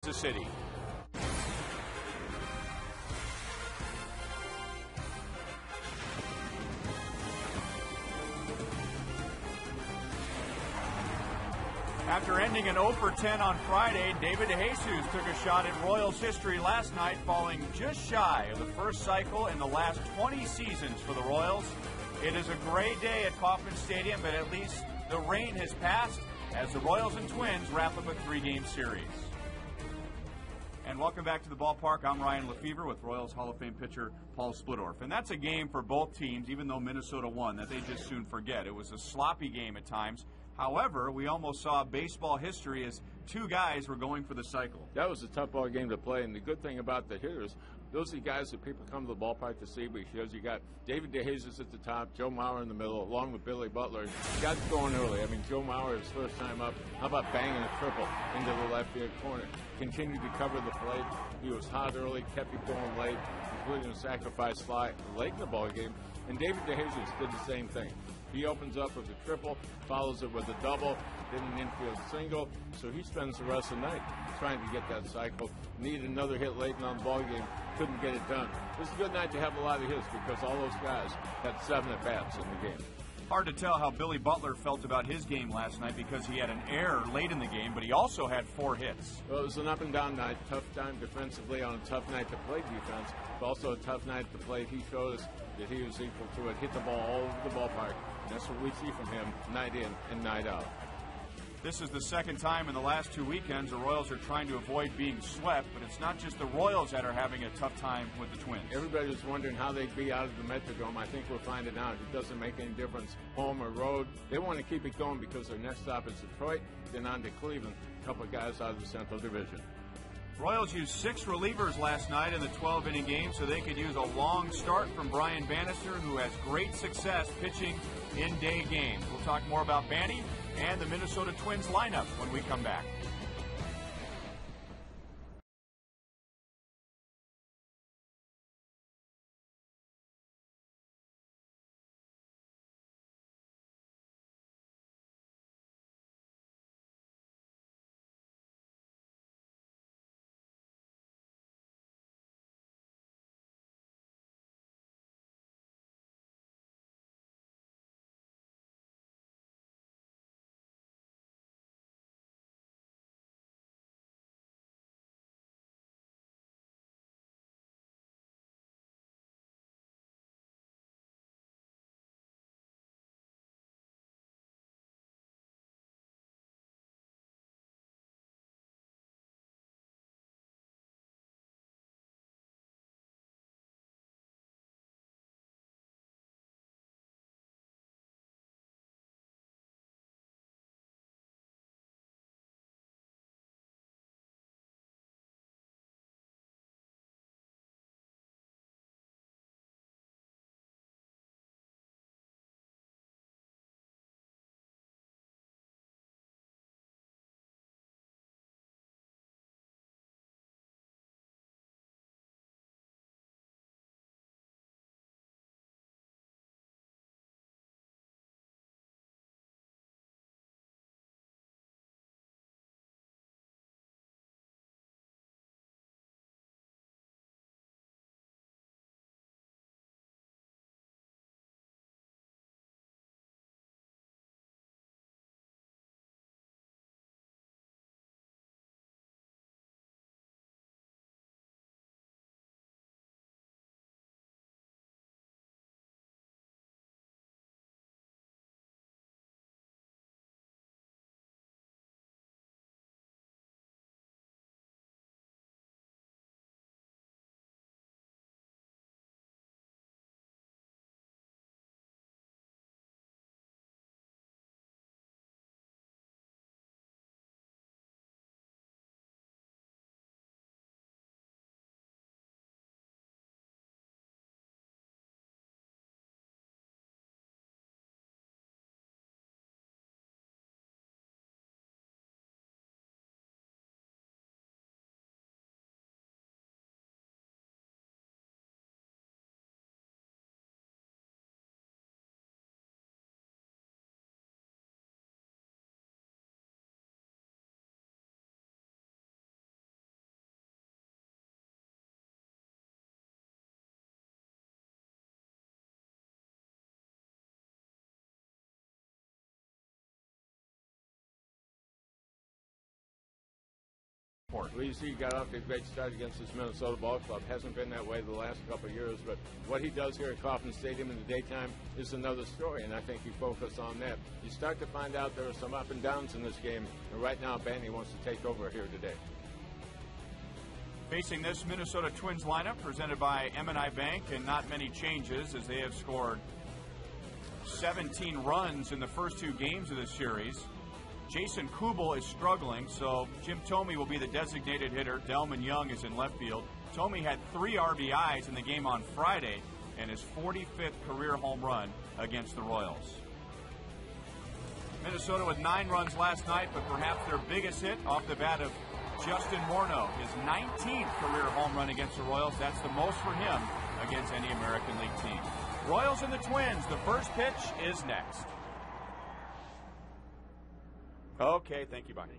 Kansas City. After ending an 0 for 10 on Friday, David DeJesus took a shot at Royals history last night, falling just shy of the first cycle in the last 20 seasons for the Royals. It is a great day at Kauffman Stadium, but at least the rain has passed as the Royals and Twins wrap up a 3-game series. And welcome back to the ballpark. I'm Ryan Lefevre with Royals Hall of Fame pitcher Paul Splittorff. And that's a game for both teams, even though Minnesota won, that they just soon forget. It was a sloppy game at times. However, we almost saw baseball history as two guys were going for the cycle. That was a tough ball game to play, and the good thing about the hitters, those are the guys that people come to the ballpark to see, because you got David DeJesus at the top, Joe Mauer in the middle, along with Billy Butler. Got going early. I mean, Joe Mauer, his first time up, how about banging a triple into the left field corner? Continued to cover the plate. He was hot early, kept it going late, including a sacrifice fly late in the ball game. And David DeJesus did the same thing. He opens up with a triple, follows it with a double, then an infield single. So he spends the rest of the night trying to get that cycle. Needed another hit late in on the ball game. Couldn't get it done. It was a good night to have a lot of hits because all those guys had 7 at-bats in the game. Hard to tell how Billy Butler felt about his game last night because he had an error late in the game, but he also had 4 hits. Well, it was an up-and-down night, tough time defensively on a tough night to play defense, but also a tough night to play. He showed us that he was equal to it, hit the ball all over the ballpark, and that's what we see from him night in and night out. This is the second time in the last 2 weekends the Royals are trying to avoid being swept, but it's not just the Royals that are having a tough time with the Twins. Everybody was wondering how they'd be out of the Metrodome. I think we're finding out. It doesn't make any difference, home or road. They want to keep it going because their next stop is Detroit, then on to Cleveland, a couple of guys out of the Central Division. Royals used 6 relievers last night in the 12-inning game so they could use a long start from Brian Bannister, who has great success pitching in day games. We'll talk more about Banny and the Minnesota Twins lineup when we come back. Well, you see, he got off to a great start against this Minnesota ball club. Hasn't been that way the last couple of years, but what he does here at Kauffman Stadium in the daytime is another story, and I think you focus on that. You start to find out there are some up and downs in this game, and right now Bandy wants to take over here today. Facing this Minnesota Twins lineup presented by M&I Bank, and not many changes as they have scored 17 runs in the first 2 games of this series. Jason Kubel is struggling, so Jim Thome will be the designated hitter. Delman Young is in left field. Thome had 3 RBIs in the game on Friday and his 45th career home run against the Royals. Minnesota with 9 runs last night, but perhaps their biggest hit off the bat of Justin Morneau, his 19th career home run against the Royals. That's the most for him against any American League team. Royals and the Twins, the first pitch is next. Okay, thank you, Bonnie.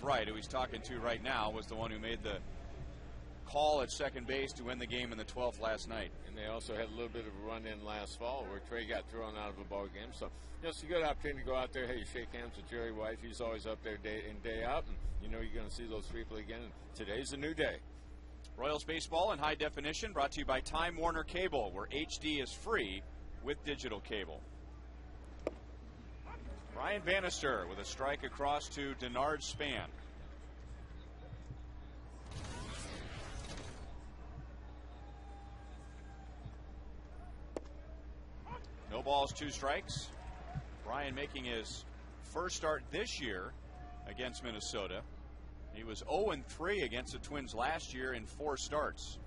Right, who he's talking to right now was the one who made the call at second base to win the game in the 12th last night. And they also had a little bit of a run-in last fall where Trey got thrown out of a ball game. So just a good opportunity to go out there. Hey, shake hands with Jerry White. He's always up there day in, day out. And you know you're going to see those people again. And today's a new day. Royals baseball in high definition brought to you by Time Warner Cable, where HD is free with digital cable. Ryan Bannister with a strike across to Denard Span. No balls, 2 strikes. Ryan making his first start this year against Minnesota. He was 0-3 against the Twins last year in 4 starts.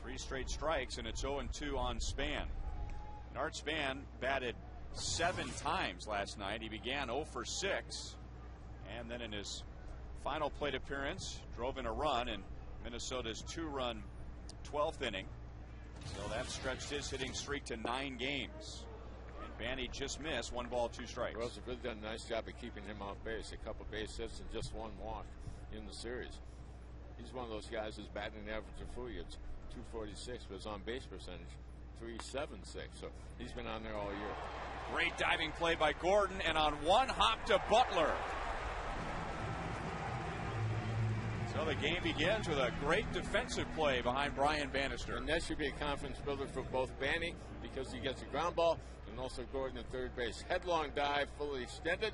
Three straight strikes, and it's 0-2 on Span. Denard Span batted 7 times last night. He began 0 for 6, and then in his final plate appearance, drove in a run in Minnesota's 2-run 12th inning. So that stretched his hitting streak to 9 games. And Banny just missed. 1 ball, 2 strikes. Roosevelt really done a nice job of keeping him off base. A couple base hits and just 1 walk in the series. He's one of those guys who's batting average of for you. It's 246, but his on base percentage 376. So he's been on there all year. Great diving play by Gordon, and on 1 hop to Butler. So the game begins with a great defensive play behind Brian Bannister. And that should be a confidence builder for both Banny, because he gets a ground ball, and also Gordon at third base. Headlong dive, fully extended.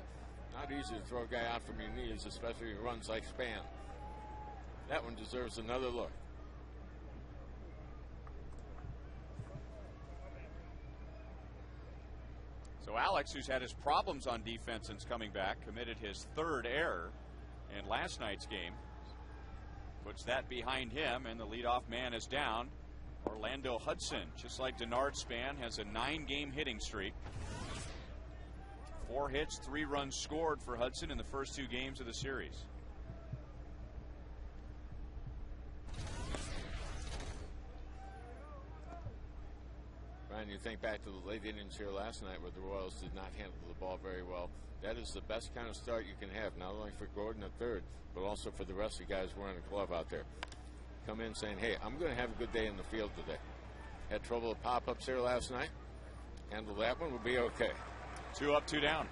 Not easy to throw a guy out from your knees, especially if he runs like Span. That one deserves another look. So Alex, who's had his problems on defense since coming back, committed his 3rd error in last night's game. Puts that behind him, and the leadoff man is down. Orlando Hudson, just like Denard Span, has a 9-game hitting streak. 4 hits, 3 runs scored for Hudson in the first 2 games of the series. Brian, you think back to the late innings here last night where the Royals did not handle the ball very well. That is the best kind of start you can have, not only for Gordon at third, but also for the rest of the guys wearing a glove out there. Come in saying, hey, I'm going to have a good day in the field today. Had trouble with pop-ups here last night. Handle that one, will be okay. 2 up, 2 down.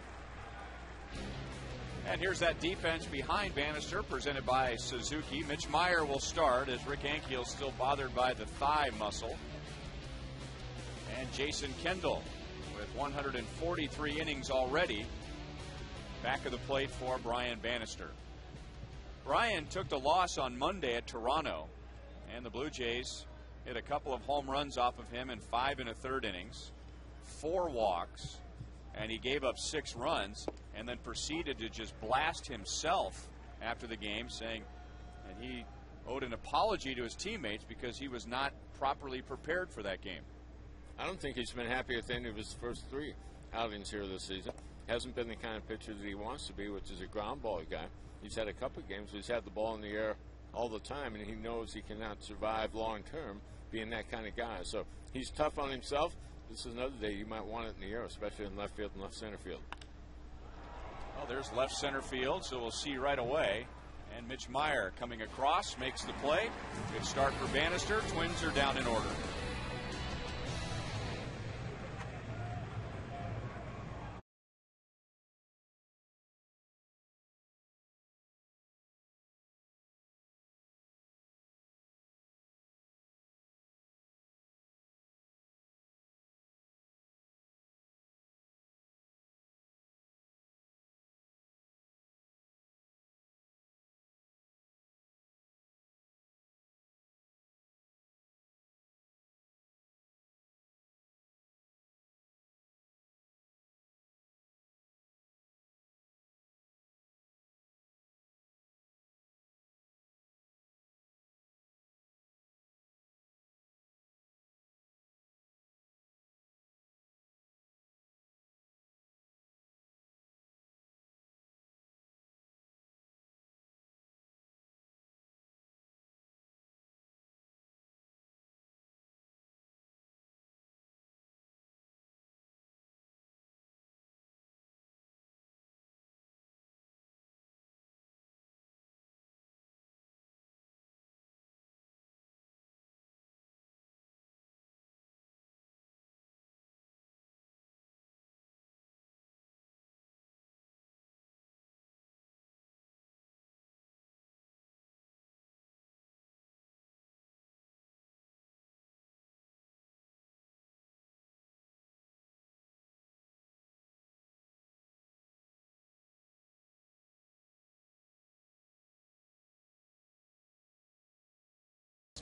And here's that defense behind Bannister, presented by Suzuki. Mitch Meyer will start, as Rick Ankiel's still bothered by the thigh muscle. And Jason Kendall, with 143 innings already, back of the plate for Brian Bannister. Brian took the loss on Monday at Toronto, and the Blue Jays hit a couple of home runs off of him in 5 1/3 innings, 4 walks, and he gave up 6 runs, and then proceeded to just blast himself after the game, saying that he owed an apology to his teammates because he was not properly prepared for that game. I don't think he's been happy at the end of his first 3 outings here this season. Hasn't been the kind of pitcher that he wants to be, which is a ground ball guy. He's had a couple of games where he's had the ball in the air all the time, and he knows he cannot survive long term being that kind of guy. So he's tough on himself. This is another day you might want it in the air, especially in left field and left center field. Well, there's left center field, so we'll see right away. And Mitch Meyer coming across, makes the play. Good start for Bannister. Twins are down in order.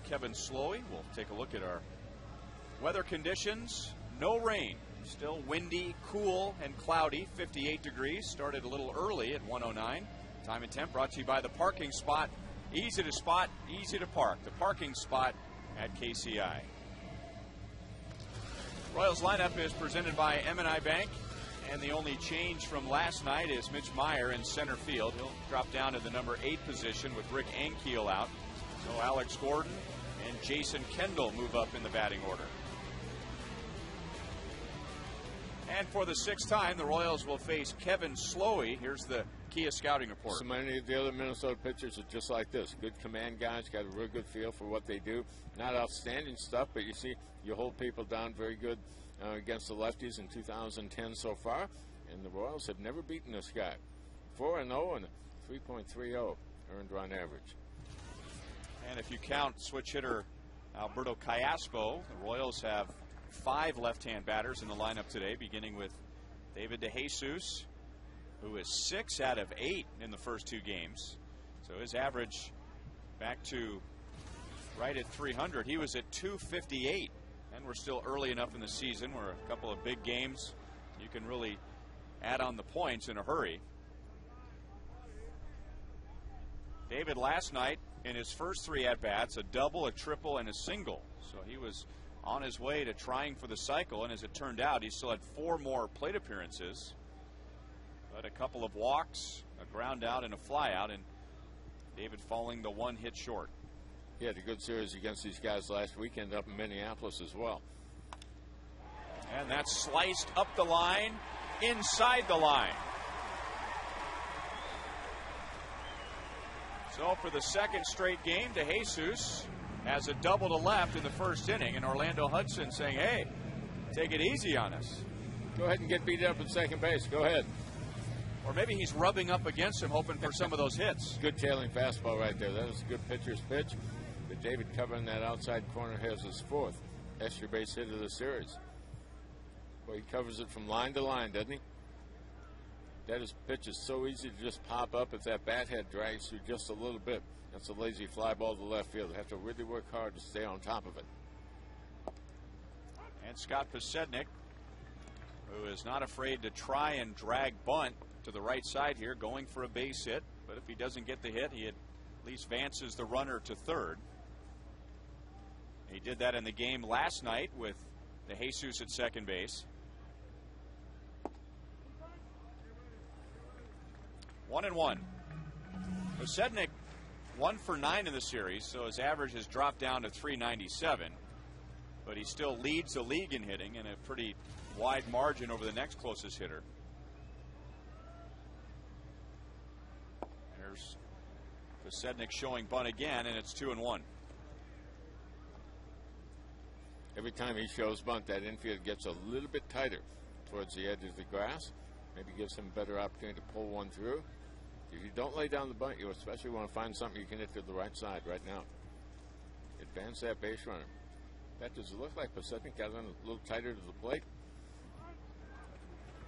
Kevin Slowey. We'll take a look at our weather conditions. No rain. Still windy, cool, and cloudy. 58 degrees. Started a little early at 1:09. Time and temp brought to you by the parking spot. Easy to spot, easy to park. The parking spot at KCI. Royals lineup is presented by M&I Bank. And the only change from last night is Mitch Meyer in center field. He'll drop down to the number 8 position with Rick Ankiel out. So Alex Gordon and Jason Kendall move up in the batting order. And for the 6th time, the Royals will face Kevin Slowey. Here's the Kia scouting report. So many of the other Minnesota pitchers are just like this. Good command guys, got a real good feel for what they do. Not outstanding stuff, but you see, you hold people down very good against the lefties in 2010 so far. And the Royals have never beaten this guy. 4-0 and a 3.30 earned run average. And if you count switch hitter Alberto Callaspo, the Royals have 5 left-hand batters in the lineup today, beginning with David DeJesus, who is 6 out of 8 in the first 2 games. So his average back to right at 300. He was at 258, and we're still early enough in the season where a couple of big games you can really add on the points in a hurry. David last night in his first 3 at-bats, a double, a triple, and a single. So he was on his way to trying for the cycle, and as it turned out, he still had 4 more plate appearances. But a couple of walks, a ground out, and a fly out, and David falling the 1 hit short. He had a good series against these guys last weekend up in Minneapolis as well. And that's sliced up the line, inside the line. So for the 2nd straight game, DeJesus has a double to left in the first inning, and Orlando Hudson saying, hey, take it easy on us. Go ahead and get beat up at second base. Go ahead. Or maybe he's rubbing up against him, hoping for some of those hits. Good tailing fastball right there. That is a good pitcher's pitch. But David covering that outside corner has his 4th extra base hit of the series. Well, he covers it from line to line, doesn't he? That pitch is so easy to just pop up if that bat head drags through just a little bit. That's a lazy fly ball to left field. They have to really work hard to stay on top of it. And Scott Pasednik, who is not afraid to try and drag bunt to the right side here, going for a base hit. But if he doesn't get the hit, he at least advances the runner to third. He did that in the game last night with DeJesus at second base. 1-1. Pasednik 1 for 9 in the series, so his average has dropped down to 397. But he still leads the league in hitting in a pretty wide margin over the next closest hitter. There's Pasednik showing bunt again, and it's 2-1. Every time he shows bunt, that infield gets a little bit tighter towards the edge of the grass. Maybe gives him a better opportunity to pull one through. If you don't lay down the bunt, you especially want to find something you can hit to the right side right now. Advance that base runner. That does look like Pasednik got on a little tighter to the plate.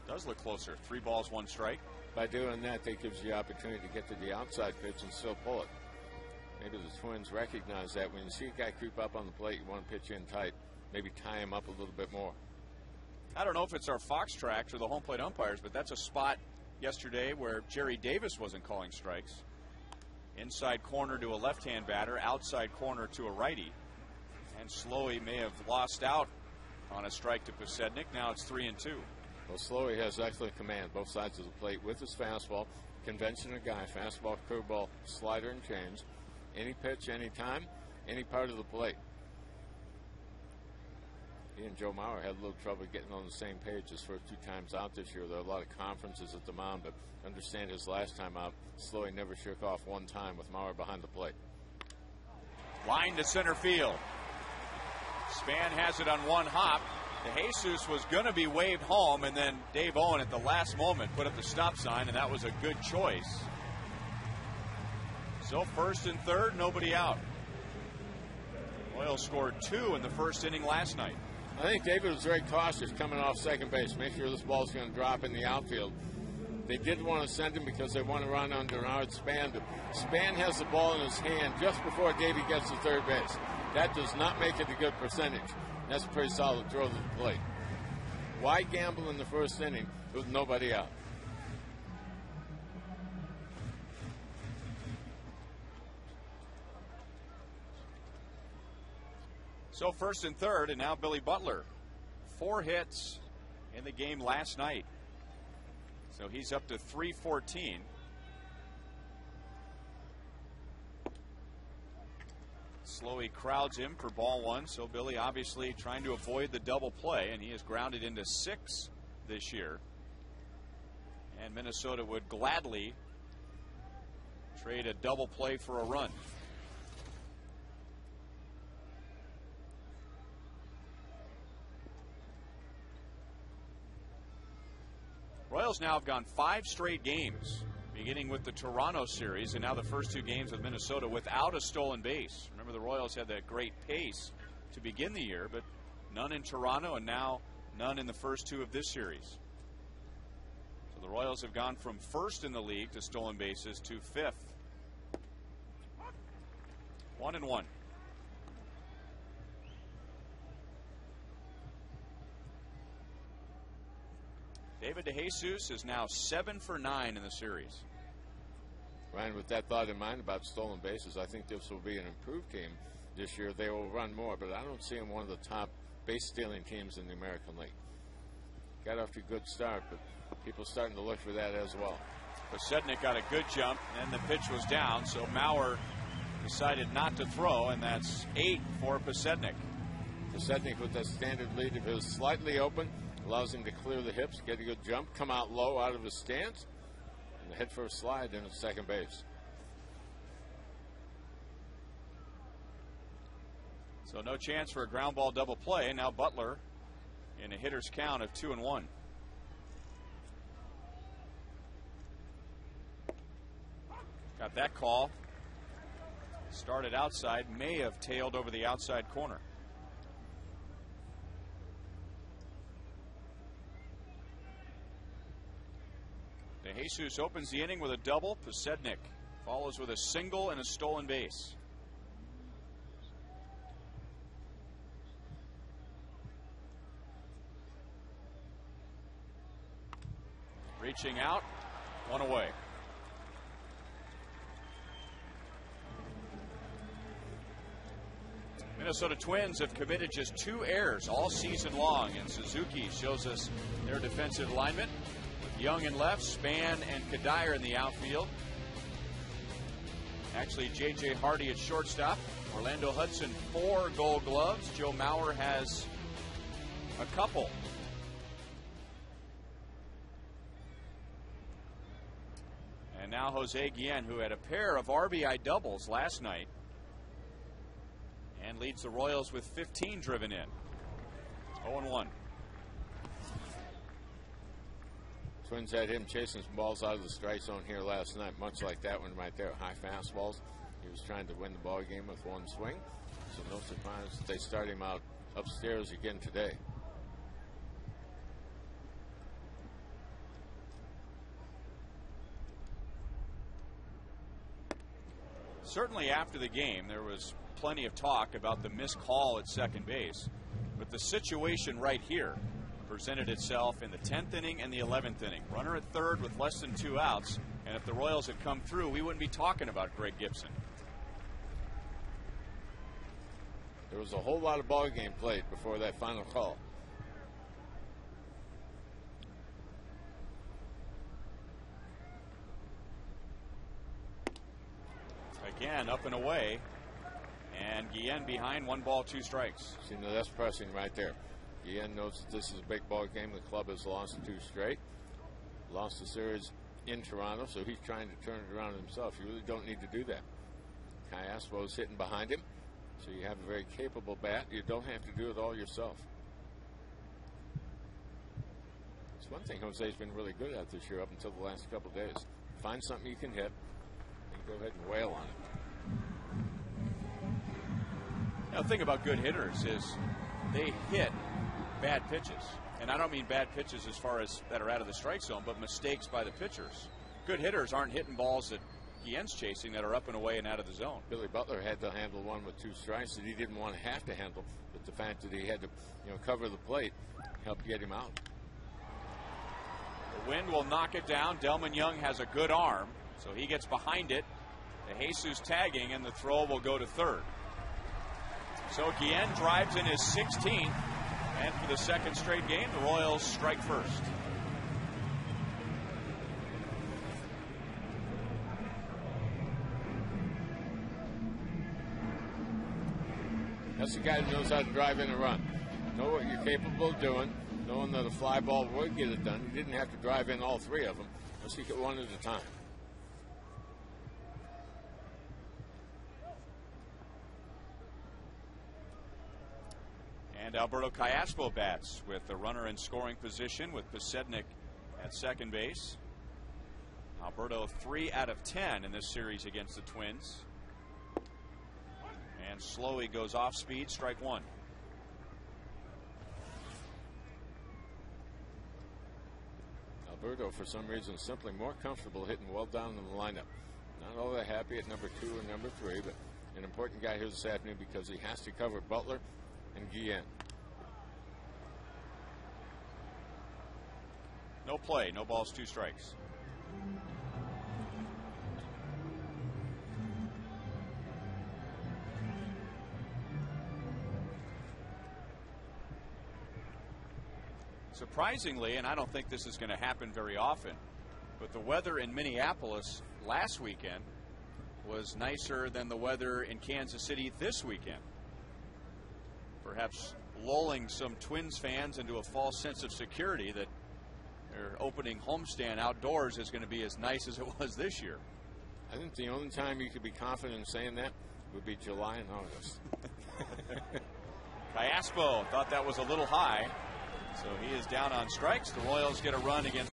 Does look closer. 3 balls, 1 strike. By doing that, that gives you the opportunity to get to the outside pitch and still pull it. Maybe the Twins recognize that when you see a guy creep up on the plate, you want to pitch in tight. Maybe tie him up a little bit more. I don't know if it's our Fox tracks or the home plate umpires, but that's a spot yesterday where Jerry Davis wasn't calling strikes. Inside corner to a left-hand batter, outside corner to a righty. And Slowey may have lost out on a strike to Pasednik. Now it's 3-2. Well, Slowey has excellent command both sides of the plate with his fastball. Conventional guy, fastball, curveball, slider, and change. Any pitch, any time, any part of the plate. He and Joe Mauer had a little trouble getting on the same page his first 2 times out this year. There were a lot of conferences at the mound, but understand his last time out, Slowey never shook off 1 time with Mauer behind the plate. Line to center field. Span has it on 1 hop. DeJesus was going to be waved home, and then Dave Owen at the last moment put up the stop sign, and that was a good choice. So 1st and 3rd, nobody out. Royals scored 2 in the first inning last night. I think David was very cautious coming off second base. Make sure this ball's going to drop in the outfield. They did want to send him because they want to run on Bernard Span. But Span has the ball in his hand just before David gets to third base. That does not make it a good percentage. That's a pretty solid throw to the plate. Why gamble in the first inning with nobody out? So 1st and 3rd, and now Billy Butler. 4 hits in the game last night. So he's up to 314. Slowey crowds him for ball 1. So Billy obviously trying to avoid the double play, and he is grounded into 6 this year. And Minnesota would gladly trade a double play for a run. Royals now have gone 5 straight games, beginning with the Toronto series, and now the first 2 games with Minnesota without a stolen base. Remember, the Royals had that great pace to begin the year, but none in Toronto, and now none in the first 2 of this series. So the Royals have gone from first in the league to stolen bases to 5th. 1-1. David DeJesus is now 7 for 9 in the series. Ryan, with that thought in mind about stolen bases, I think this will be an improved team this year. They will run more, but I don't see them one of the top base stealing teams in the American League. Got off to a good start, but people starting to look for that as well. Pasednik got a good jump, and the pitch was down, so Mauer decided not to throw, and that's 8 for Pasednik. Pasednik with that standard lead, if it was slightly open, allows him to clear the hips, get a good jump, come out low out of his stance, and head for a slide into second base. So no chance for a ground ball double play. Now Butler in a hitter's count of 2-1. Got that call. Started outside, may have tailed over the outside corner. DeJesus opens the inning with a double. Pasednik follows with a single and a stolen base. Reaching out, 1 away. Minnesota Twins have committed just 2 errors all season long, and Suzuki shows us their defensive alignment. Young in left, Span and Kadire in the outfield. Actually, J.J. Hardy at shortstop. Orlando Hudson 4 Gold Gloves. Joe Mauer has a couple. And now Jose Guillen, who had a pair of RBI doubles last night and leads the Royals with 15 driven in. 0-1. Twins had him chasing some balls out of the strike zone here last night, much like that one right there, high fastballs. He was trying to win the ball game with 1 swing, so no surprise they start him out upstairs again today. Certainly after the game, there was plenty of talk about the missed call at second base, but the situation right here presented itself in the 10th inning and the 11th inning. Runner at third with less than 2 outs, and if the Royals had come through, we wouldn't be talking about Greg Gibson. There was a whole lot of ball game played before that final call. Again, up and away, and Guillen behind, 1 ball, 2 strikes. See, now that's pressing right there. Guillen knows that this is a big ball game. The club has lost 2 straight. Lost the series in Toronto, so he's trying to turn it around himself. You really don't need to do that. Kai Aswell's hitting behind him, so you have a very capable bat. You don't have to do it all yourself. It's one thing Jose's been really good at this year up until the last couple of days. Find something you can hit and go ahead and wail on it. Now, the thing about good hitters is they hit bad pitches. And I don't mean bad pitches as far as that are out of the strike zone, but mistakes by the pitchers. Good hitters aren't hitting balls that Guillen's chasing that are up and away and out of the zone. Billy Butler had to handle one with 2 strikes that he didn't want to have to handle, but the fact that he had to, cover the plate helped get him out. The wind will knock it down. Delman Young has a good arm, so he gets behind it. DeJesus tagging, and the throw will go to third. So Guillen drives in his 16th, and for the 2nd straight game, the Royals strike first. That's the guy who knows how to drive in a run. Know what you're capable of doing. knowing that a fly ball would get it done. He didn't have to drive in all three of them. Let's take it one at a time. And Alberto Callaspo bats with the runner in scoring position with Posednik at second base. Alberto 3 out of 10 in this series against the Twins. And Slowey goes off speed, strike one. Alberto, for some reason, simply more comfortable hitting well down in the lineup. Not all that happy at number 2 and number 3, but an important guy here this afternoon because he has to cover Butler and Guillen. No play, no balls, 2 strikes. Surprisingly, and I don't think this is going to happen very often, but the weather in Minneapolis last weekend was nicer than the weather in Kansas City this weekend. Perhaps lulling some Twins fans into a false sense of security that their opening homestand outdoors is going to be as nice as it was this year. I think the only time you could be confident in saying that would be July and August. Callaspo thought that was a little high, so he is down on strikes. The Royals get a run against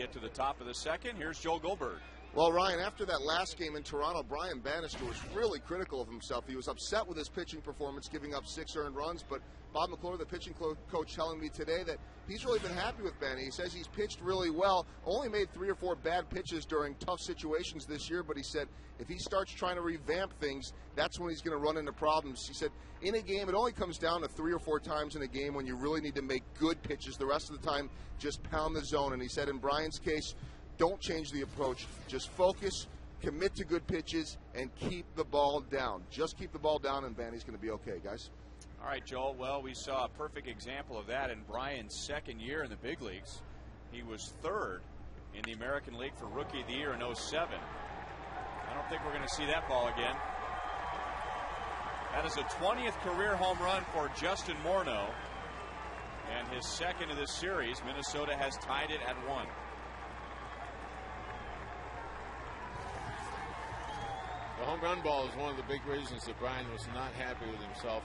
get to the top of the second. Here's Joel Goldberg. Well, Ryan, after that last game in Toronto, Brian Bannister was really critical of himself. He was upset with his pitching performance, giving up 6 earned runs. But Bob McClure, the pitching coach, telling me today that he's really been happy with Banny. He says he's pitched really well, only made 3 or 4 bad pitches during tough situations this year. But he said if he starts trying to revamp things, that's when he's going to run into problems. He said in a game, it only comes down to 3 or 4 times in a game when you really need to make good pitches. The rest of the time, just pound the zone. And he said in Brian's case, don't change the approach. Just focus, commit to good pitches, and keep the ball down. Just keep the ball down, and Banny's going to be okay, guys. All right, Joel. Well, we saw a perfect example of that in Brian's second year in the big leagues. He was 3rd in the American League for Rookie of the Year in 2007. I don't think we're going to see that ball again. That is a 20th career home run for Justin Morneau, and his second of this series. Minnesota has tied it at 1. The home run ball is one of the big reasons that Brian was not happy with himself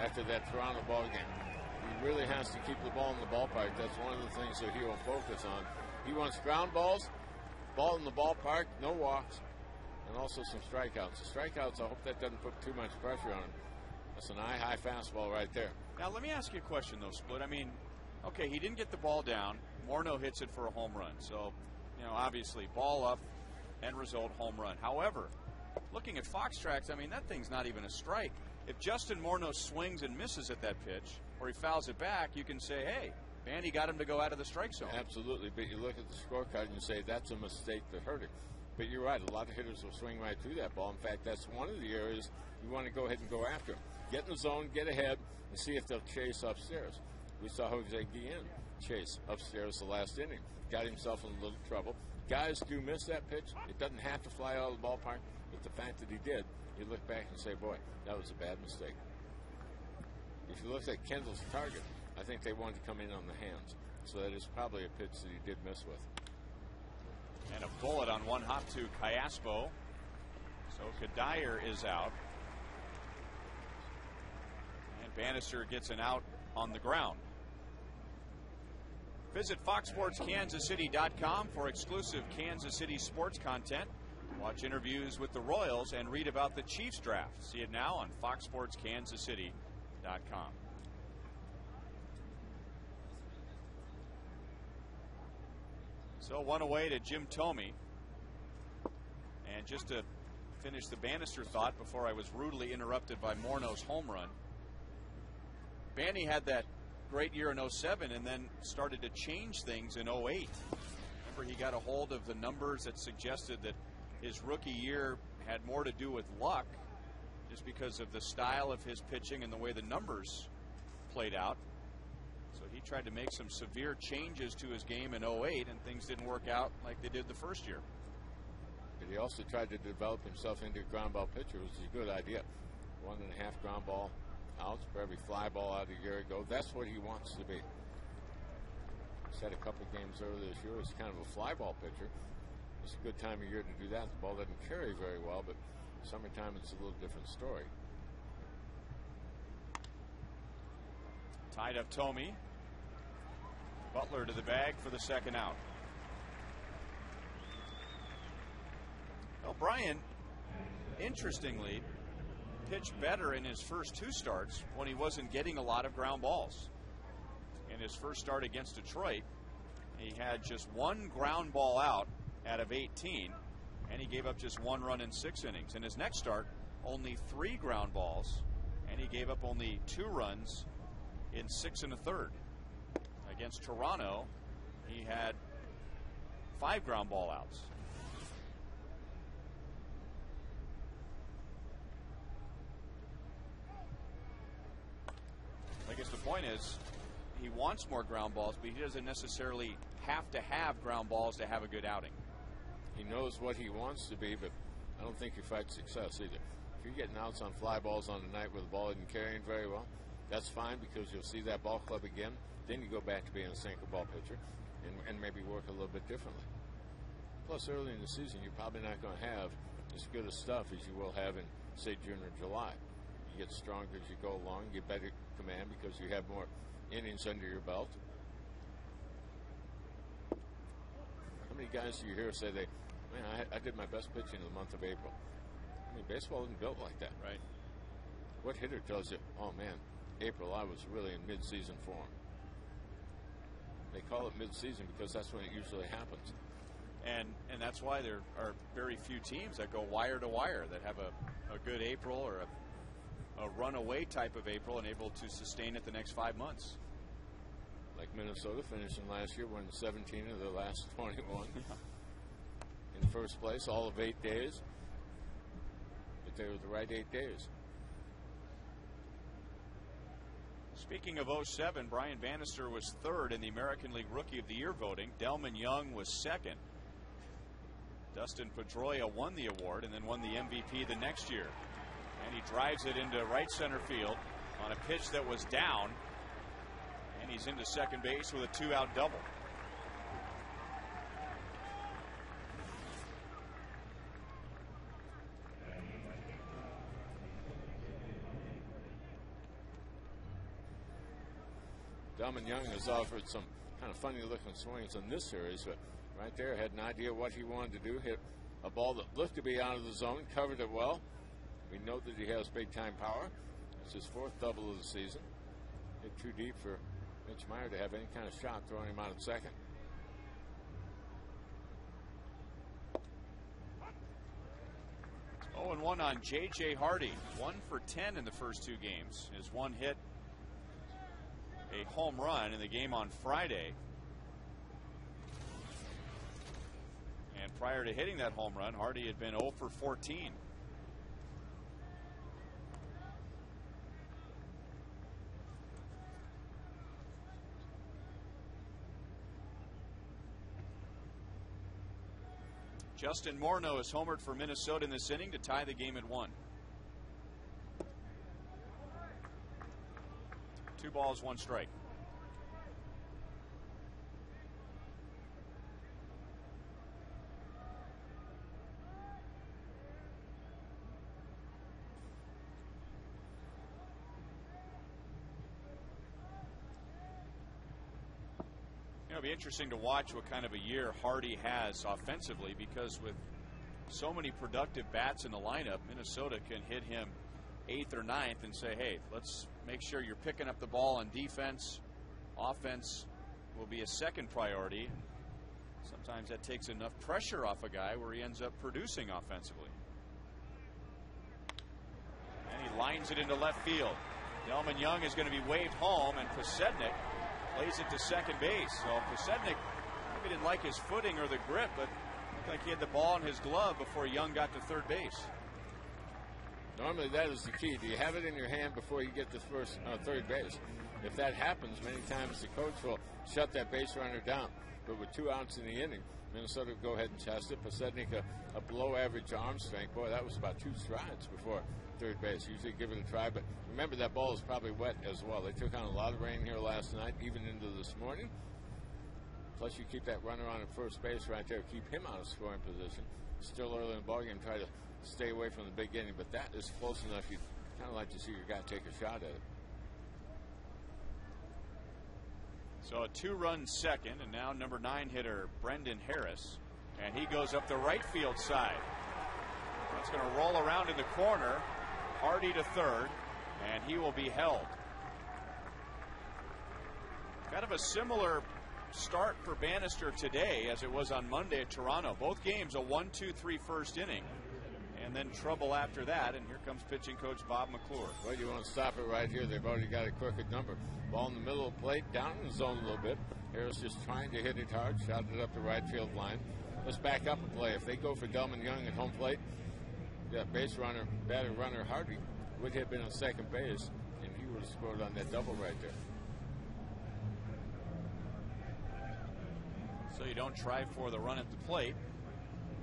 after that Toronto ball game. He really has to keep the ball in the ballpark. That's one of the things that he will focus on. He wants ground balls, ball in the ballpark, no walks, and also some strikeouts. The strikeouts, I hope that doesn't put too much pressure on him. That's an eye-high fastball right there. Now, let me ask you a question, though, Split. I mean, okay, he didn't get the ball down. Morneau hits it for a home run. So, you know, obviously, ball up, end result, home run. However, looking at Fox Tracks, I mean, that thing's not even a strike. If Justin Morneau swings and misses at that pitch, or he fouls it back, you can say, hey, Bandy got him to go out of the strike zone. Absolutely, but you look at the scorecard and you say that's a mistake that hurt him. But you're right, a lot of hitters will swing right through that ball. In fact, that's one of the areas you want to go ahead and go after. Get in the zone, get ahead, and see if they'll chase upstairs. We saw Jose Guillen chase upstairs the last inning. Got himself in a little trouble. Guys do miss that pitch. It doesn't have to fly out of the ballpark, but the fact that he did, you look back and say, boy, that was a bad mistake. If you look at Kendall's target, I think they wanted to come in on the hands. So that is probably a pitch that he did miss with. And a bullet on one hop to Cayaspo. So Kadire is out. And Bannister gets an out on the ground. Visit FoxSportsKansasCity.com for exclusive Kansas City sports content. Watch interviews with the Royals and read about the Chiefs draft. See it now on FoxSportsKansasCity.com. So one away to Jim Thome. And just to finish the Bannister thought before I was rudely interrupted by Morneau's home run. Bandy had that great year in 07 and then started to change things in 08. Remember, he got a hold of the numbers that suggested that his rookie year had more to do with luck just because of the style of his pitching and the way the numbers played out. So he tried to make some severe changes to his game in 08, and things didn't work out like they did the first year. But he also tried to develop himself into a ground ball pitcher, which is a good idea. 1.5 ground ball outs for every fly ball out a year ago. That's what he wants to be. He's had a couple games earlier this year. He's kind of a fly ball pitcher. It's a good time of year to do that. The ball doesn't carry very well, but summertime it's a little different story. Tied up Thome. Butler to the bag for the second out. Well, Brian, interestingly, pitched better in his first 2 starts when he wasn't getting a lot of ground balls. In his first start against Detroit, he had just 1 ground ball out of 18, and he gave up just 1 run in 6 innings. In his next start, only 3 ground balls, and he gave up only 2 runs in 6 1/3. Against Toronto, he had 5 ground ball outs. I guess the point is he wants more ground balls, but he doesn't necessarily have to have ground balls to have a good outing. He knows what he wants to be, but I don't think he fights success either. If you're getting outs on fly balls on a night where the ball isn't carrying very well, that's fine because you'll see that ball club again. Then you go back to being a sinker ball pitcher and maybe work a little bit differently. Plus, early in the season, you're probably not going to have as good a stuff as you will have in, say, June or July. You get stronger as you go along, you get better command because you have more innings under your belt. How many guys do you hear say I did my best pitching in the month of April? I mean, baseball isn't built like that. Right. What hitter tells you, oh man, April I was really in mid-season form? They call it mid-season because that's when it usually happens. And that's why there are very few teams that go wire to wire that have a good April or a runaway type of April and able to sustain it the next 5 months. Like Minnesota finishing last year, winning 17 of the last 21. In first place, all of 8 days. But they were the right 8 days. Speaking of 07, Brian Bannister was 3rd in the American League Rookie of the Year voting. Delman Young was 2nd. Dustin Pedroia won the award and then won the MVP the next year. And he drives it into right center field on a pitch that was down. And he's into second base with a 2-out double. Delman Young has offered some kind of funny looking swings in this series, but right there had an idea what he wanted to do. Hit a ball that looked to be out of the zone, covered it well. We know that he has big time power. It's his 4th double of the season. Hit too deep for Mitch Meyer to have any kind of shot, throwing him out at second. Oh, and 1 on J.J. Hardy. 1 for 10 in the first 2 games. His 1 hit a home run in the game on Friday. And prior to hitting that home run, Hardy had been 0 for 14. Justin Morneau has homered for Minnesota in this inning to tie the game at 1. 2 balls, 1 strike. It'll be interesting to watch what kind of a year Hardy has offensively, because with so many productive bats in the lineup, Minnesota can hit him 8th or 9th and say, hey, let's make sure you're picking up the ball on defense. Offense will be a second priority. Sometimes that takes enough pressure off a guy where he ends up producing offensively. And he lines it into left field. Delman Young is going to be waved home, and Posednik plays it to second base. So Posednik maybe didn't like his footing or the grip, but looked like he had the ball in his glove before Young got to third base. Normally that is the key. Do you have it in your hand before you get to third base? If that happens, many times the coach will shut that base runner down. But with 2 outs in the inning, Minnesota will go ahead and chest it. Posednik, a below average arm strength. Boy, that was about 2 strides before third base. Usually give it a try, but remember that ball is probably wet as well. They took on a lot of rain here last night, even into this morning. Plus you keep that runner on at first base right there. Keep him out of scoring position. Still early in the ballgame, try to stay away from the big inning, but that is close enough. You'd kind of like to see your guy take a shot at it. So a 2-run second, and now number 9 hitter Brendan Harris, and he goes up the right field side. That's going to roll around in the corner. Hardy to third, and he will be held. Kind of a similar start for Bannister today as it was on Monday at Toronto. Both games a 1-2-3 first inning, and then trouble after that. And here comes pitching coach Bob McClure. Well, you want to stop it right here. They've already got a crooked number. Ball in the middle of the plate, down in the zone a little bit. Harris just trying to hit it hard, shot it up the right field line. Let's back up and play. If they go for Delman Young at home plate, that base runner, batter runner Hardy would have been on second base, and he would have scored on that double right there. So you don't try for the run at the plate,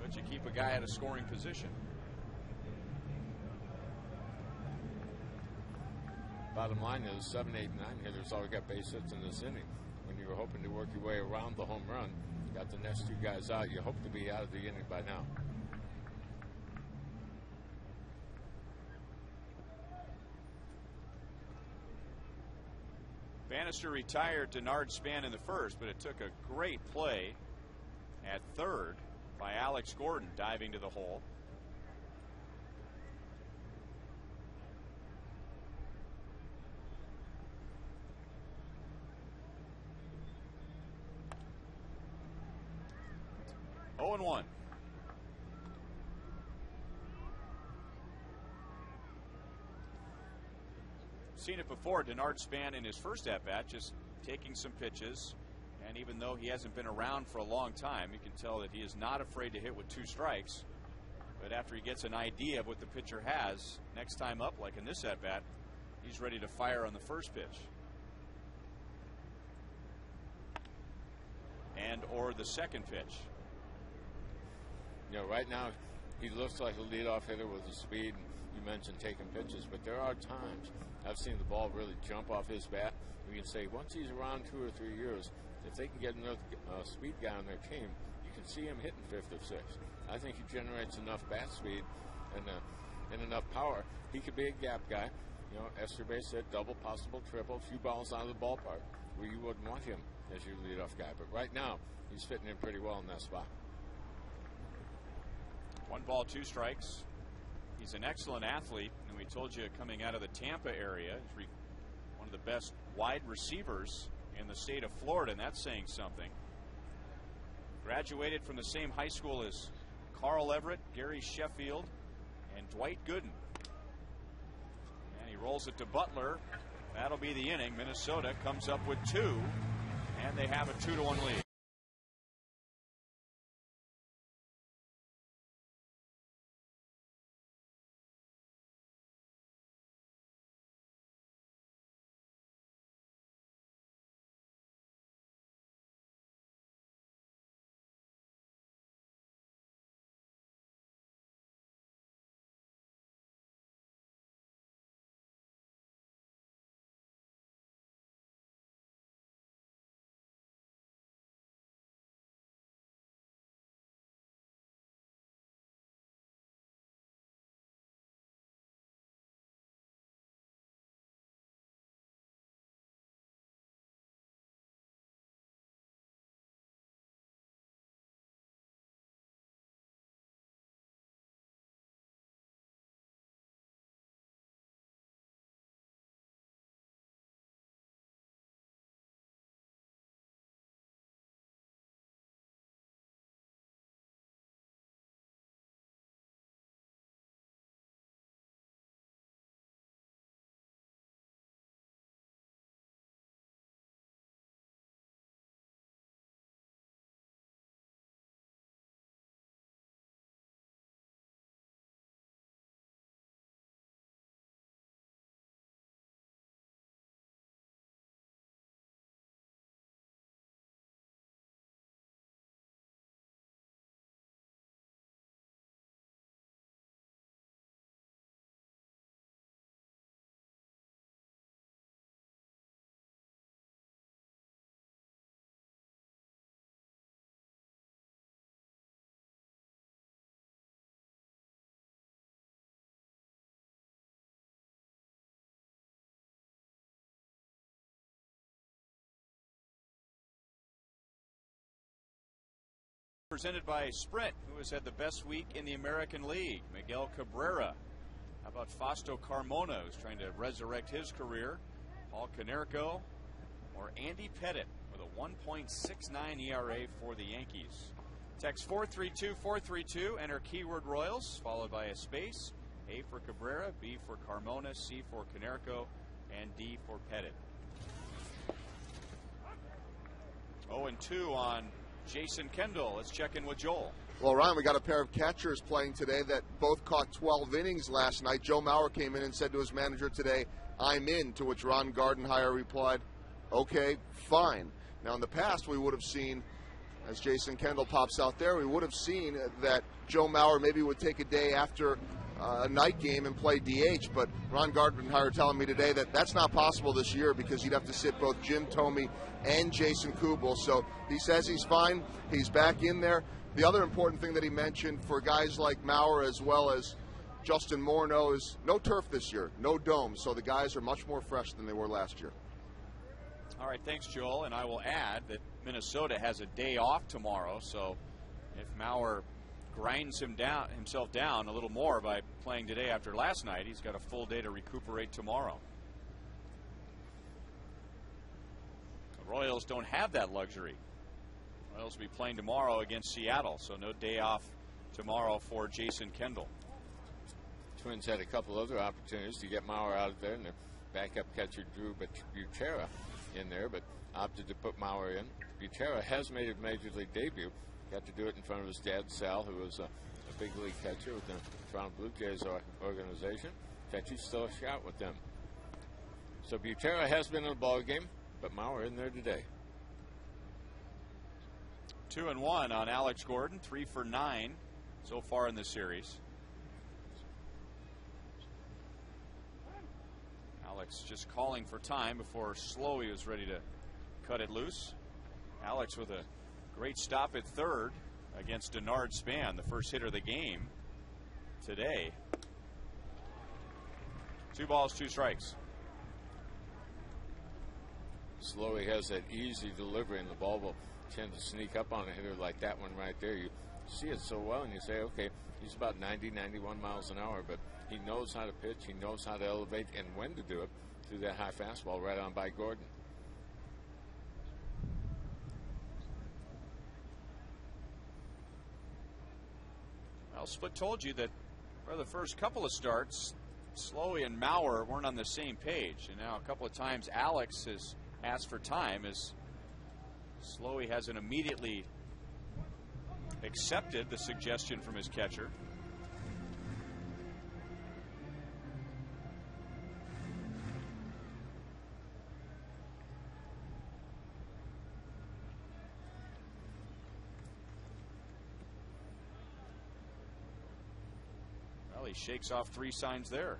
but you keep a guy at a scoring position. Bottom line is 7, 8, 9 hitters all got base hits in this inning. When you were hoping to work your way around the home run, you got the next 2 guys out. You hope to be out of the inning by now. Bannister retired Denard Span in the first, but it took a great play at third by Alex Gordon diving to the hole. Oh and 1. Seen it before. Denard Span in his first at-bat just taking some pitches, and even though he hasn't been around for a long time, you can tell that he is not afraid to hit with 2 strikes. But after he gets an idea of what the pitcher has, next time up, like in this at-bat, he's ready to fire on the first pitch. And or the second pitch. You know, right now he looks like a leadoff hitter with the speed. You mentioned taking pitches, but there are times I've seen the ball really jump off his bat. We can say once he's around 2 or 3 years, if they can get another speed guy on their team, you can see him hitting 5th or 6th. I think he generates enough bat speed and enough power. He could be a gap guy. You know, Esterbay said double, possible triple, a few balls out of the ballpark where you wouldn't want him as your leadoff guy. But right now, he's fitting in pretty well in that spot. 1 ball, 2 strikes. He's an excellent athlete, and we told you coming out of the Tampa area, he's one of the best wide receivers in the state of Florida, and that's saying something. Graduated from the same high school as Carl Everett, Gary Sheffield, and Dwight Gooden. And he rolls it to Butler. That'll be the inning. Minnesota comes up with 2, and they have a 2-1 lead. Presented by Sprint, who has had the best week in the American League. Miguel Cabrera. How about Fausto Carmona, who's trying to resurrect his career? Paul Konerko or Andy Pettitte with a 1.69 ERA for the Yankees. Text 432-432, enter keyword Royals, followed by a space. A for Cabrera, B for Carmona, C for Konerko, and D for Pettitte. 0-2 on Jason Kendall. Let's check in with Joel. Well, Ryan, we got a pair of catchers playing today that both caught 12 innings last night. Joe Mauer came in and said to his manager today, "I'm in," to which Ron Gardenhire replied, "Okay, fine." Now, in the past, we would have seen, as Jason Kendall pops out there, we would have seen that Joe Mauer maybe would take a day after a night game and play DH, but Ron Gardenhire telling me today that that's not possible this year because you'd have to sit both Jim Thome and Jason Kubel. So he says he's fine. He's back in there. The other important thing that he mentioned for guys like Mauer as well as Justin Morneau is no turf this year, no dome. So the guys are much more fresh than they were last year. All right, thanks, Joel. And I will add that Minnesota has a day off tomorrow. So if Mauer grinds himself down a little more by playing today after last night, he's got a full day to recuperate tomorrow. The Royals don't have that luxury. The Royals will be playing tomorrow against Seattle, so no day off tomorrow for Jason Kendall. Twins had a couple other opportunities to get Mauer out of there, and their backup catcher Drew Butera in there, but opted to put Mauer in. Butera has made a major league debut. Got to do it in front of his dad, Sal, who was a big league catcher with the Toronto Blue Jays organization. In fact, he's still a scout with them. So Butera has been in the ball game, but Mauer in there today. 2-1 on Alex Gordon, 3 for 9 so far in the series. Alex just calling for time before Slowey was ready to cut it loose. Alex with a great stop at third against Denard Span, the first hitter of the game today. 2 balls, 2 strikes. Slowey has that easy delivery, and the ball will tend to sneak up on a hitter like that one right there. You see it so well, and you say, okay, he's about 90, 91 miles an hour, but he knows how to pitch, he knows how to elevate, and when to do it through that high fastball right on by Gordon. Well, Split told you that for the first couple of starts, Slowey and Maurer weren't on the same page, and now a couple of times Alex has asked for time as Slowey hasn't immediately accepted the suggestion from his catcher. Well, he shakes off 3 signs there.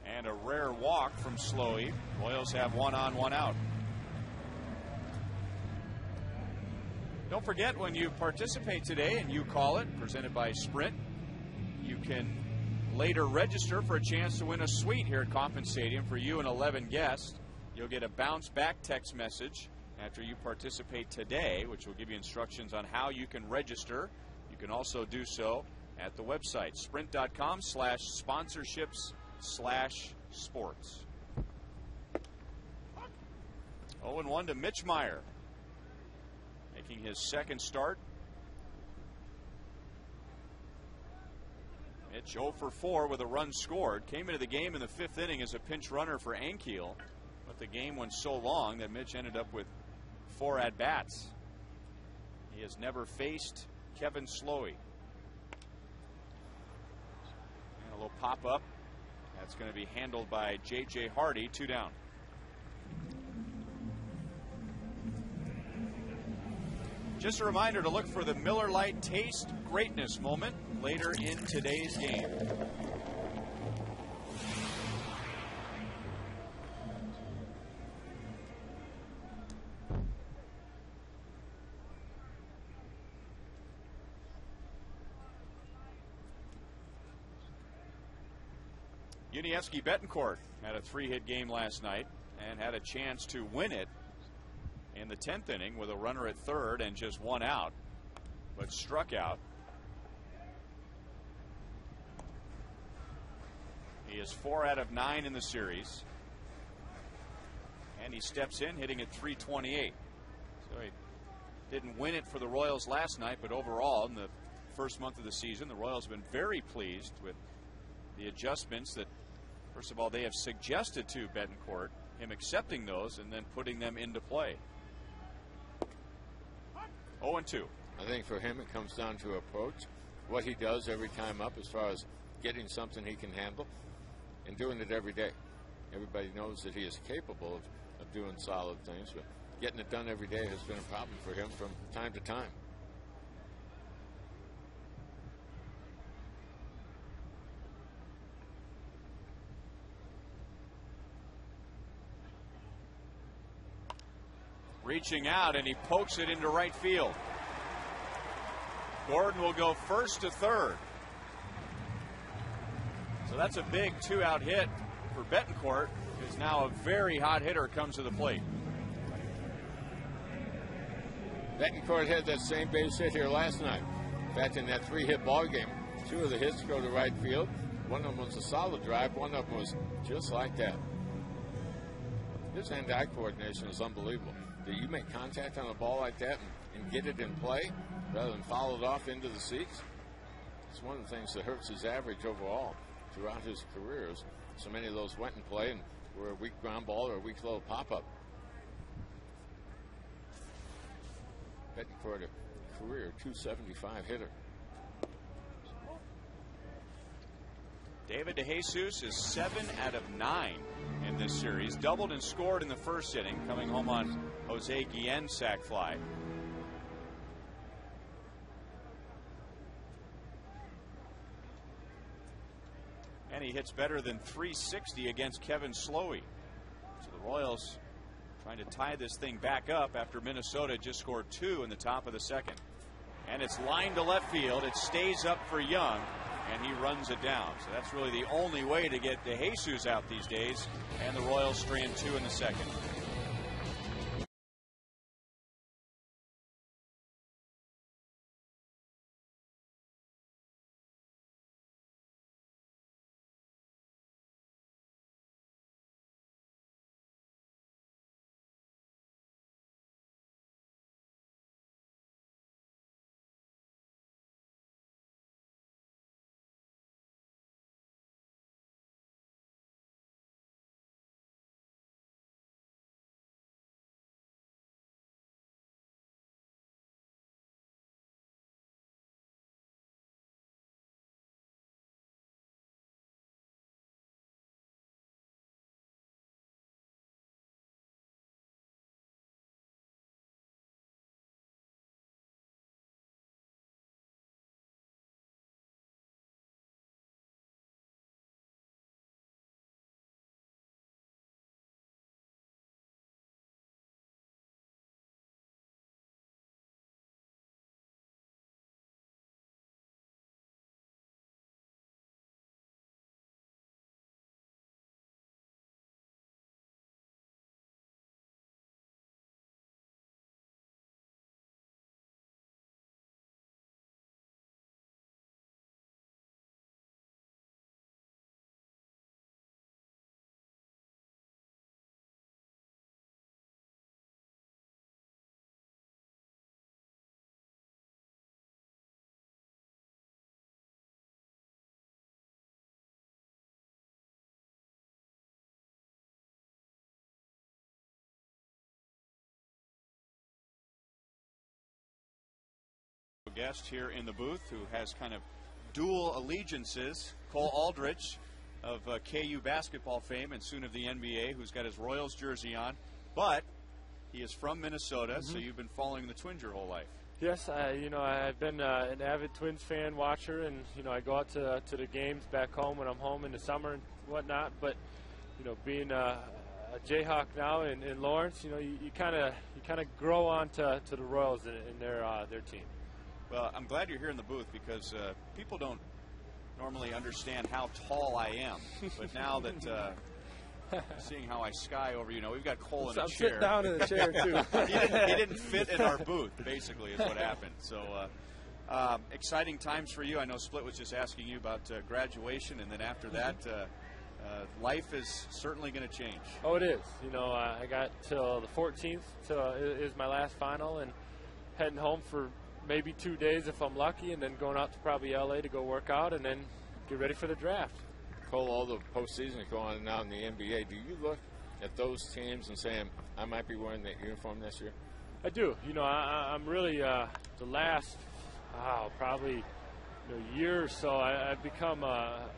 And a rare walk from Slowey. Royals have 1 on, 1 out. Don't forget, when you participate today and you call it, presented by Sprint, you can later register for a chance to win a suite here at Kauffman Stadium for you and 11 guests. You'll get a bounce back text message after you participate today, which will give you instructions on how you can register. You can also do so at the website, sprint.com/sponsorships/sports. 0-1 to Mitch Meyer, making his second start. Mitch 0 for 4 with a run scored. Came into the game in the 5th inning as a pinch runner for Ankiel, but the game went so long that Mitch ended up with 4 at-bats. He has never faced Kevin Slowey. And a little pop-up. That's going to be handled by J.J. Hardy, 2 down. Just a reminder to look for the Miller Lite Taste Greatness moment later in today's game. Yuniesky Betancourt had a 3-hit game last night and had a chance to win it in the 10th inning with a runner at third and just 1 out, but struck out. He is 4 out of 9 in the series, and he steps in hitting at .328. So he didn't win it for the Royals last night, but overall in the first month of the season, the Royals have been very pleased with the adjustments that, first of all, they have suggested to Betancourt, him accepting those and then putting them into play. 0-2. I think for him it comes down to approach, what he does every time up as far as getting something he can handle and doing it every day. Everybody knows that he is capable of doing solid things, but getting it done every day has been a problem for him from time to time. Reaching out, and he pokes it into right field. Gordon will go first to third. So that's a big 2-out hit for Betancourt, who's now a very hot hitter comes to the plate. Betancourt had that same base hit here last night. In fact, in that 3-hit ball game, 2 of the hits go to right field. One of them was a solid drive. One of them was just like that. His hand-eye coordination is unbelievable. That you make contact on a ball like that and get it in play rather than foul it off into the seats. It's one of the things that hurts his average overall throughout his careers. So many of those went in play and were a weak ground ball or a weak little pop-up. Betancourt, a career .275 hitter. David DeJesus is 7 out of 9 in this series. Doubled and scored in the first inning, coming home on Jose Guillen's sac fly. And he hits better than .360 against Kevin Slowey. So the Royals trying to tie this thing back up after Minnesota just scored 2 in the top of the second. And it's lined to left field. It stays up for Young, and he runs it down. So that's really the only way to get DeJesus out these days. And the Royals strand 2 in the second. guest here in the booth who has kind of dual allegiances. Cole Aldrich of KU basketball fame and soon of the NBA, who's got his Royals jersey on. But he is from Minnesota, so you've been following the Twins your whole life. Yes, I've been an avid Twins fan, watcher, and I go out to the games back home when I'm home in the summer and whatnot. But being a Jayhawk now in Lawrence, you kind of grow on to the Royals and their team. Well, I'm glad you're here in the booth because people don't normally understand how tall I am, but now that seeing how I sky over, we've got Cole in a chair. I'm sitting down in a chair too. he didn't fit in our booth, basically, is what happened. So exciting times for you. I know Split was just asking you about graduation, and then after that, life is certainly going to change. Oh, it is. I got till the 14th is my last final, and heading home for maybe 2 days if I'm lucky, and then going out to probably LA to go work out and then get ready for the draft. Cole, all the postseason going on now in the NBA, do you look at those teams and saying, I might be wearing that uniform this year? I do. I'm really the last probably year or so I've become a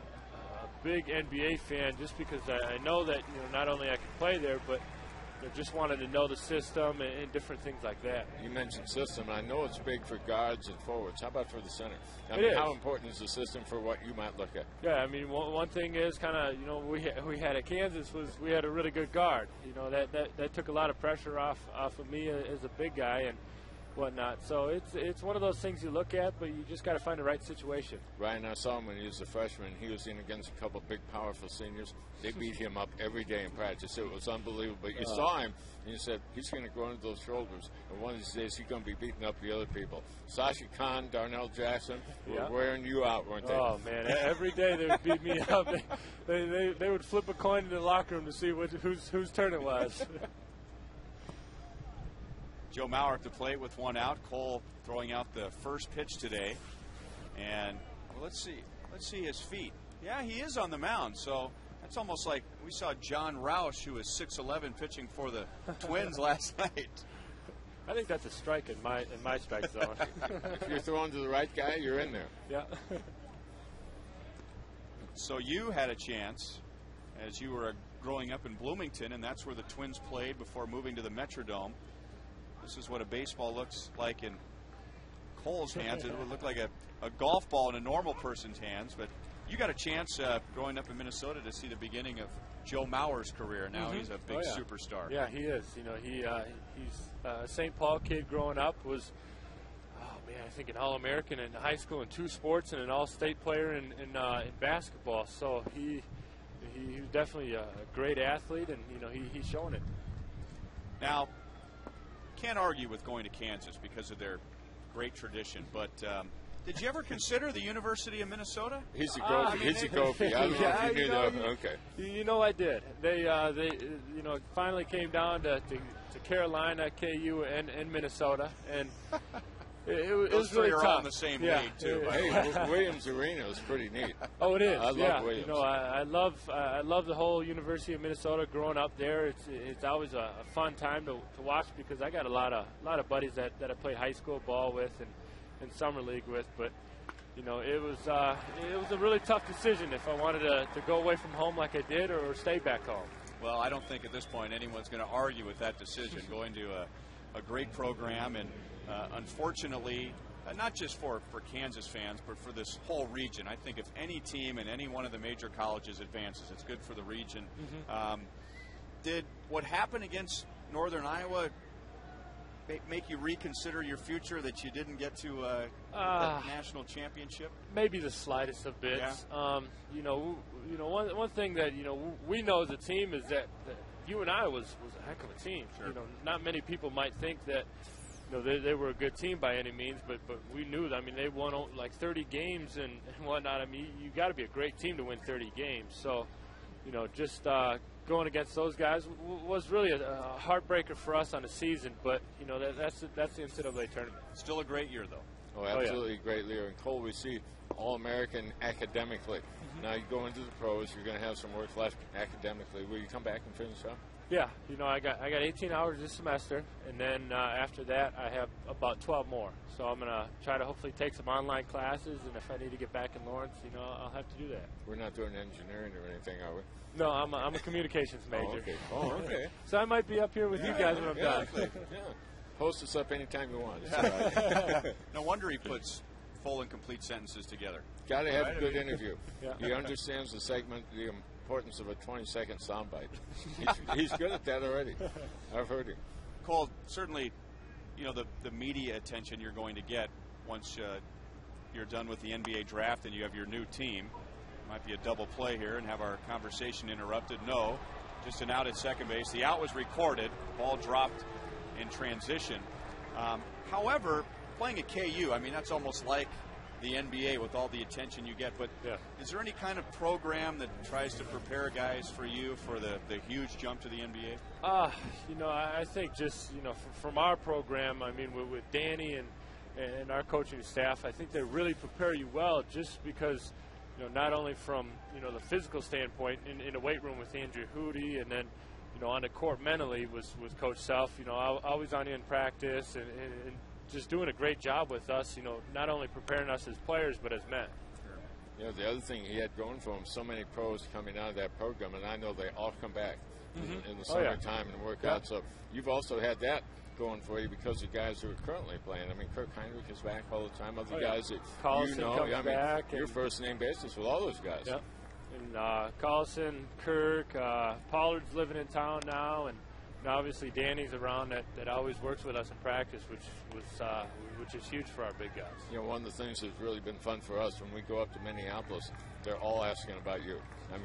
big NBA fan just because I know that not only I can play there, but just wanted to know the system and different things like that. You mentioned system. I know it's big for guards and forwards. How about for the center? How important is the system for what you might look at? Yeah, one thing is kind of we had at Kansas was we had a really good guard. That took a lot of pressure off of me as a big guy and whatnot. So it's one of those things you look at, but you just got to find the right situation. Ryan, I saw him when he was a freshman. He was in against a couple big, powerful seniors. They beat him up every day in practice. It was unbelievable. You saw him, and you said, he's going to grow into those shoulders. And one of these days, he's going to be beating up the other people. Sasha Khan, Darnell Jackson were wearing you out, weren't they? Oh, man. Every day they would beat me up. They would flip a coin in the locker room to see whose turn it was. Joe Mauer at the plate with one out. Cole throwing out the first pitch today. And let's see his feet. Yeah, he is on the mound. So that's almost like we saw John Roush, who is 6'11", pitching for the Twins last night. I think that's a strike in my strike zone. If you're throwing to the right guy, you're in there. Yeah. So you had a chance as you were growing up in Bloomington, and that's where the Twins played before moving to the Metrodome. This is what a baseball looks like in Cole's hands. It would look like a golf ball in a normal person's hands. But you got a chance growing up in Minnesota to see the beginning of Joe Mauer's career. Now he's a big superstar. Yeah, he is. He's a St. Paul kid growing up. Was I think an All-American in high school in 2 sports and an All-State player in basketball. So he was definitely a great athlete, and he's showing it. Now, can't argue with going to Kansas because of their great tradition, but did you ever consider the University of Minnesota? He's a Gophie. He's a Gophie. I don't know if you knew that. Okay. I did. They finally came down to Carolina, KU, and Minnesota, and it was really tough. All in the same league too. Hey, Williams Arena is pretty neat. Oh, it is. I love Williams. I love the whole University of Minnesota. Growing up there, it's always a fun time to watch because I got a lot of buddies that I played high school ball with and summer league with. But it was a really tough decision if I wanted to go away from home like I did or stay back home. Well, I don't think at this point anyone's going to argue with that decision. Going to a great program and. Unfortunately, not just for Kansas fans, but for this whole region. I think if any team in any one of the major colleges advances, it's good for the region. Did what happened against Northern Iowa make you reconsider your future that you didn't get to that national championship? Maybe the slightest of bits. Yeah. One thing that we know as a team is that UNI was a heck of a team. Sure. Not many people might think that. They were a good team by any means, but we knew that. I mean, they won like 30 games and whatnot. I mean, you got to be a great team to win 30 games. So, just going against those guys was really a heartbreaker for us on the season. But that's the NCAA tournament. Still a great year, though. Oh, absolutely great year. And Cole, we see All-American academically. Now you go into the pros, you're going to have some work left academically. Will you come back and finish up? Yeah, I got 18 hours this semester, and then after that I have about 12 more. So I'm gonna try to hopefully take some online classes, and if I need to get back in Lawrence, I'll have to do that. We're not doing engineering or anything, are we? No, I'm a communications major. Oh, okay. So I might be up here with you guys when I'm done. Yeah. Post us up anytime you want. It's all right. No wonder he puts full and complete sentences together. Got to have a good interview. Yeah. He understands the segment, the importance of a 20-second soundbite. He's good at that already. I've heard him. Cole, certainly, the media attention you're going to get once you're done with the NBA draft and you have your new team. Might be a double play here and have our conversation interrupted. No, just an out at second base. The out was recorded. Ball dropped in transition. However, playing at KU, that's almost like the NBA with all the attention you get. But is there any kind of program that tries to prepare guys for you for the huge jump to the NBA? I think just, from our program, with Danny and our coaching staff, I think they really prepare you well just because, not only from, the physical standpoint in the weight room with Andrew Hootie, and then, on the court mentally with Coach Self, always on you in practice and just doing a great job with us, not only preparing us as players but as men. The other thing he had going for him, so many pros coming out of that program, and I know they all come back in the summertime and work out. So you've also had that going for you because of guys who are currently playing. Kirk Heinrich is back all the time. Other guys that Collison comes back. You're first name basis with all those guys. Yep. And Collison, Kirk, Pollard's living in town now, and obviously Danny's around that always works with us in practice, which is huge for our big guys. One of the things that's really been fun for us when we go up to Minneapolis, they're all asking about you.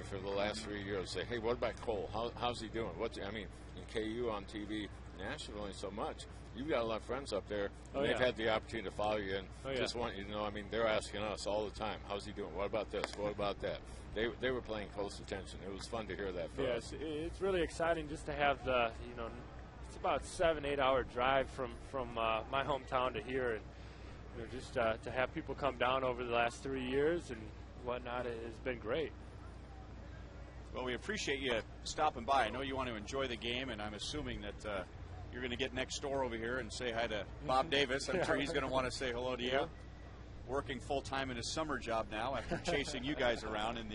For the last 3 years, say, hey, what about Cole? How's he doing? In KU on TV nationally so much, you've got a lot of friends up there, and they've had the opportunity to follow you, and just want you to know, they're asking us all the time, how's he doing? What about this? What about that? They were paying close attention. It was fun to hear that for us. It's really exciting just to have the, it's about 7-8 hour drive from my hometown to here, and just to have people come down over the last 3 years and whatnot, it has been great. Well, we appreciate you stopping by. I know you want to enjoy the game, and I'm assuming that you're going to get next door over here and say hi to Bob Davis. I'm sure he's going to want to say hello to you. Working full time in his summer job now after chasing you guys around in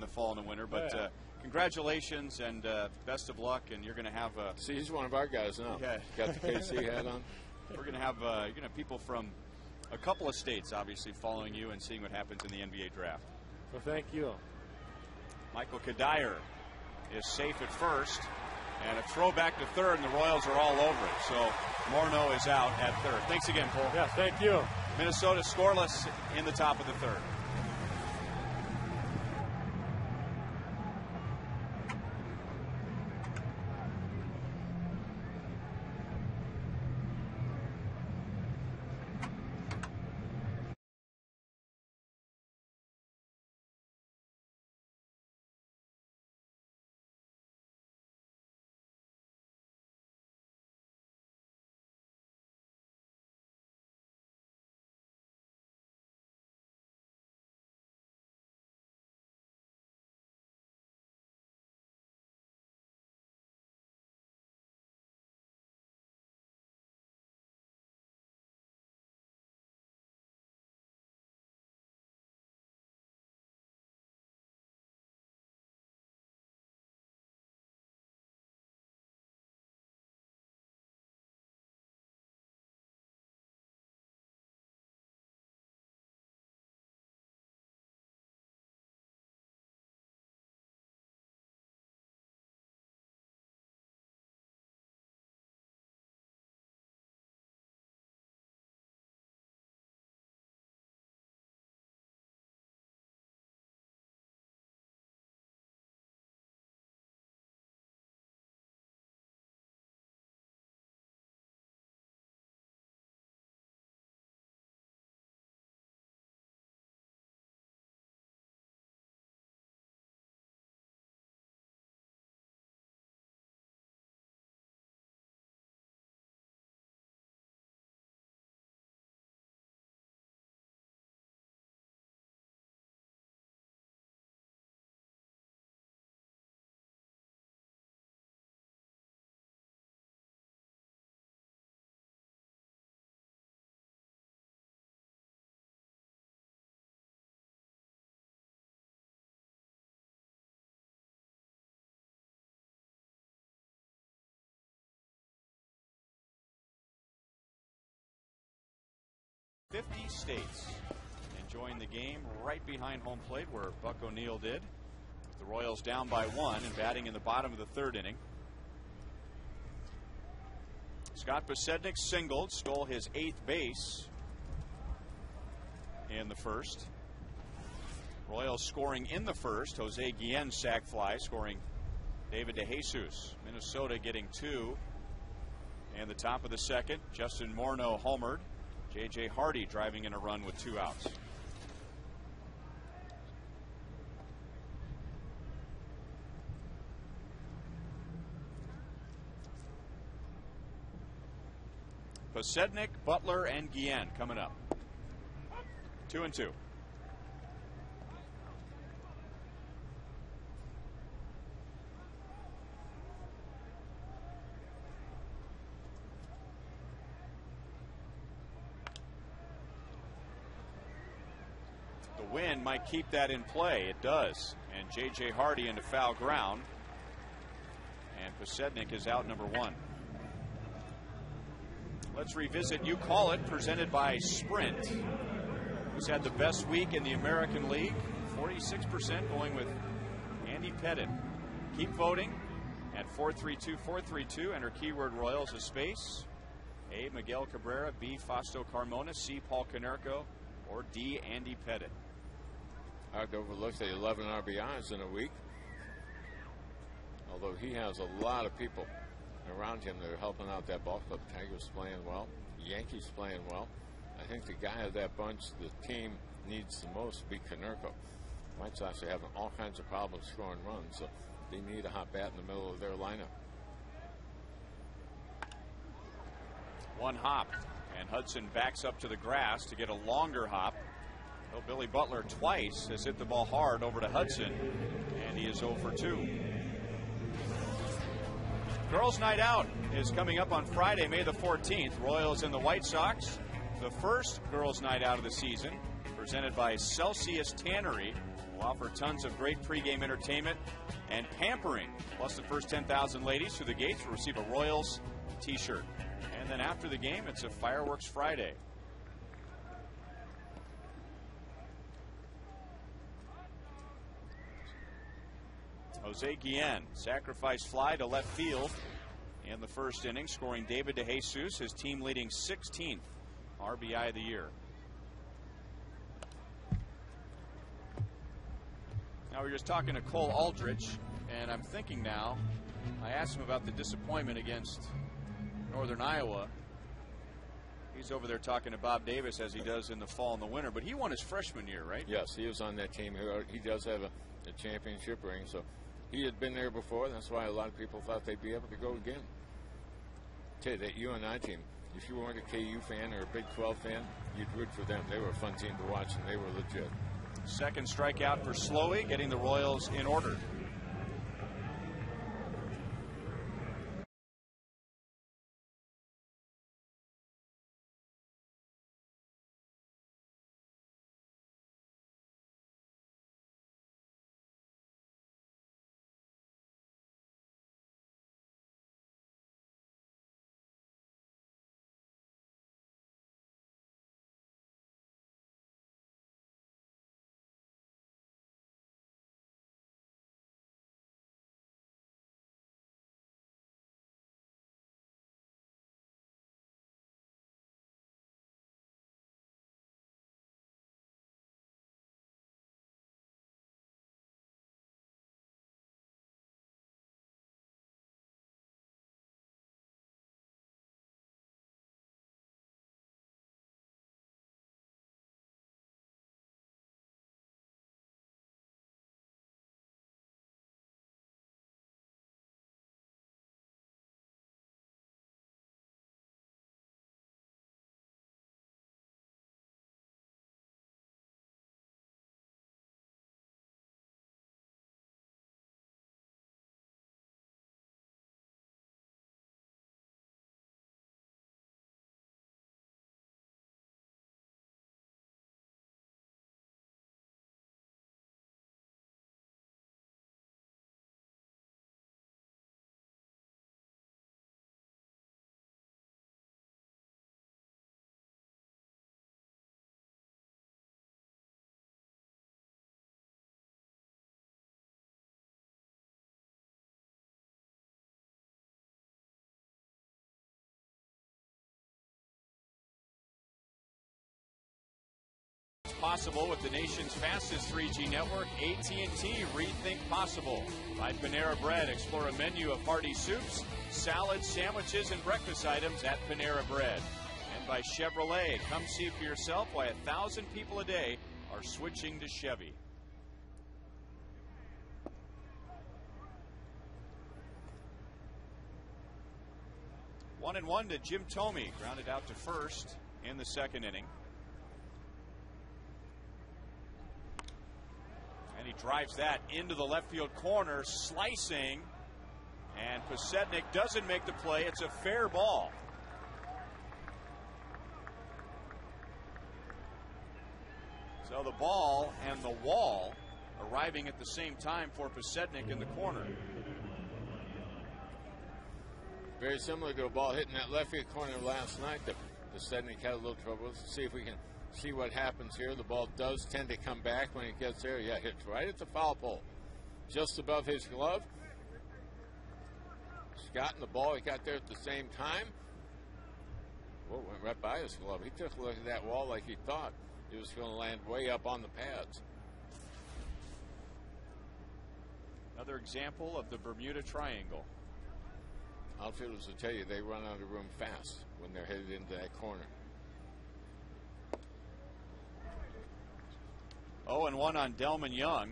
the fall and the winter. But congratulations and best of luck. And you're going to have see, he's one of our guys now. Yeah. Got the KC hat on. We're going to have you're going to have people from a couple of states obviously following you and seeing what happens in the NBA draft. Well, thank you. Michael Kadire is safe at first, and a throwback to third, and the Royals are all over it. So Morneau is out at third. Thanks again, Cole. Yeah, thank you. Minnesota scoreless in the top of the third. 50 states. Enjoying the game right behind home plate where Buck O'Neil did. The Royals down by 1 and batting in the bottom of the 3rd inning. Scott Posednik singled, stole his 8th base in the 1st. Royals scoring in the 1st. Jose Guillen sac fly, scoring David DeJesus. Minnesota getting 2. And the top of the 2nd, Justin Morneau homered. J.J. Hardy driving in a run with 2 outs. Posednik, Butler, and Guillen coming up. 2-2. The wind might keep that in play. It does. And J.J. Hardy into foul ground. And Posednik is out number 1. Let's revisit You Call It, presented by Sprint. Who's had the best week in the American League? 46% going with Andy Pettit. Keep voting at 432-432. Enter keyword Royals as space. A. Miguel Cabrera, B. Fausto Carmona, C. Paul Konerko, or D. Andy Pettit. Hard to overlook the 11 RBIs in a week. Although he has a lot of people around him that are helping out that ball club. Tigers playing well. Yankees playing well. I think the guy of that bunch the team needs the most would be Konerko. White Sox are having all kinds of problems scoring runs, so they need a hot bat in the middle of their lineup. 1 hop, and Hudson backs up to the grass to get a longer hop. Well, Billy Butler twice has hit the ball hard over to Hudson, and he is 0 for 2. Girls Night Out is coming up on Friday, May the 14th. Royals and the White Sox. The first Girls Night Out of the season, presented by Celsius Tannery, will offer tons of great pregame entertainment and pampering. Plus, the first 10,000 ladies through the gates will receive a Royals t-shirt. And then after the game, it's a Fireworks Friday. Jose Guillen, sacrifice fly to left field in the 1st inning, scoring David DeJesus, his team leading 16th RBI of the year. Now we're just talking to Cole Aldrich, and I'm thinking now, I asked him about the disappointment against Northern Iowa. He's over there talking to Bob Davis as he does in the fall and the winter, but he won his freshman year, right? Yes, he was on that team. He does have a championship ring, so he had been there before. That's why a lot of people thought they'd be able to go again. Tell you, that UNI team, if you weren't a KU fan or a Big 12 fan, you'd root for them. They were a fun team to watch, and they were legit. 2nd strikeout for Slowey, getting the Royals in order. possible with the nation's fastest 3G network. AT&T, rethink possible. By Panera Bread, explore a menu of hearty soups, salads, sandwiches, and breakfast items at Panera Bread. And by Chevrolet, come see for yourself why 1,000 people a day are switching to Chevy. 1-1 to Jim Thome, grounded out to first in the second inning. And he drives that into the left field corner, slicing, and Posednik doesn't make the play. It's a fair ball. So the ball and the wall arriving at the same time for Posednik in the corner. Very similar to a ball hitting that left field corner last night that Posednik had a little trouble. Let's see if we can see what happens here. The ball does tend to come back when it gets there. Yeah, hits right at the foul pole, just above his glove. Scott and the ball, he got there at the same time. Whoa, went right by his glove. He took a look at that wall like he thought it was going to land way up on the pads. Another example of the Bermuda Triangle. Outfielders will tell you they run out of room fast when they're headed into that corner. 0-1 on Delman Young,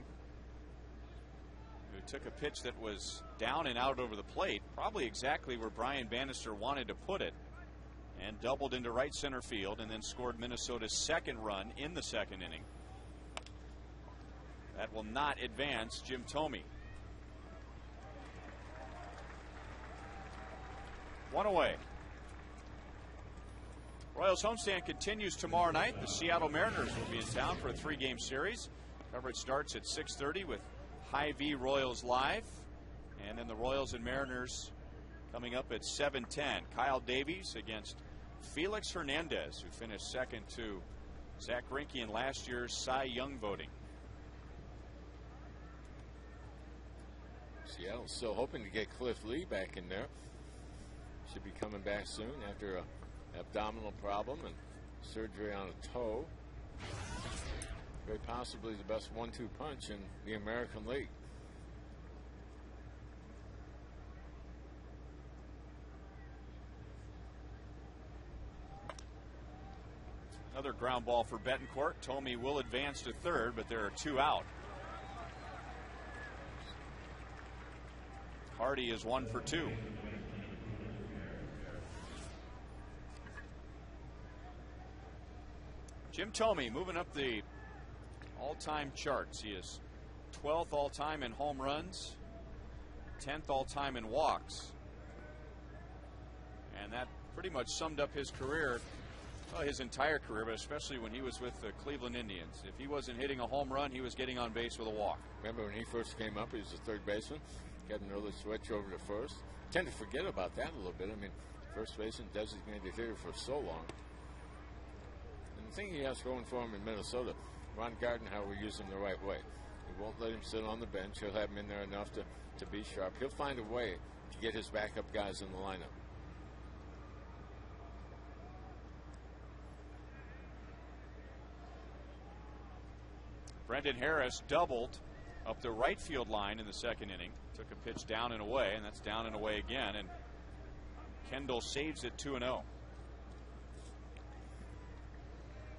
who took a pitch that was down and out over the plate, probably exactly where Brian Bannister wanted to put it, and doubled into right center field and then scored Minnesota's second run in the second inning. That will not advance Jim Thome. 1 away. Royals homestand continues tomorrow night. The Seattle Mariners will be in town for a 3-game series. Coverage starts at 6:30 with Hy-Vee Royals Live. And then the Royals and Mariners coming up at 7:10. Kyle Davies against Felix Hernandez, who finished second to Zach Greinke in last year's Cy Young voting. Seattle's still hoping to get Cliff Lee back in there. Should be coming back soon after an abdominal problem and surgery on a toe. Very possibly the best 1-2 punch in the American League. Another ground ball for Betancourt. Thome will advance to third, but there are 2 out. Hardy is 1 for 2. Jim Thome moving up the all-time charts. He is 12th all-time in home runs, 10th all-time in walks. And that pretty much summed up his career, well, his entire career, but especially when he was with the Cleveland Indians. If he wasn't hitting a home run, he was getting on base with a walk. Remember when he first came up, he was a third baseman, got an early switch over to first. Tend to forget about that a little bit. I mean, first baseman, designated hitter for so long. The thing he has going for him in Minnesota, Ron Gardner will use him the right way. He won't let him sit on the bench. He'll have him in there enough to be sharp. He'll find a way to get his backup guys in the lineup. Brendan Harris doubled up the right field line in the second inning. Took a pitch down and away, and that's down and away again. And Kendall saves it 2-0.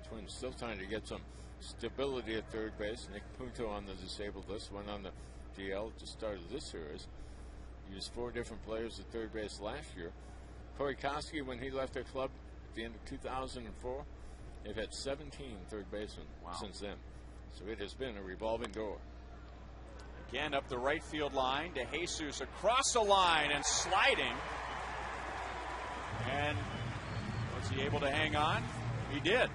Twins still trying to get some stability at third base. Nick Punto on the disabled list, went on the DL at the start of this series. Used 4 different players at third base last year. Corey Koski, when he left their club at the end of 2004, they've had 17 third basemen since then. So it has been a revolving door. Again up the right field line to Jesus, across the line and sliding. And was he able to hang on? He did.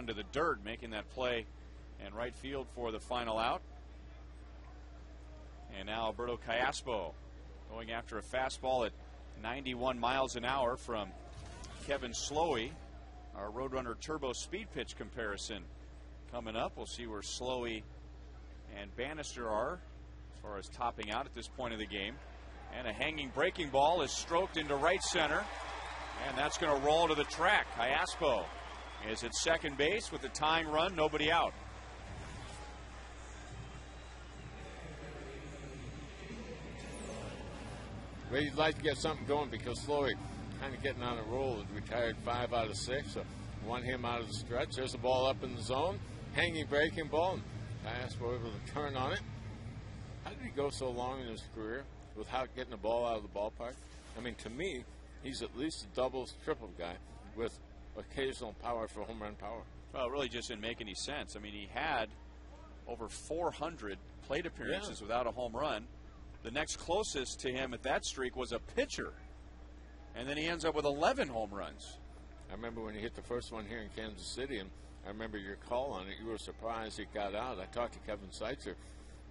into the dirt, making that play in right field for the final out. And now Alberto Callaspo going after a fastball at 91 miles an hour from Kevin Slowey. Our Roadrunner Turbo speed pitch comparison coming up. We'll see where Slowey and Bannister are as far as topping out at this point of the game. And a hanging breaking ball is stroked into right center. And that's going to roll to the track. Callaspo is at second base with the tying run, nobody out. Well, you'd like to get something going because Slowey kind of getting on a roll. Had retired 5 out of 6, so want him out of the stretch. There's a ball up in the zone, hanging breaking ball, and Callaspo able to turn on it. How did he go so long in his career without getting the ball out of the ballpark? I mean, to me, he's at least a doubles, triple guy with occasional power for home run power. Well, it really just didn't make any sense. I mean, he had over 400 plate appearances without a home run. The next closest to him at that streak was a pitcher. And then he ends up with 11 home runs. I remember when he hit the first one here in Kansas City, and I remember your call on it. You were surprised it got out. I talked to Kevin Seitzer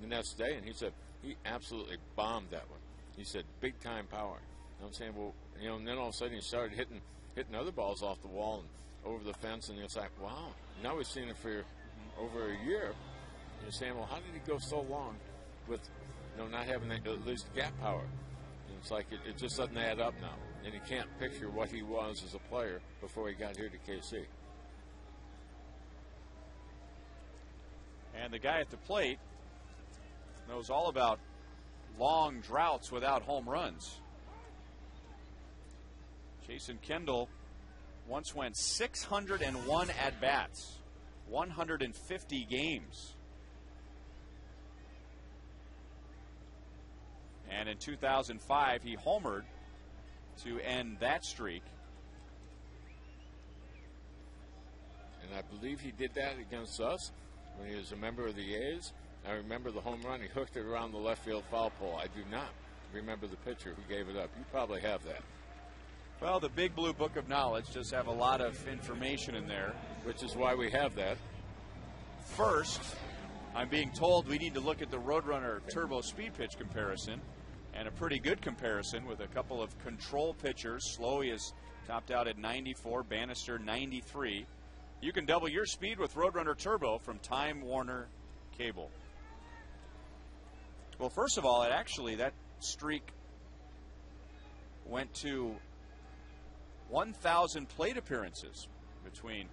the next day, and he said he absolutely bombed that one. He said big-time power. And I'm saying, well, you know, and then all of a sudden he started hitting other balls off the wall and over the fence, and it's like, wow. Now we've seen it for over a year. And you're saying, well, how did he go so long with, you know, not having at least gap power? And it's like it just doesn't add up now. And you can't picture what he was as a player before he got here to KC. And the guy at the plate knows all about long droughts without home runs. Jason Kendall once went 601 at-bats, 150 games. And in 2005, he homered to end that streak. And I believe he did that against us when he was a member of the A's. I remember the home run. He hooked it around the left field foul pole. I do not remember the pitcher who gave it up. You probably have that. Well, the Big Blue Book of Knowledge does have a lot of information in there. Which is why we have that. First, I'm being told we need to look at the Roadrunner Turbo speed pitch comparison, and a pretty good comparison with a couple of control pitchers. Slowey is topped out at 94, Bannister 93. You can double your speed with Roadrunner Turbo from Time Warner Cable. Well, first of all, that streak went to 1,000 plate appearances between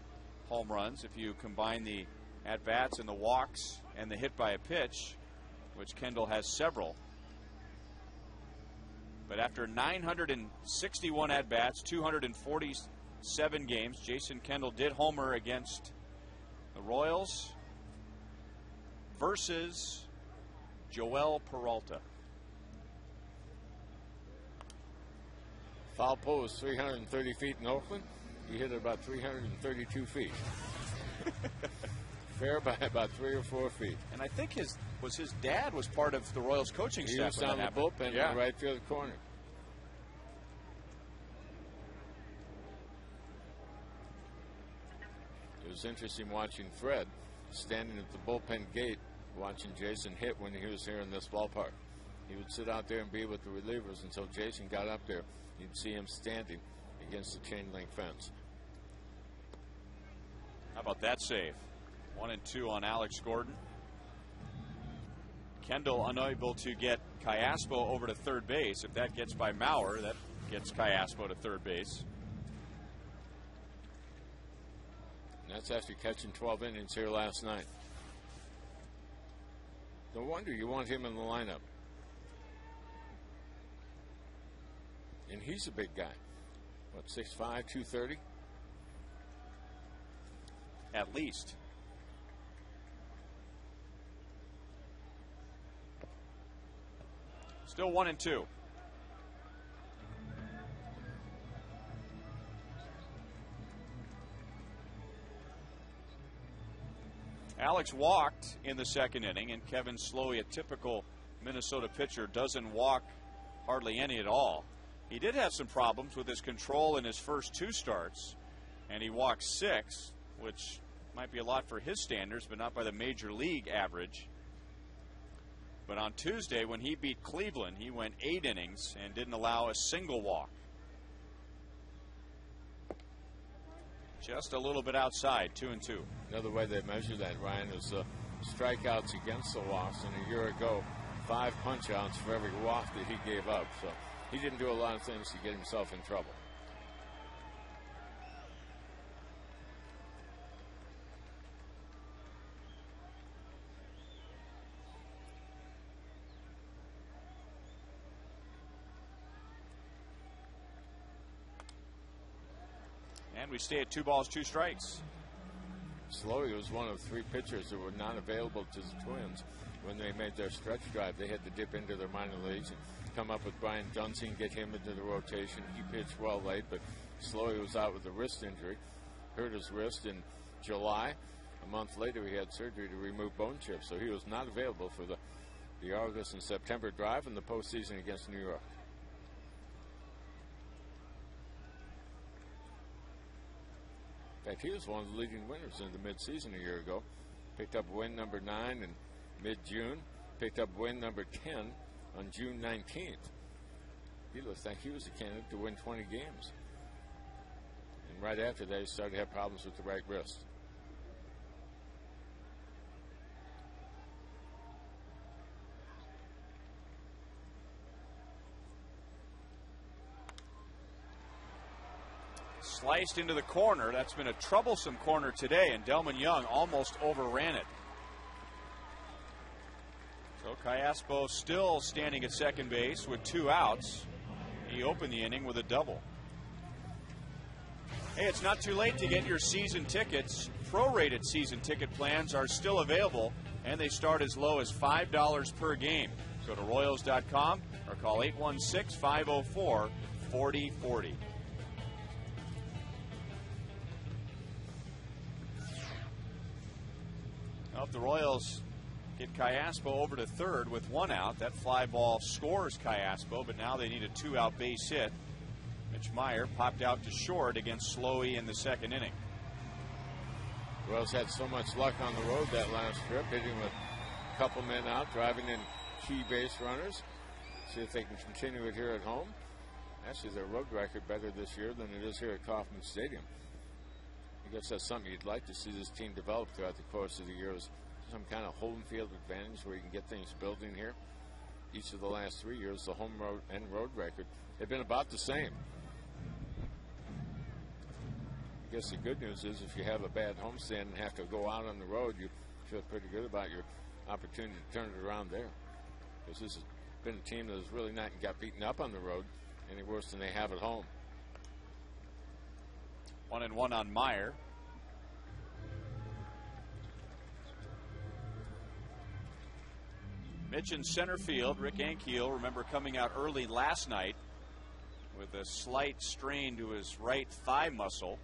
home runs if you combine the at-bats and the walks and the hit by a pitch, which Kendall has several. But after 961 at-bats, 247 games, Jason Kendall did homer against the Royals versus Joel Peralta. Foul pole is 330 feet in Oakland. He hit it about 332 feet. Fair by about 3 or 4 feet. And I think his dad was part of the Royals coaching staff. He was down the bullpen in the right field corner. It was interesting watching Fred standing at the bullpen gate watching Jason hit when he was here in this ballpark. He would sit out there and be with the relievers until Jason got up there. You'd see him standing against the chain link fence. How about that save? 1 and 2 on Alex Gordon. Kendall unable to get Callaspo over to third base. If that gets by Maurer, that gets Callaspo to third base. And that's after catching 12 innings here last night. No wonder you want him in the lineup. And he's a big guy. What, 6'5", 230? At least. Still 1 and 2. Alex walked in the second inning, and Kevin Slowey, a typical Minnesota pitcher, doesn't walk hardly any at all. He did have some problems with his control in his first 2 starts, and he walked 6, which might be a lot for his standards, but not by the major league average. But on Tuesday, when he beat Cleveland, he went 8 innings and didn't allow a single walk. Just a little bit outside, 2-2. Another way they measure that, Ryan, is strikeouts against the walks. And a year ago, 5 punch-outs for every walk that he gave up. So he didn't do a lot of things to get himself in trouble. And we stay at 2 balls, 2 strikes. Slowey was one of 3 pitchers that were not available to the Twins when they made their stretch drive. They had to dip into their minor leagues and come up with Brian Dunsey and get him into the rotation. He pitched well late, but Slowey was out with a wrist injury, hurt his wrist in July. A month later, he had surgery to remove bone chips, so he was not available for the August and September drive and the postseason against New York. In fact, he was one of the leading winners in the midseason a year ago. Picked up win number 9 in mid-June. Picked up win number 10 on June 19th. He looked like he was a candidate to win 20 games. And right after that, he started to have problems with the right wrist. Sliced into the corner. That's been a troublesome corner today, and Delman Young almost overran it. So Callaspo still standing at second base with 2 outs. He opened the inning with a double. Hey, it's not too late to get your season tickets. Prorated season ticket plans are still available, and they start as low as $5 per game. Go to Royals.com or call 816-504-4040. Well, if the Royals get Callaspo over to third with 1 out, that fly ball scores Callaspo, but now they need a 2-out base hit. Mitch Meyer popped out to short against Slowey in the second inning. Royals had so much luck on the road that last trip, hitting with a couple men out, driving in key base runners. See if they can continue it here at home. Actually, their road record better this year than it is here at Kauffman Stadium. I guess that's something you'd like to see this team develop throughout the course of the year, is some kind of home field advantage where you can get things building here. Each of the last 3 years, the home road and road record have been about the same. I guess the good news is if you have a bad homestand and have to go out on the road, you feel pretty good about your opportunity to turn it around there. Because this has been a team that has really not got beaten up on the road any worse than they have at home. 1-1 on Meyer. Mitch in center field. Rick Ankiel, remember, coming out early last night with a slight strain to his right thigh muscle.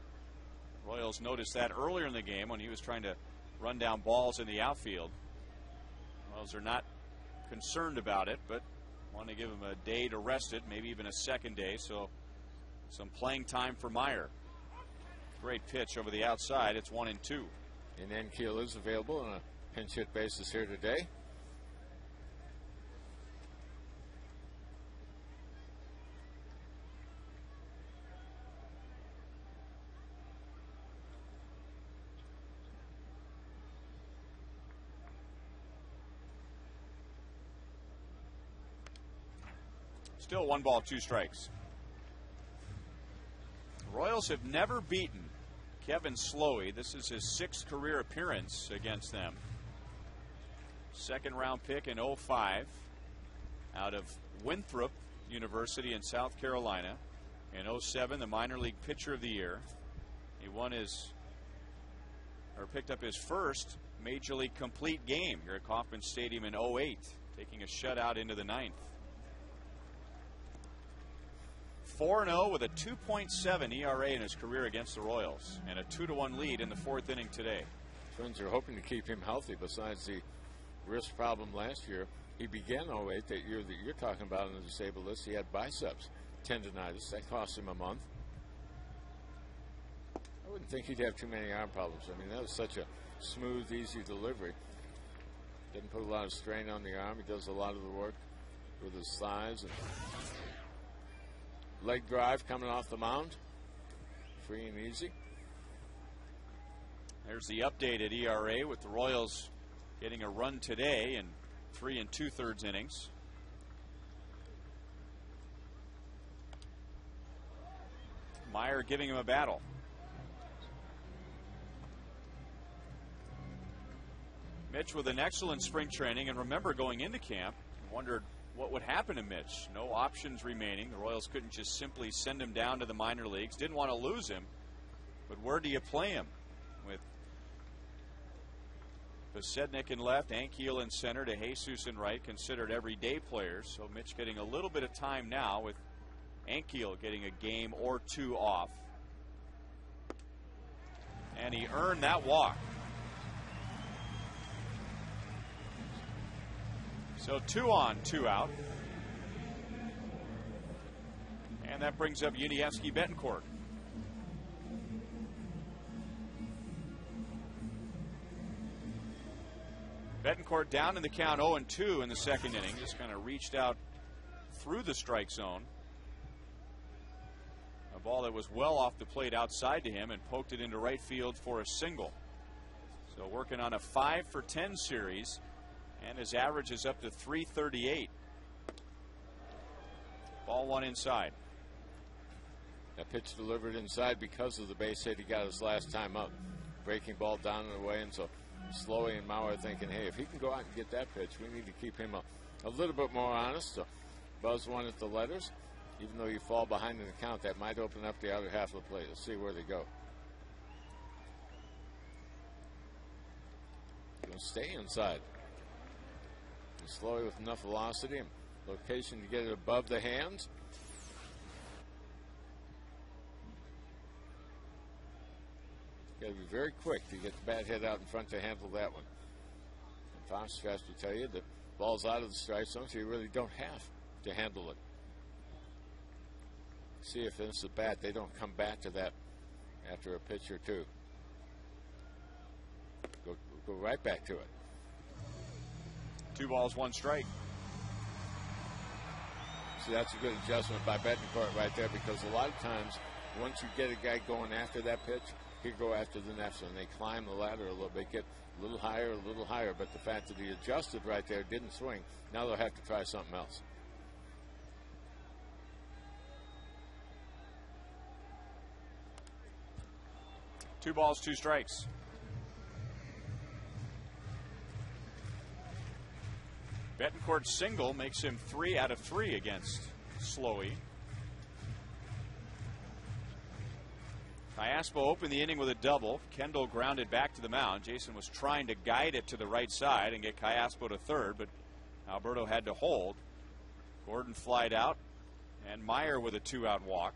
Royals noticed that earlier in the game when he was trying to run down balls in the outfield. Royals are not concerned about it, but want to give him a day to rest it, maybe even a second day, so some playing time for Meyer. Great pitch over the outside. It's 1-2. And Ankiel is available on a pinch hit basis here today. Still 1 ball, 2 strikes. The Royals have never beaten Kevin Slowey. This is his 6th career appearance against them. 2nd round pick in 2005 out of Winthrop University in South Carolina. In 2007, the minor league pitcher of the year. He picked up his first major league complete game here at Kauffman Stadium in 2008, taking a shutout into the 9th. 4-0 with a 2.7 ERA in his career against the Royals, and a 2-1 lead in the 4th inning today. Twins are hoping to keep him healthy. Besides the wrist problem last year, he began 2008, that year that you're talking about on the disabled list. He had biceps tendonitis. That cost him a month. I wouldn't think he'd have too many arm problems. I mean, that was such a smooth, easy delivery. Doesn't put a lot of strain on the arm. He does a lot of the work with his thighs. And leg drive coming off the mound. Free and easy. There's the updated ERA with the Royals getting a run today in 3 2/3 innings. Meyer giving him a battle. Mitch with an excellent spring training, and remember going into camp, wondered what would happen to Mitch. No options remaining. The Royals couldn't just simply send him down to the minor leagues. Didn't want to lose him, but where do you play him? With Besednik in left, Ankiel in center, to Jesus in right, considered everyday players. So Mitch getting a little bit of time now with Ankiel getting a game or two off. And he earned that walk. So 2 on, 2 out. And that brings up Yuniesky Betancourt. Betancourt down in the count 0-2 in the second inning. Just kind of reached out through the strike zone. A ball that was well off the plate outside to him and poked it into right field for a single. So working on a 5 for 10 series. And his average is up to 338. Ball 1 inside. That pitch delivered inside because of the base hit he got his last time up. Breaking ball down and away, and so Slowey and Mauer thinking, hey, if he can go out and get that pitch, we need to keep him a little bit more honest. So buzz one at the letters. Even though you fall behind in the count, that might open up the other half of the plate. Let's see where they go. Going to stay inside. Slowly with enough velocity and location to get it above the hands. Got to be very quick to get the bat hit out in front to handle that one. And Fox tries to tell you that ball's out of the strike zone, so you really don't have to handle it. See if it's the bat, they don't come back to that after a pitch or two. Go right back to it. 2 balls, 1 strike. See, that's a good adjustment by Betancourt right there, because a lot of times once you get a guy going after that pitch, he'll go after the next one. They climb the ladder a little bit, get a little higher, but the fact that he adjusted right there, didn't swing, now they'll have to try something else. Two balls, 2 strikes. Betancourt's single makes him 3 out of 3 against Slowey. Iaspo opened the inning with a double. Kendall grounded back to the mound. Jason was trying to guide it to the right side and get Iaspo to third, but Alberto had to hold. Gordon flied out, and Meyer with a 2-out walk.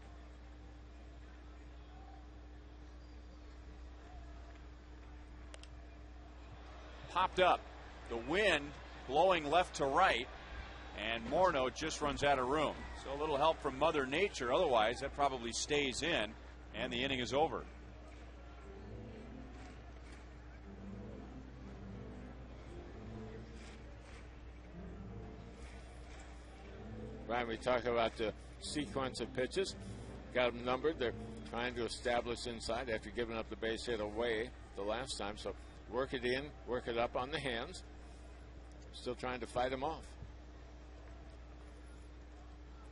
Popped up. The wind blowing left to right, and Morneau just runs out of room. So a little help from Mother Nature. Otherwise, that probably stays in, and the inning is over. Ryan, we talk about the sequence of pitches. Got them numbered. They're trying to establish inside after giving up the base hit away the last time. So work it in, work it up on the hands. Still trying to fight him off.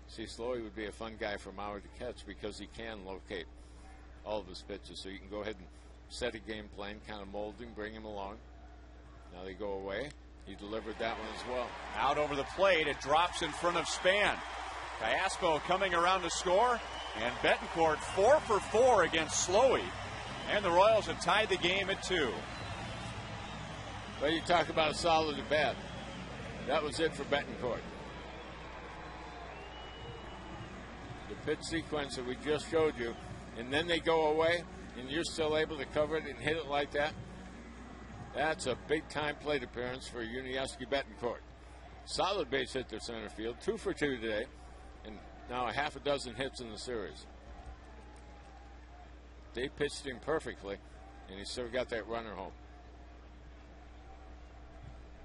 See, Slowey would be a fun guy for Mauer to catch because he can locate all of his pitches. So you can go ahead and set a game plan, kind of mold him, bring him along. Now they go away. He delivered that one as well. Out over the plate, it drops in front of Span. Iaspo coming around to score, and Betancourt 4 for 4 against Slowey. And the Royals have tied the game at 2. Well, you talk about a solid at bat. That was it for Betancourt. The pitch sequence that we just showed you, and then they go away, and you're still able to cover it and hit it like that. That's a big-time plate appearance for Yuniesky Betancourt. Solid base hit to center field, 2 for 2 today, and now a half a dozen hits in the series. they pitched him perfectly, and he still got that runner home.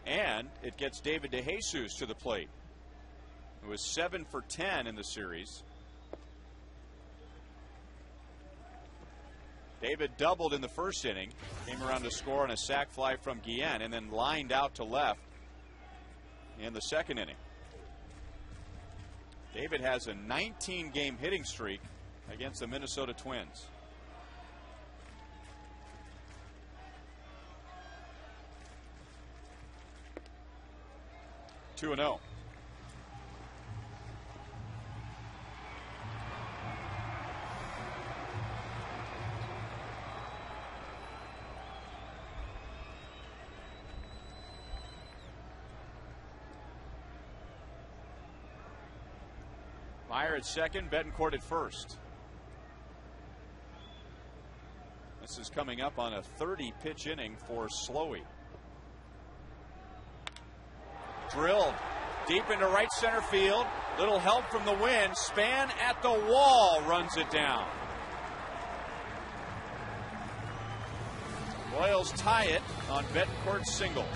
And it gets David DeJesus to the plate. It was 7 for 10 in the series. David doubled in the first inning, came around to score on a sac fly from Guillen, and then lined out to left in the second inning. David has a 19-game hitting streak against the Minnesota Twins. Two and 0. Meyer at second, Betancourt at first. This is coming up on a 30-pitch inning for Slowey. Drilled deep into right center field. Little help from the wind. Span at the wall runs it down. Royals tie it on Betancourt's single.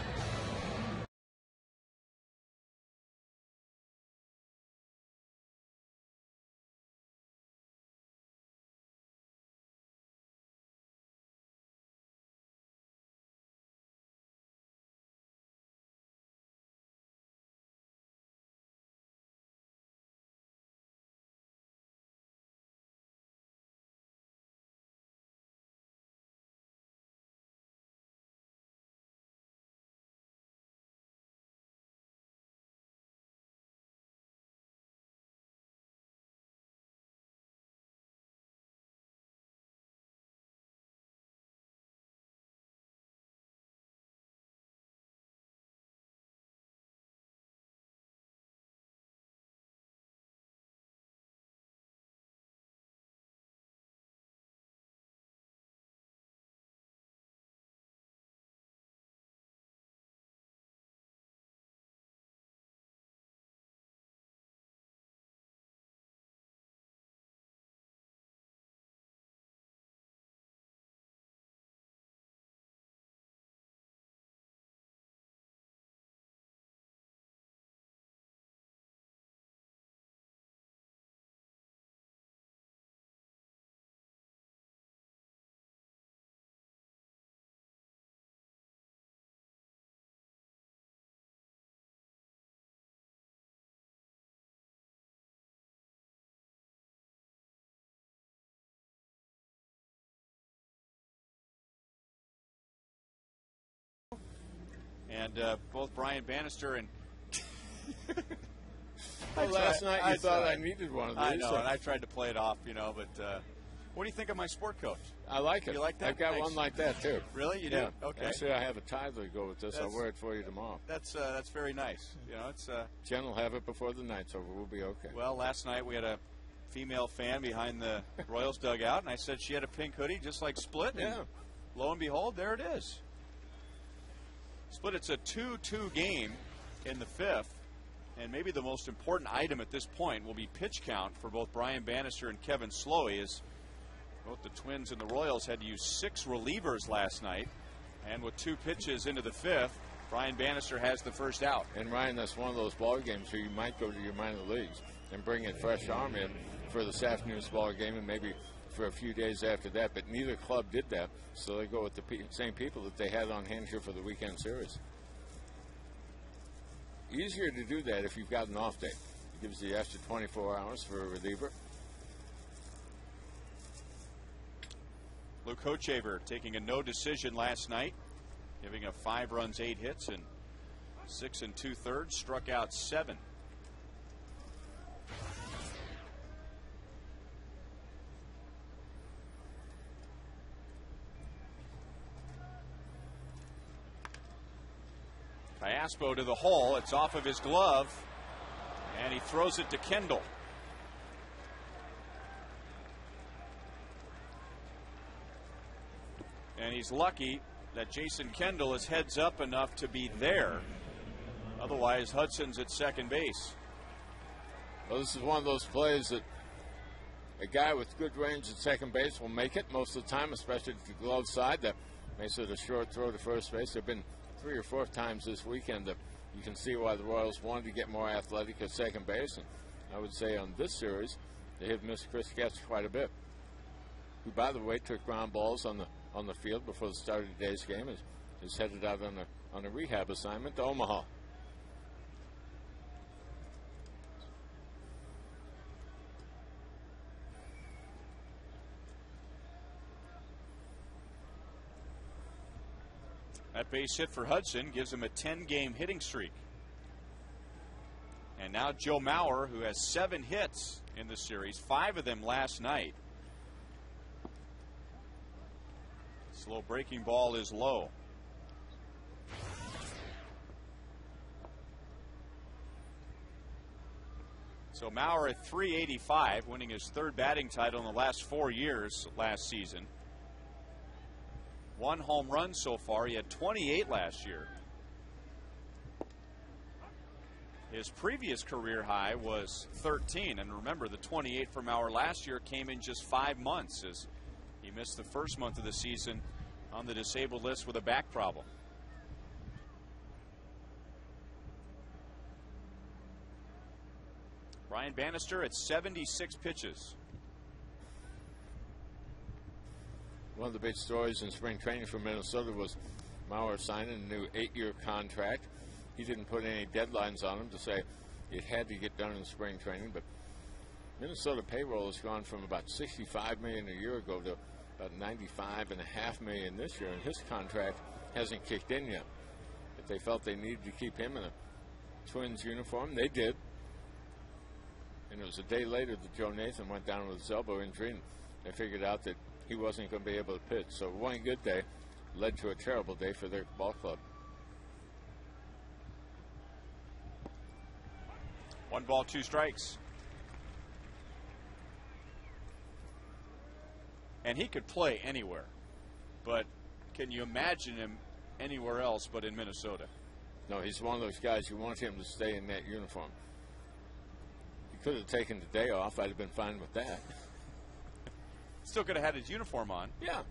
And both Brian Bannister and well, last night you thought I needed one of these. I know, and I tried to play it off, you know, but what do you think of my sport coach? I like it. You like that? I've got Thanks. one like that, too. Really? You do? Okay. Actually, I have a tie to go with this. I'll wear it for you tomorrow. That's very nice. You know, it's Jen will have it before the night's over. We'll be okay. Well, last night we had a female fan behind the Royals dugout, and I said she had a pink hoodie just like Split. Yeah. And lo and behold, there it is. Split, it's a 2-2 game in the fifth, and maybe the most important item at this point will be pitch count for both Brian Bannister and Kevin Slowey, as both the Twins and the Royals had to use 6 relievers last night, and with 2 pitches into the fifth, Brian Bannister has the first out. And Ryan, that's one of those ball games where you might go to your minor leagues and bring a fresh arm in for this afternoon's ball game, and maybe for a few days after that, but neither club did that, so they go with the same people that they had on hand here for the weekend series. Easier to do that if you've got an off day. It gives you the extra 24 hours for a reliever. Luke Hochevar taking a no decision last night, giving up 5 runs, 8 hits, and 6 2/3, struck out 7. Iaspo to the hole. It's off of his glove, and he throws it to Kendall. And he's lucky that Jason Kendall is heads up enough to be there. Otherwise, Hudson's at second base. Well, this is one of those plays that a guy with good range at second base will make it most of the time, especially to the glove side. That makes it a short throw to first base. There have been 3 or 4 times this weekend that you can see why the Royals wanted to get more athletic at second base. And I would say on this series, they have missed Chris Getz quite a bit, who, by the way, took ground balls on the field before the start of today's game. Is headed out on a rehab assignment to Omaha. That base hit for Hudson gives him a 10-game hitting streak. And now Joe Mauer, who has 7 hits in the series, 5 of them last night. Slow breaking ball is low. So Mauer at .385, winning his 3rd batting title in the last 4 years last season. 1 home run so far. He had 28 last year. His previous career high was 13. And remember, the 28 for Mauer last year came in just 5 months, as he missed the first month of the season on the disabled list with a back problem. Brian Bannister at 76 pitches. One of the big stories in spring training for Minnesota was Mauer signing a new 8-year contract. He didn't put any deadlines on him to say it had to get done in spring training, but Minnesota payroll has gone from about $65 million a year ago to about $95.5 million this year, and his contract hasn't kicked in yet. If they felt they needed to keep him in a Twins uniform, they did. And it was a day later that Joe Nathan went down with his elbow injury, and they figured out that he wasn't going to be able to pitch. So one good day led to a terrible day for their ball club. 1 ball, 2 strikes. And he could play anywhere, but can you imagine him anywhere else but in Minnesota? No, he's one of those guys you want him to stay in that uniform. He could have taken the day off. I'd have been fine with that. Still could have had his uniform on. Yeah.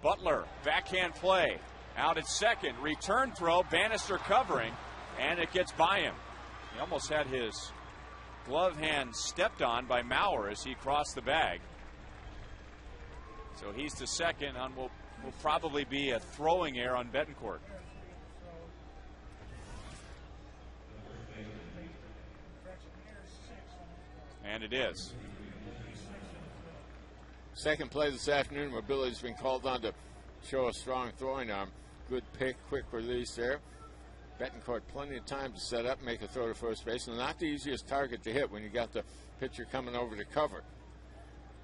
Butler, backhand play. Out at second. Return throw. Bannister covering. And it gets by him. He almost had his glove hand stepped on by Mauer as he crossed the bag. So he's to second on will probably be a throwing error on Betancourt. And it is. Second play this afternoon where Billy's been called on to show a strong throwing arm. Good pick, quick release there. Betancourt plenty of time to set up, make a throw to first base, and not the easiest target to hit when you got the pitcher coming over to cover.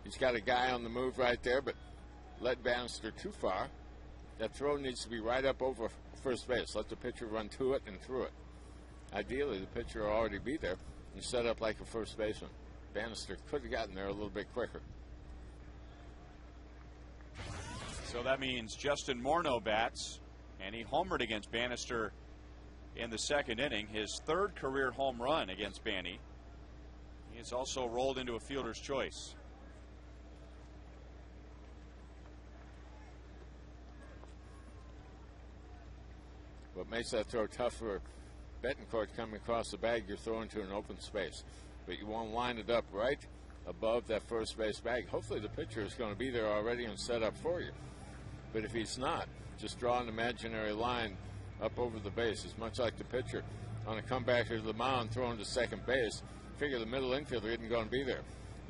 He's got a guy on the move right there, but led Bannister too far. That throw needs to be right up over first base. Let the pitcher run to it and through it. Ideally, the pitcher will already be there and set up like a first baseman. Bannister could have gotten there a little bit quicker. So that means Justin Morneau bats, and he homered against Bannister in the second inning, his 3rd career home run against Banny. He has also rolled into a fielder's choice. What makes that throw tough for Betancourt coming across the bag, you're throwing to an open space. But you want to line it up right above that first base bag. Hopefully the pitcher is going to be there already and set up for you. But if he's not, just draw an imaginary line up over the base. It's much like the pitcher on a comeback to the mound throwing to second base. Figure the middle infielder isn't going to be there.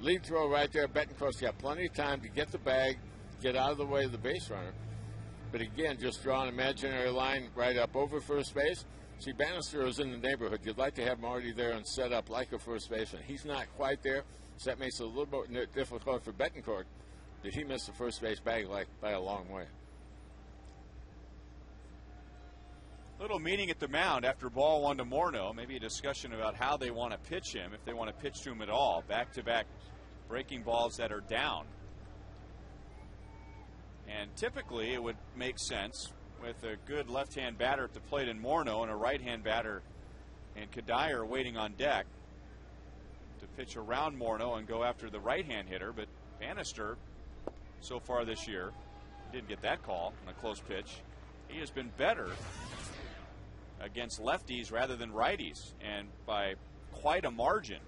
Lead throw right there. Betancourt's got plenty of time to get the bag, get out of the way of the base runner. But again, just draw an imaginary line right up over first base. See, Bannister is in the neighborhood. You'd like to have him already there and set up like a first baseman. He's not quite there, so that makes it a little bit difficult for Betancourt. Did he miss the first base bag by a long way? Little meeting at the mound after ball 1 to Morneau. Maybe a discussion about how they want to pitch him, if they want to pitch to him at all. Back-to-back breaking balls that are down. And typically it would make sense with a good left-hand batter at the plate in Morneau and a right-hand batter and Kadire waiting on deck to pitch around Morneau and go after the right-hand hitter, but Bannister, so far this year, didn't get that call on a close pitch. He has been better against lefties rather than righties, and by quite a margin.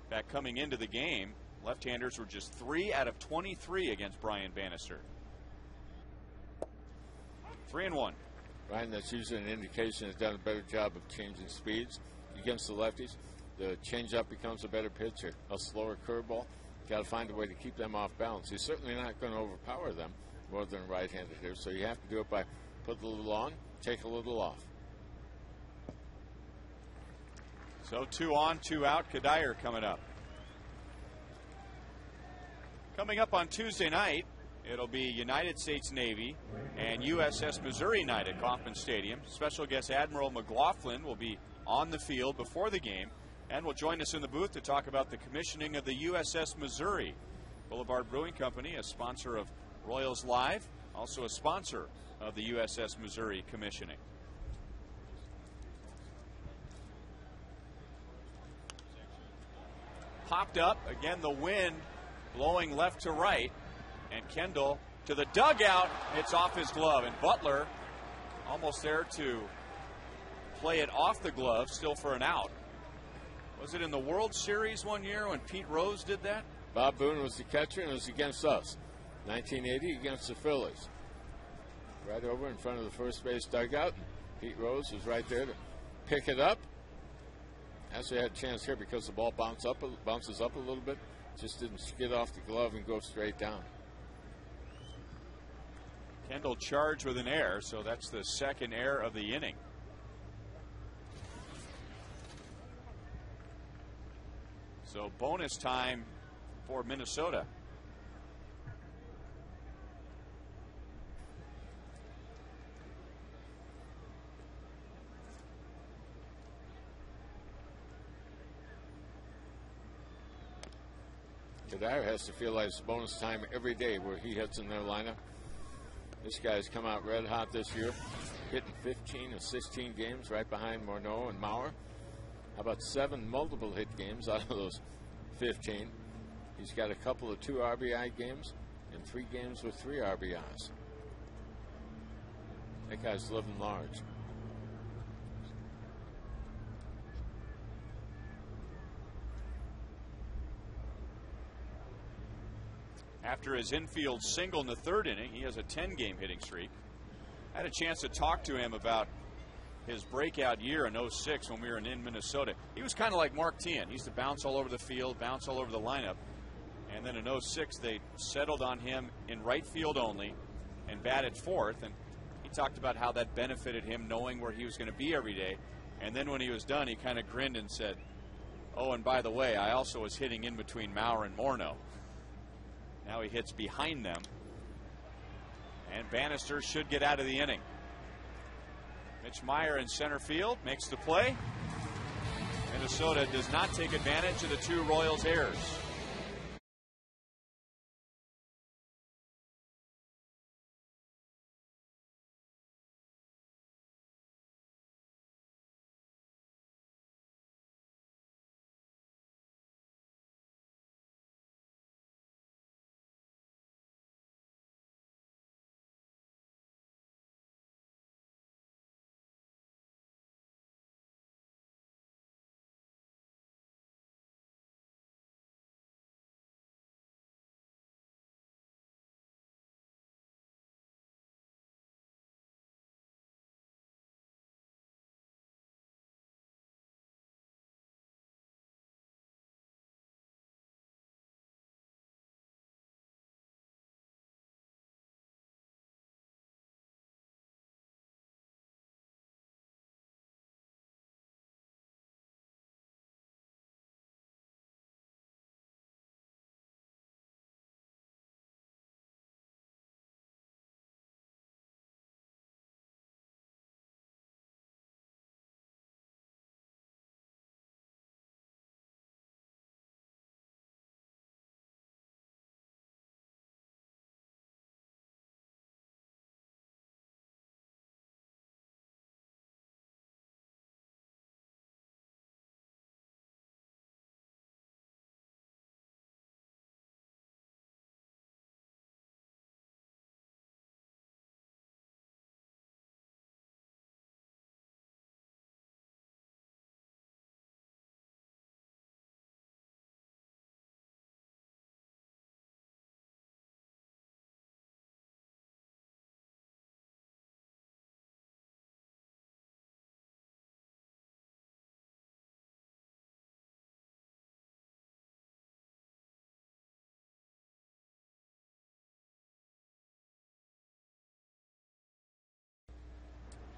Back coming into the game, left-handers were just 3 out of 23 against Brian Bannister. 3-1. Ryan, that's usually an indication he's done a better job of changing speeds against the lefties. The changeup becomes a better pitch, or a slower curveball. Got to find a way to keep them off balance. He's certainly not going to overpower them more than right-handed here, so you have to do it by put a little on, take a little off. So 2 on, 2 out. Kadir coming up. Coming up on Tuesday night, it'll be United States Navy and USS Missouri night at Kauffman Stadium. Special guest Admiral McLaughlin will be on the field before the game and will join us in the booth to talk about the commissioning of the USS Missouri. Boulevard Brewing Company, a sponsor of Royals Live, also a sponsor of the USS Missouri commissioning. Popped up, again the wind blowing left to right, and Kendall to the dugout. It's off his glove, and Butler almost there to play it off the glove, still for an out. Was it in the World Series one year when Pete Rose did that? Bob Boone was the catcher, and it was against us. 1980 against the Phillies. Right over in front of the first base dugout. Pete Rose was right there to pick it up. Actually had a chance here because the ball bounces up a little bit. Just didn't skid off the glove and go straight down. Kendall charged with an error, so that's the second error of the inning. So bonus time for Minnesota. Kadir has to feel like it's bonus time every day where he hits in their lineup. This guy's come out red hot this year, hitting 15 of 16 games right behind Morneau and Maurer. How about 7 multiple hit games out of those 15? He's got a couple of 2 RBI games and 3 games with 3 RBIs. That guy's living large. After his infield single in the 3rd inning, he has a 10-game hitting streak. I had a chance to talk to him about his breakout year in '06 when we were in Minnesota. He was kind of like Mark Teahan. He used to bounce all over the field, bounce all over the lineup. And then in '06, they settled on him in right field only and batted 4th. And he talked about how that benefited him knowing where he was going to be every day. And then when he was done, he kind of grinned and said, "Oh, and by the way, I also was hitting in between Maurer and Morneau." Now he hits behind them. And Bannister should get out of the inning. Mitch Meyer in center field makes the play. Minnesota does not take advantage of the 2 Royals errors.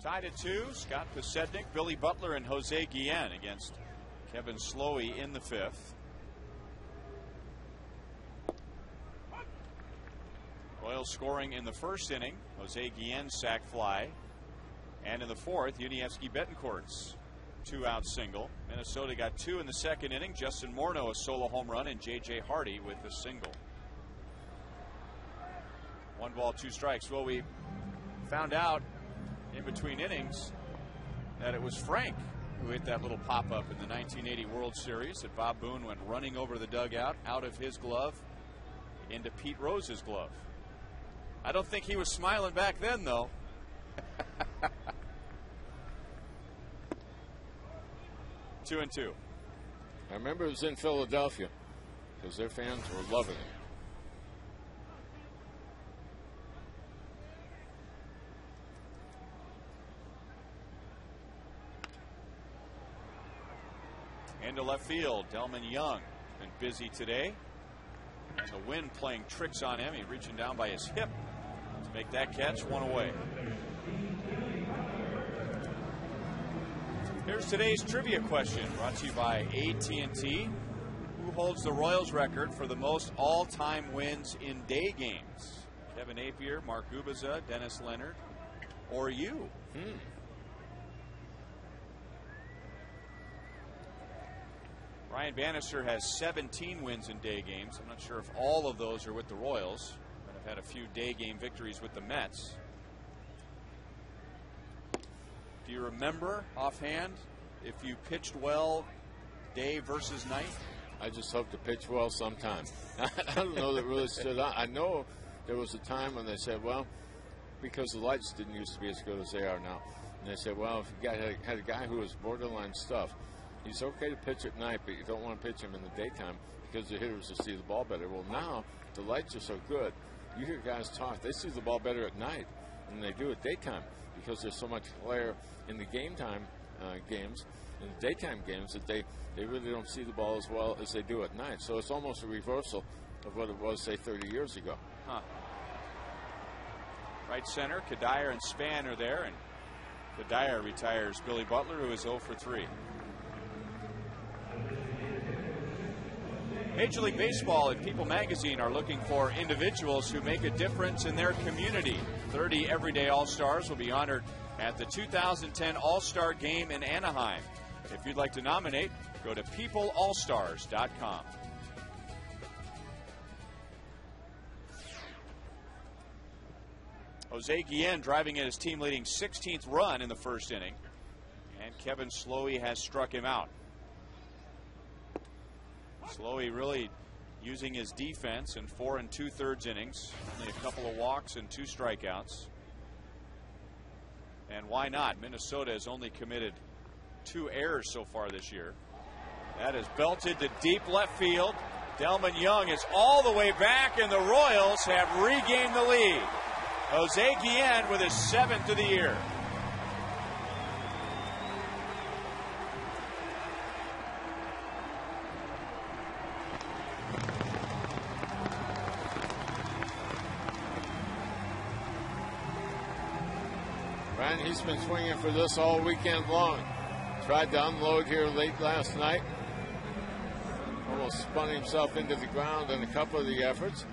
Tied at 2, Scott Posednik, Billy Butler, and Jose Guillen against Kevin Slowey in the 5th. Royals scoring in the 1st inning. Jose Guillen's sac fly. And in the 4th, Yuniesky Betancourt's 2-out single. Minnesota got 2 in the 2nd inning. Justin Morneau a solo home run, and J.J. Hardy with a single. 1 ball, 2 strikes. Well, we found out in between innings that it was Frank who hit that little pop-up in the 1980 World Series, that Bob Boone went running over the dugout, out of his glove into Pete Rose's glove. I don't think he was smiling back then, though. 2-2. I remember it was in Philadelphia because their fans were loving it. Into left field, Delman Young been busy today, and the wind playing tricks on him. He reaching down by his hip to make that catch. 1 away. Here's today's trivia question, brought to you by AT. Who holds the Royals record for the most all-time wins in day games? Kevin Napier, Mark Ubiza, Dennis Leonard, or you? Brian Bannister has 17 wins in day games. I'm not sure if all of those are with the Royals, but have had a few day game victories with the Mets. Do you remember offhand if you pitched well day versus night? I just hope to pitch well sometime. I don't know that really stood out. I know there was a time when they said, well, because the lights didn't used to be as good as they are now. And they said, well, if you had a guy who was borderline stuff, he's okay to pitch at night, but you don't want to pitch him in the daytime because the hitters will see the ball better. Well, now the lights are so good. You hear guys talk. They see the ball better at night than they do at daytime because there's so much glare in the game time games, in the daytime games, that they really don't see the ball as well as they do at night. So it's almost a reversal of what it was, say, 30 years ago. Right center, Kadire and Spann are there, and Kadire retires Billy Butler, who is 0 for 3. Major League Baseball and People Magazine are looking for individuals who make a difference in their community. 30 everyday All-Stars will be honored at the 2010 All-Star Game in Anaheim. If you'd like to nominate, go to peopleallstars.com. Jose Guillen driving in his team-leading 16th run in the 1st inning, and Kevin Slowey has struck him out. Slowey really using his defense in 4 2/3 innings. Only a couple of walks and 2 strikeouts. And why not? Minnesota has only committed 2 errors so far this year. That is belted to deep left field. Delman Young is all the way back, and the Royals have regained the lead. Jose Guillen with his 7th of the year. He's been swinging for this all weekend long. Tried to unload here late last night. Almost spun himself into the ground in a couple of the efforts.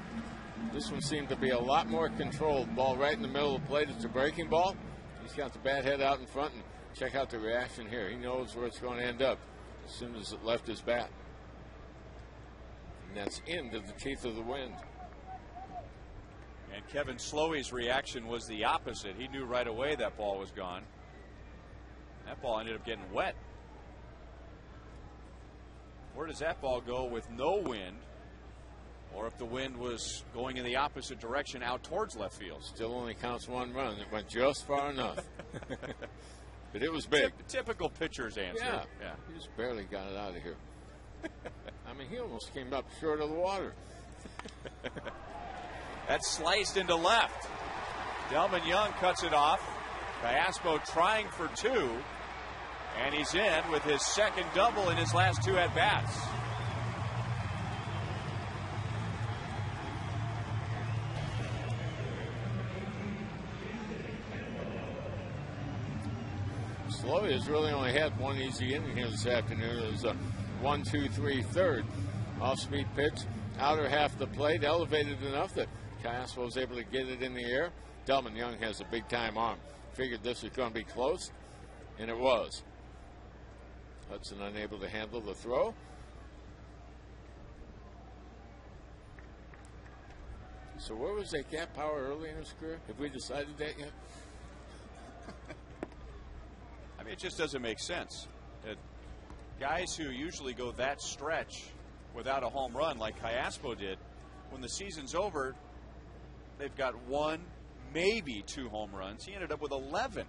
This one seemed to be a lot more controlled. Ball right in the middle of the plate. It's a breaking ball. He's got the bat head out in front, and check out the reaction here. He knows where it's going to end up as soon as it left his bat. And that's into the teeth of the wind. And Kevin Slowey's reaction was the opposite. He knew right away that ball was gone. That ball ended up getting wet. Where does that ball go with no wind? Or if the wind was going in the opposite direction out towards left field? Still only counts 1 run. It went just far enough. But it was big. Typical pitcher's answer. Yeah. He just barely got it out of here. I mean, he almost came up short of the water. That's sliced into left. Delman Young cuts it off. Callaspo trying for 2. And he's in with his 2nd double in his last 2 at-bats. Slowy has really only had one easy inning here this afternoon. It was a 1-2-3 third. Off-speed pitch, outer half of the plate, elevated enough that Caswell was able to get it in the air. Delman Young has a big-time arm. Figured this was going to be close, and it was. Hudson unable to handle the throw. So where was that gap power early in his career? Have we decided that yet? I mean, it just doesn't make sense. Guys who usually go that stretch without a home run like Hyaspo did, when the season's over, they've got 1, maybe 2 home runs. He ended up with 11.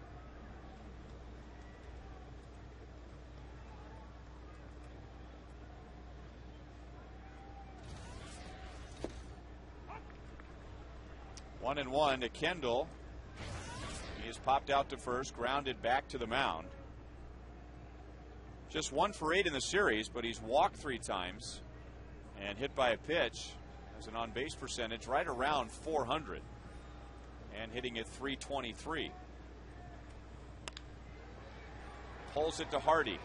One and one to Kendall. He has popped out to first, grounded back to the mound. Just 1 for 8 in the series, but he's walked 3 times and hit by a pitch. Has an on-base percentage right around 400 and hitting at 323. Pulls it to Hardy.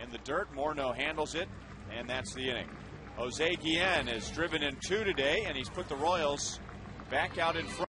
In the dirt, Morneau handles it, and that's the inning. Jose Guillen has driven in 2 today, and he's put the Royals back out in front.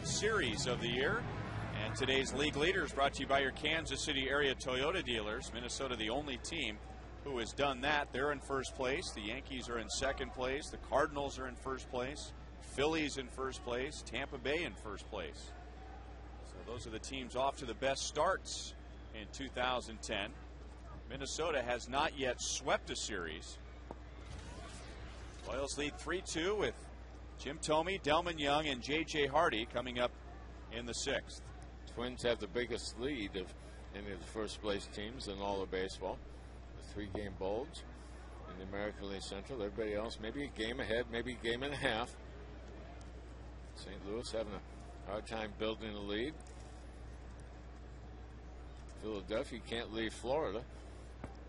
Series of the year, and today's league leader is brought to you by your Kansas City area Toyota dealers. Minnesota the only team who has done that. They're in first place. The Yankees are in second place. The Cardinals are in first place. Phillies in first place. Tampa Bay in first place. So those are the teams off to the best starts in 2010. Minnesota has not yet swept a series. Royals lead 3-2 with Jim Thome, Delman Young, and J.J. Hardy coming up in the 6th. Twins have the biggest lead of any of the first place teams in all of baseball. The 3-game bulge in the American League Central. Everybody else maybe a game ahead, maybe a game and a half. St. Louis having a hard time building a lead. Philadelphia can't leave Florida.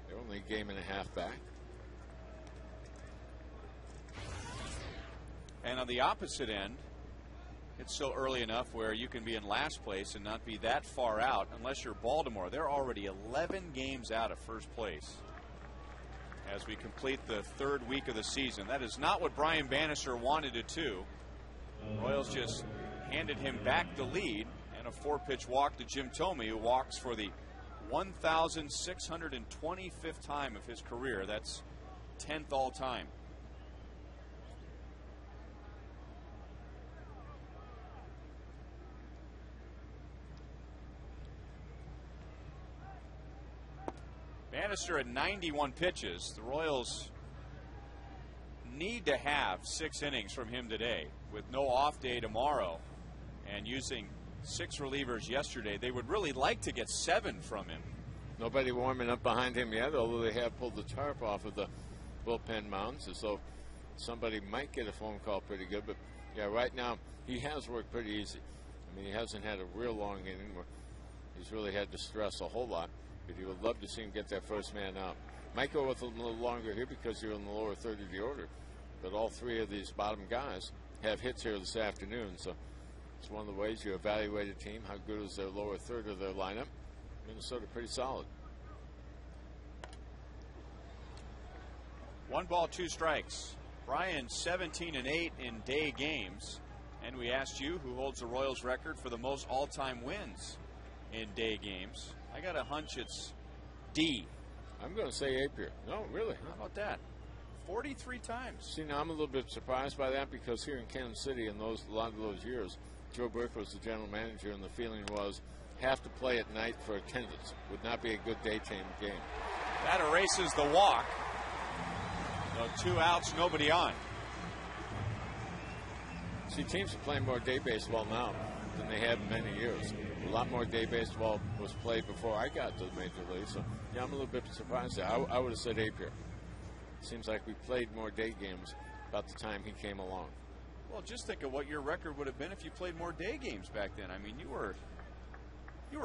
They're only a game and a half back. And on the opposite end, it's so early enough where you can be in last place and not be that far out unless you're Baltimore. They're already 11 games out of first place as we complete the 3rd week of the season. That is not what Brian Bannister wanted to do. Royals just handed him back the lead, and a 4-pitch walk to Jim Thome, who walks for the 1,625th time of his career. That's 10th all time. Bannister at 91 pitches. The Royals need to have 6 innings from him today. With no off day tomorrow and using 6 relievers yesterday, they would really like to get 7 from him. Nobody warming up behind him yet, although they have pulled the tarp off of the bullpen mounds, so somebody might get a phone call pretty good. But yeah, right now he has worked pretty easy. I mean, he hasn't had a real long inning where he's really had to stress a whole lot, but he would love to see him get that first man out. Might go with a little longer here because you're in the lower third of the order, but all 3 of these bottom guys have hits here this afternoon, so it's one of the ways you evaluate a team. How good is their lower third of their lineup? Minnesota pretty solid. 1 ball, 2 strikes. Brian 17-8 in day games. And we asked you who holds the Royals record for the most all-time wins in day games. I got a hunch it's D. I'm going to say Apier. No, really. How about that? 43 times. See, now I'm a little bit surprised by that because here in Kansas City in a lot of those years, Joe Burke was the general manager, and the feeling was have to play at night for attendance. Would not be a good daytime game. That erases the walk. So 2 outs, nobody on. See, teams are playing more day baseball now than they have in many years. A lot more day baseball was played before I got to the major league. So, yeah, I'm a little bit surprised there. I would have said Apier. Seems like we played more day games about the time he came along. Well, just think of what your record would have been if you played more day games back then. I mean, you were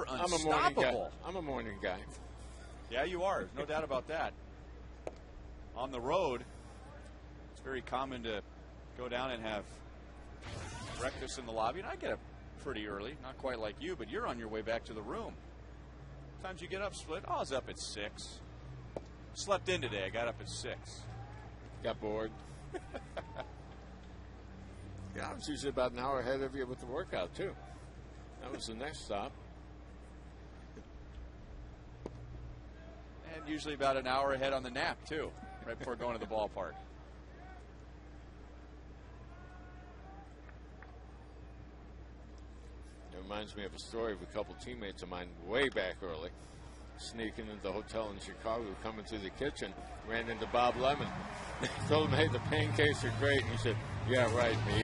unstoppable. I'm a morning guy. Yeah, you are. No doubt about that. On the road, it's very common to go down and have breakfast in the lobby. And I get up pretty early, not quite like you, but you're on your way back to the room. Sometimes you get up split. Oh, I was up at 6. Slept in today. I got up at 6. Got bored. Yeah, I was usually about an hour ahead of you with the workout, too. That was the next stop. And usually about an hour ahead on the nap, too, right before going to the ballpark. It reminds me of a story of a couple teammates of mine way back early, sneaking into the hotel in Chicago, coming through the kitchen, ran into Bob Lemon. Told him, hey, the pancakes are great. And he said, yeah, right, me.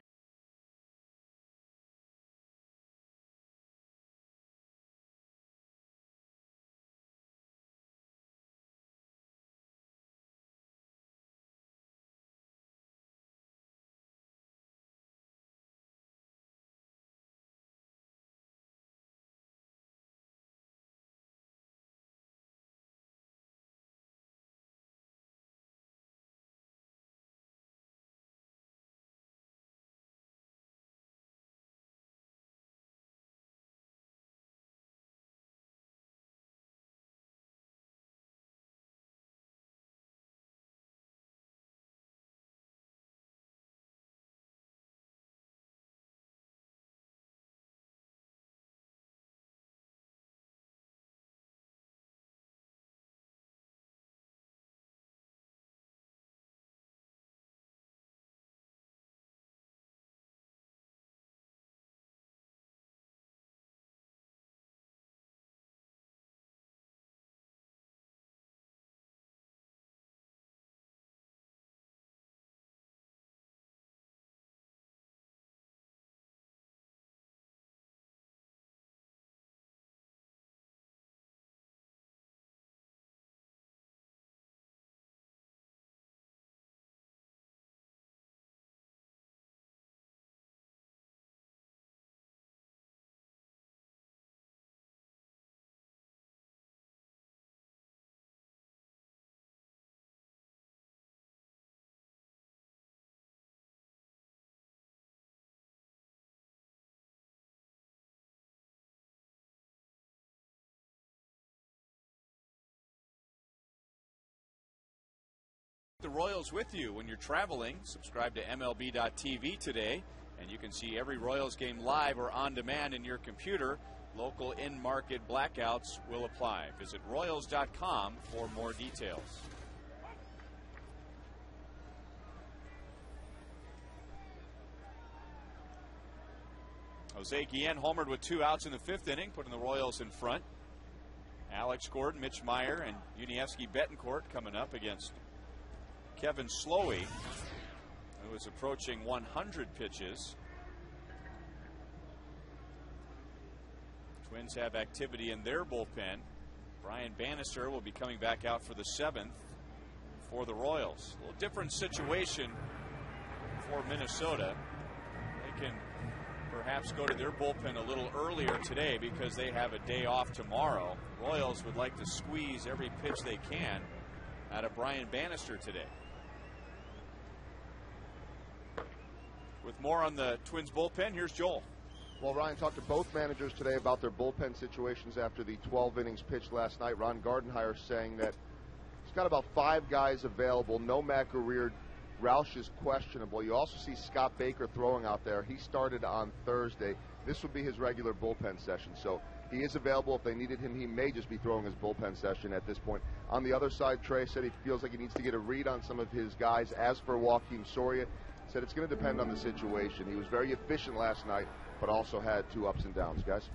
The Royals with you when you're traveling. Subscribe to MLB.tv today, and you can see every Royals game live or on demand in your computer. Local in-market blackouts will apply. Visit Royals.com for more details. Jose Guillen homered with 2 outs in the 5th inning, putting the Royals in front. Alex Gordon, Mitch Meyer, and Yuniesky Betancourt coming up against Kevin Slowey. who is approaching 100 pitches. Twins have activity in their bullpen. Brian Bannister will be coming back out for the 7th for the Royals. A little different situation for Minnesota. They can perhaps go to their bullpen a little earlier today because they have a day off tomorrow. Royals would like to squeeze every pitch they can out of Brian Bannister today. With more on the Twins bullpen, here's Joel. Well, Ryan talked to both managers today about their bullpen situations after the 12 innings pitched last night. Ron Gardenhire saying that he's got about 5 guys available. No Matt Guerrier. Roush is questionable. You also see Scott Baker throwing out there. He started on Thursday. This would be his regular bullpen session. So he is available if they needed him. He may just be throwing his bullpen session at this point. On the other side, Trey said he feels like he needs to get a read on some of his guys. As for Joakim Soria, said it's going to depend on the situation. He was very efficient last night, but also had 2 ups and downs, guys.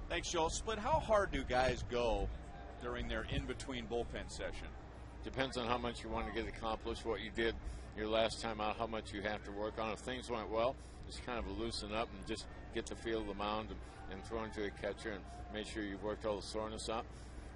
Thanks, Joel. Split, how hard do guys go during their in-between bullpen session? Depends on how much you want to get accomplished, what you did your last time out, how much you have to work on. If things went well, just kind of loosen up and just get the feel of the mound and throw into a catcher and make sure you've worked all the soreness out.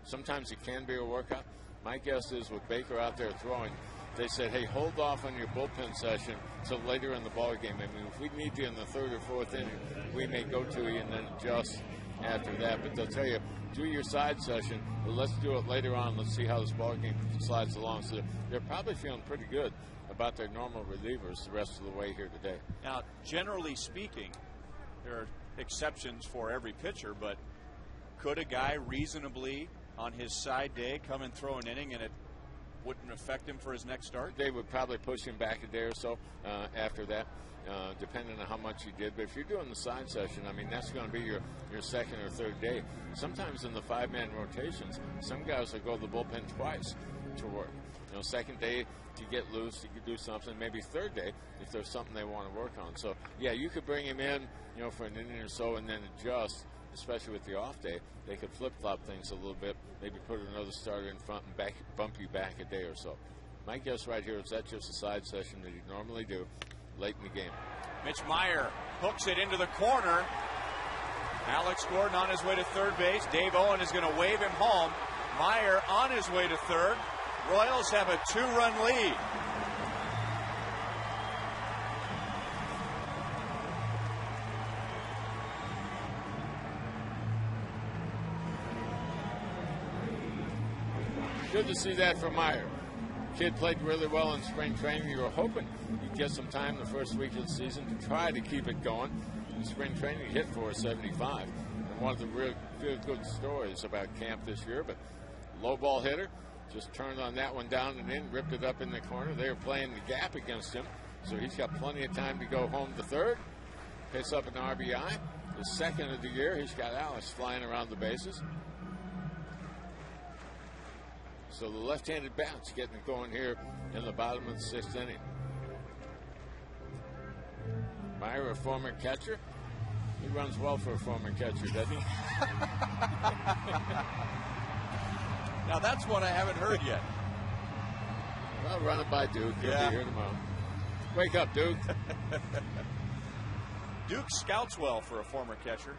Sometimes it can be a workout. My guess is with Baker out there throwing, they said, hey, hold off on your bullpen session till later in the ball game. I mean, if we need you in the 3rd or 4th inning, we may go to you and then adjust after that. But they'll tell you, do your side session, but let's do it later on. Let's see how this ball game slides along. So they're probably feeling pretty good about their normal relievers the rest of the way here today. Now, generally speaking, there are exceptions for every pitcher, but could a guy reasonably on his side day come and throw an inning and it wouldn't affect him for his next start? They would probably push him back a day or so after that, depending on how much you did. But if you're doing the side session, I mean, that's going to be your 2nd or 3rd day. Sometimes in the 5-man rotations, some guys will go to the bullpen twice to work. You know, 2nd day, you get loose, you could do something. Maybe 3rd day, if there's something they want to work on. So, yeah, you could bring him in, you know, for an inning or so and then adjust, especially with the off day. They could flip-flop things a little bit, maybe put another starter in front and bump you back a day or so. My guess right here is that's just a side session that you normally do late in the game. Mitch Meyer hooks it into the corner. Alex Gordon on his way to 3rd base. Dave Owen is going to wave him home. Meyer on his way to 3rd. Royals have a 2-run lead. Good to see that from Meyer. Kid played really well in spring training. You were hoping he'd get some time the first week of the season to try to keep it going. In spring training, he hit .475. And one of the real good stories about camp this year, but low ball hitter, just turned on that one down and in, ripped it up in the corner. They were playing the gap against him, so he's got plenty of time to go home to 3rd. Picks up an RBI. His 2nd of the year. He's got Alice flying around the bases. So the left-handed bat's getting it going here in the bottom of the 6th inning. Meyer, a former catcher. He runs well for a former catcher, doesn't he? Now that's one I haven't heard yet. Well, run it by Duke. He'll be here tomorrow. Wake up, Duke. Duke scouts well for a former catcher.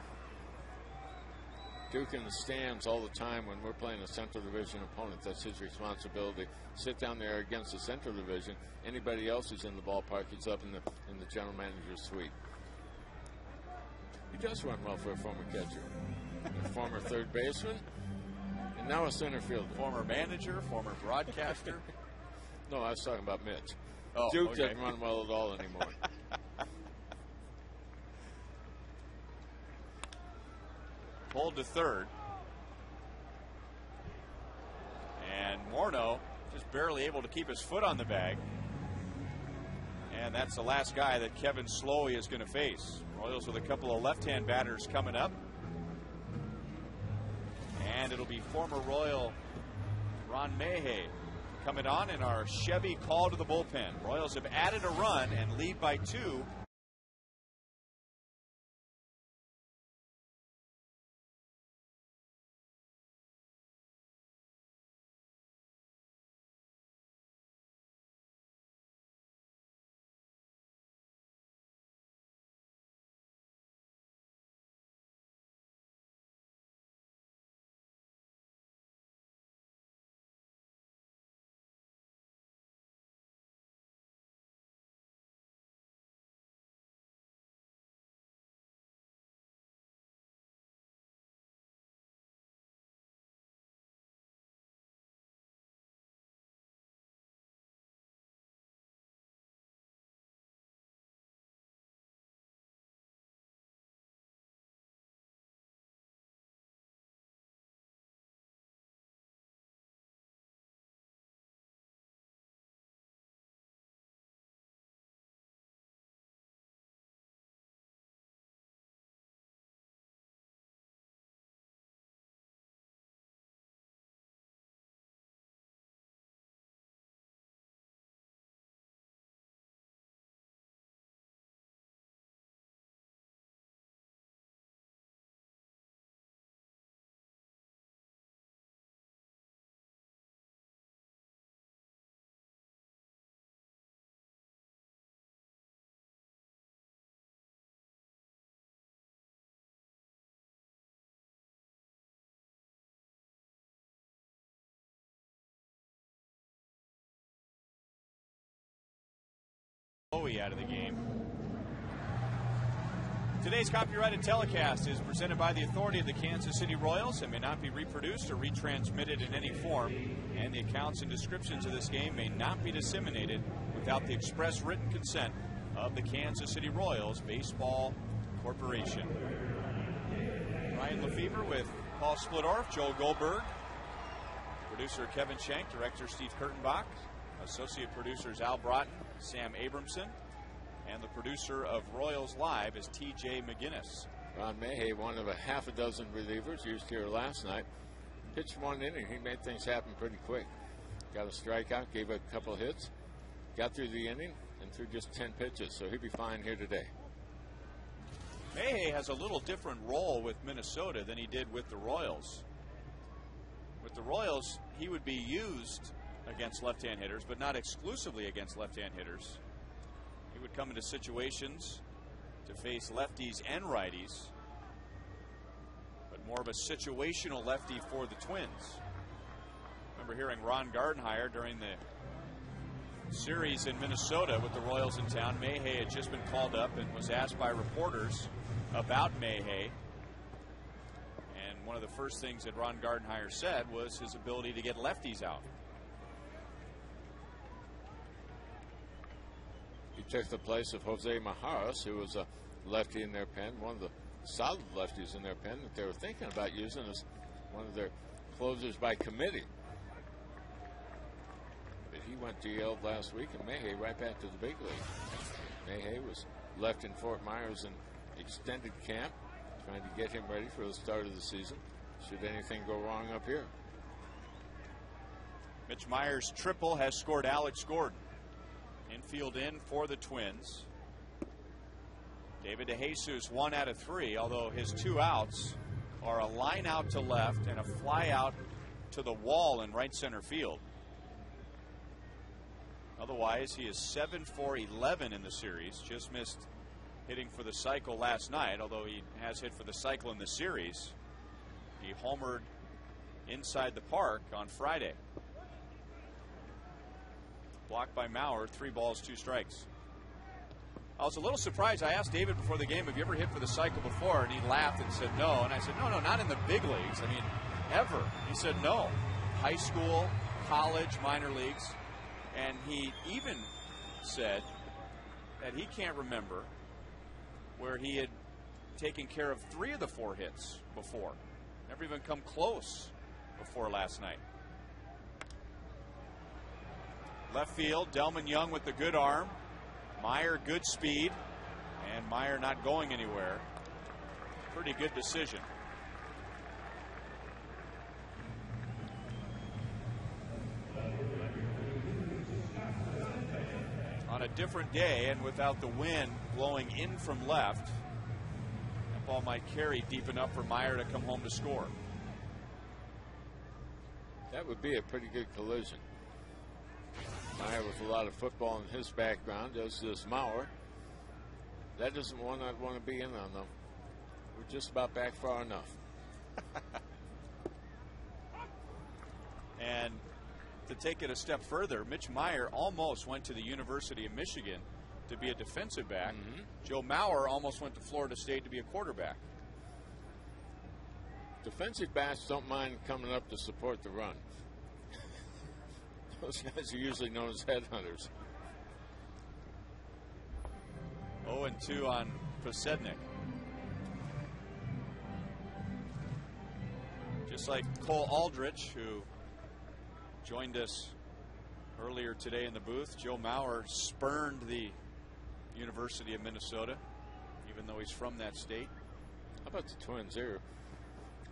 Duke in the stands all the time when we're playing a Central Division opponent. That's his responsibility. Sit down there against the Central Division. Anybody else who's in the ballpark, he's up in the general manager's suite. He does run well for a former catcher. A former 3rd baseman, and now a center fielder. Former manager, former broadcaster. No, I was talking about Mitch. Oh, Duke okay. doesn't run well at all anymore. Pulled to 3rd. And Morneau just barely able to keep his foot on the bag. And that's the last guy that Kevin Slowey is going to face. Royals with a couple of left-hand batters coming up. And it'll be former Royal Ron Mayhay coming on in our Chevy call to the bullpen. Royals have added a run and lead by 2. Bowie out of the game. Today's copyrighted telecast is presented by the authority of the Kansas City Royals and may not be reproduced or retransmitted in any form, and the accounts and descriptions of this game may not be disseminated without the express written consent of the Kansas City Royals Baseball Corporation. Ryan Lefevre with Paul Splittorff, Joel Goldberg, producer Kevin Schenk, director Steve Kurtenbach, associate producers Al Broughton, Sam Abramson, and the producer of Royals Live is T.J. McGinnis. Ron Mayhay, one of a half a dozen relievers used here last night, pitched one inning. He made things happen pretty quick. Got a strikeout, gave a couple hits, got through the inning, and threw just 10 pitches, so he'll be fine here today. Mayhay has a little different role with Minnesota than he did with the Royals. With the Royals, he would be used against left-hand hitters, but not exclusively against left-hand hitters. He would come into situations to face lefties and righties, but more of a situational lefty for the Twins. I remember hearing Ron Gardenhire during the series in Minnesota with the Royals in town. Mayhay had just been called up and was asked by reporters about Mayhay. And one of the first things that Ron Gardenhire said was his ability to get lefties out. He took the place of Jose Majaras, who was a lefty in their pen, one of the solid lefties in their pen that they were thinking about using as one of their closers by committee. But he went DL last week, and Mayhay right back to the big league. Mayhay was left in Fort Myers in extended camp, trying to get him ready for the start of the season, should anything go wrong up here. Mitch Meyer's triple has scored Alex Gordon. Infield in for the Twins. David DeJesus 1 out of 3, although his 2 outs are a line out to left and a fly out to the wall in right center field. Otherwise, he is 7 for 11 in the series. Just missed hitting for the cycle last night, although he has hit for the cycle in the series. He homered inside the park on Friday. Blocked by Maurer, 3 balls, 2 strikes. I was a little surprised. I asked David before the game, have you ever hit for the cycle before? And he laughed and said no. And I said, no, not in the big leagues. I mean, ever. He said no. High school, college, minor leagues. And he even said that he can't remember where he had taken care of 3 of the 4 hits before. Never even come close before last night. Left field, Delman Young with the good arm. Meyer, good speed. And Meyer not going anywhere. Pretty good decision. On a different day and without the wind blowing in from left, that ball might carry deep enough for Meyer to come home to score. That would be a pretty good collision. Meyer with a lot of football in his background, as does Maurer. That isn't one I'd want to be in on, though. We're just about back far enough. And to take it a step further, Mitch Meyer almost went to the University of Michigan to be a defensive back. Joe Maurer almost went to Florida State to be a quarterback. Defensive backs don't mind coming up to support the run. Those guys are usually known as headhunters. 0-2 on Posednik. Just like Cole Aldrich, who joined us earlier today in the booth, Joe Maurer spurned the University of Minnesota, even though he's from that state. How about the Twins? They're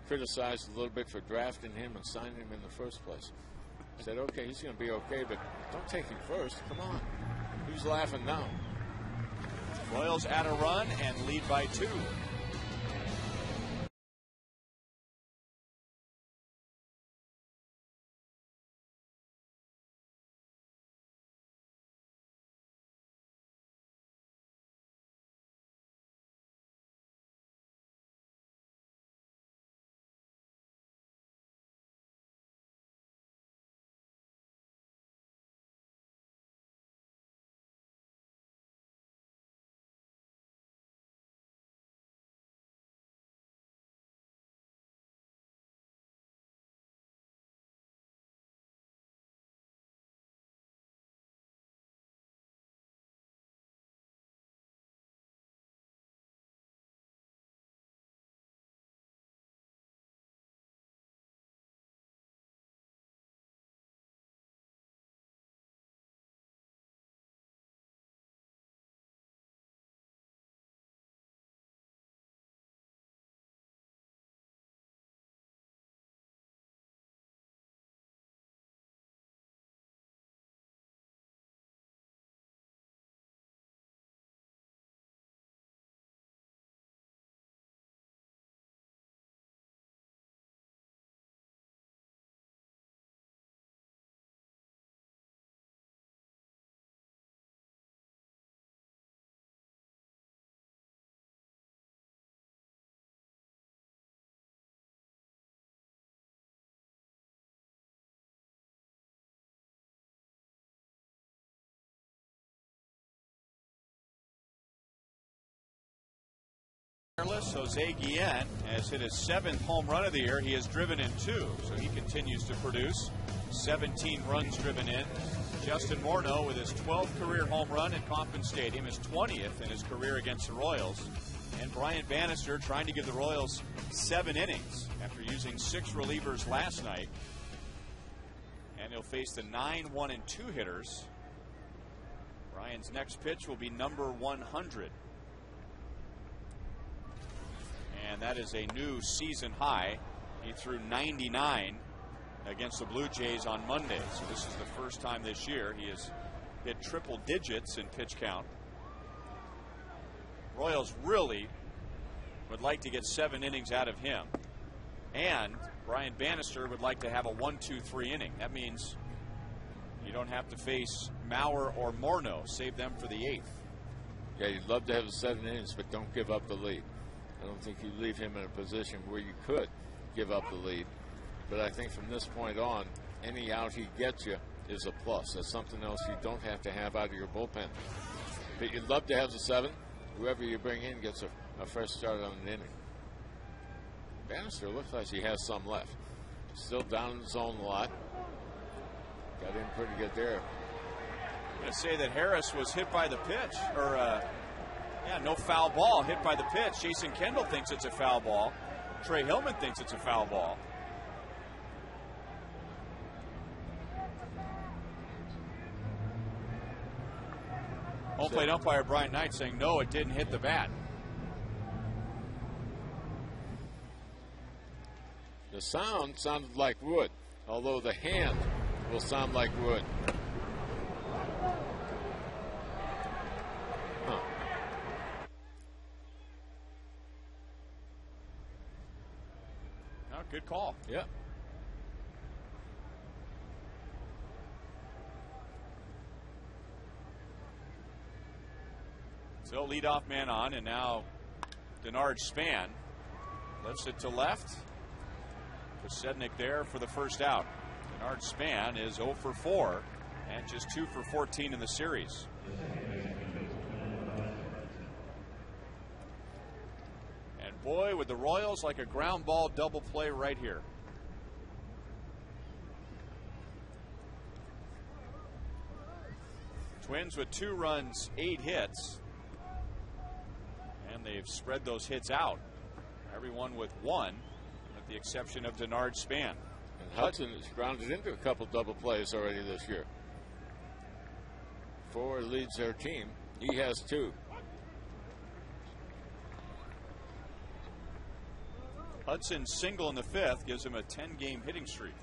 criticized a little bit for drafting him and signing him in the first place. Said, okay, he's going to be okay, but don't take him first. Come on. Who's laughing now? Royals add a run and lead by 2. Royals, Jose Guillen, has hit his 7th home run of the year. He has driven in 2, so he continues to produce. 17 runs driven in. Justin Morneau with his 12th career home run at Kauffman Stadium, his 20th in his career against the Royals. And Brian Bannister trying to give the Royals 7 innings after using 6 relievers last night. And he'll face the 9, 1, and 2 hitters. Brian's next pitch will be number 100. And that is a new season high. He threw 99 against the Blue Jays on Monday. So this is the first time this year he has hit triple digits in pitch count. Royals really would like to get 7 innings out of him. And Brian Bannister would like to have a 1-2-3 inning. That means you don't have to face Mauer or Morneau. Save them for the 8th. Yeah, you'd love to have the 7 innings, but don't give up the lead. I don't think you leave him in a position where you could give up the lead. But I think from this point on, any out he gets you is a plus. That's something else you don't have to have out of your bullpen. But you'd love to have the 7. Whoever you bring in gets a fresh start on an inning. Bannister looks like he has some left. Still down in the zone a lot. Got in pretty good there. I'm going to say that Harris was hit by the pitch, or no foul ball, hit by the pitch. Jason Kendall thinks it's a foul ball. Trey Hillman thinks it's a foul ball. Home plate umpire Brian Knight saying no, it didn't hit the bat. The sound sounded like wood, although the hand will sound like wood. Huh. Oh, good call. Yep. So leadoff man on, and now Denard Span lifts it to left. Posednik there for the first out. Denard Span is 0 for 4 and just 2 for 14 in the series. And boy, with the Royals, like a ground ball double play right here. Twins with 2 runs, 8 hits. And they've spread those hits out. Everyone with 1, with the exception of Denard Span. And Hudson has grounded into a couple double plays already this year. 4 leads their team. He has 2. Hudson's single in the 5th gives him a 10-game hitting streak.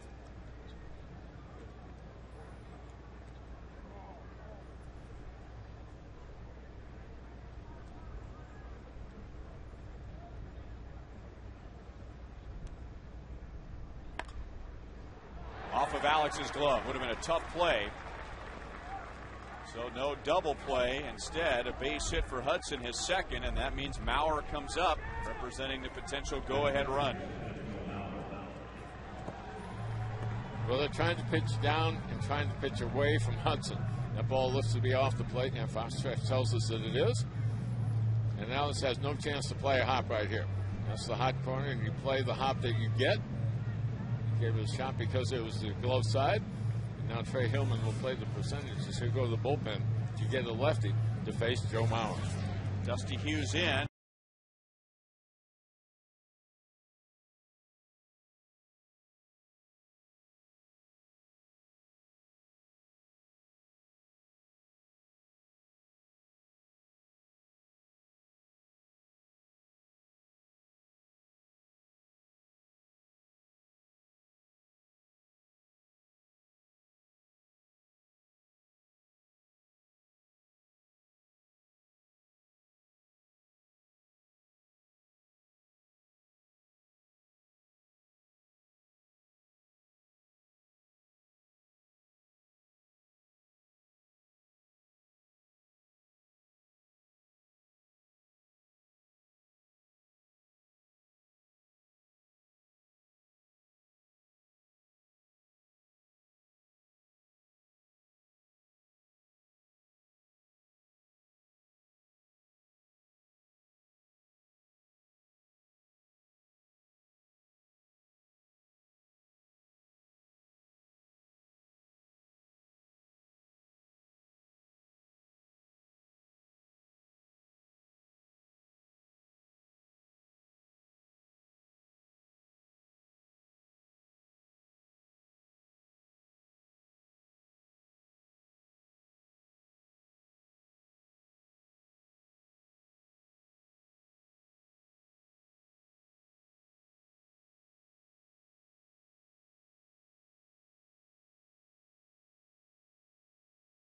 Off of Alex's glove. Would have been a tough play. So no double play. Instead, a base hit for Hudson, his 2nd, and that means Mauer comes up, representing the potential go-ahead run. Well, they're trying to pitch down and trying to pitch away from Hudson. That ball looks to be off the plate, and Foxtrot tells us that it is. And Alex has no chance to play a hop right here. That's the hot corner, and you play the hop that you get. Gave it a shot because it was the glove side. And now Trey Hillman will play the percentages. He'll go to the bullpen to get a lefty to face Joe Mauer. Dusty Hughes in.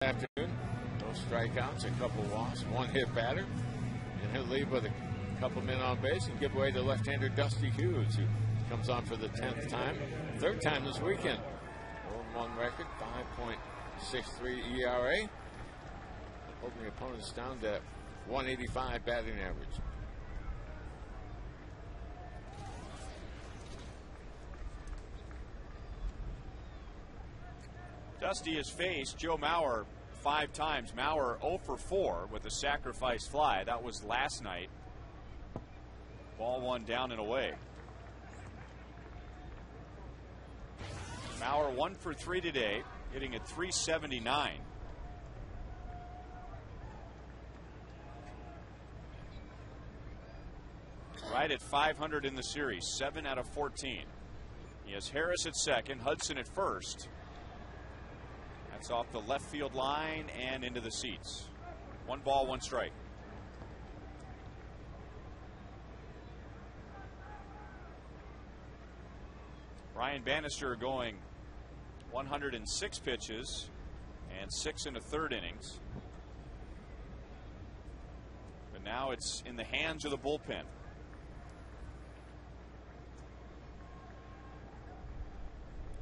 Afternoon, no strikeouts, a couple walks, one hit batter, and he'll leave with a couple men on base and give away to left-hander Dusty Hughes, who comes on for the 10th time, third time this weekend. 0-1 record, 5.63 ERA, holding the opponents down to 185 batting average. Dusty has faced Joe Mauer 5 times. Mauer 0 for 4 with a sacrifice fly. That was last night. Ball 1 down and away. Mauer 1 for 3 today, hitting at .379. Right at .500 in the series, 7 out of 14. He has Harris at second, Hudson at first. That's off the left field line and into the seats. 1 ball, 1 strike. Brian Bannister going 106 pitches and 6 1/3 innings. But now it's in the hands of the bullpen.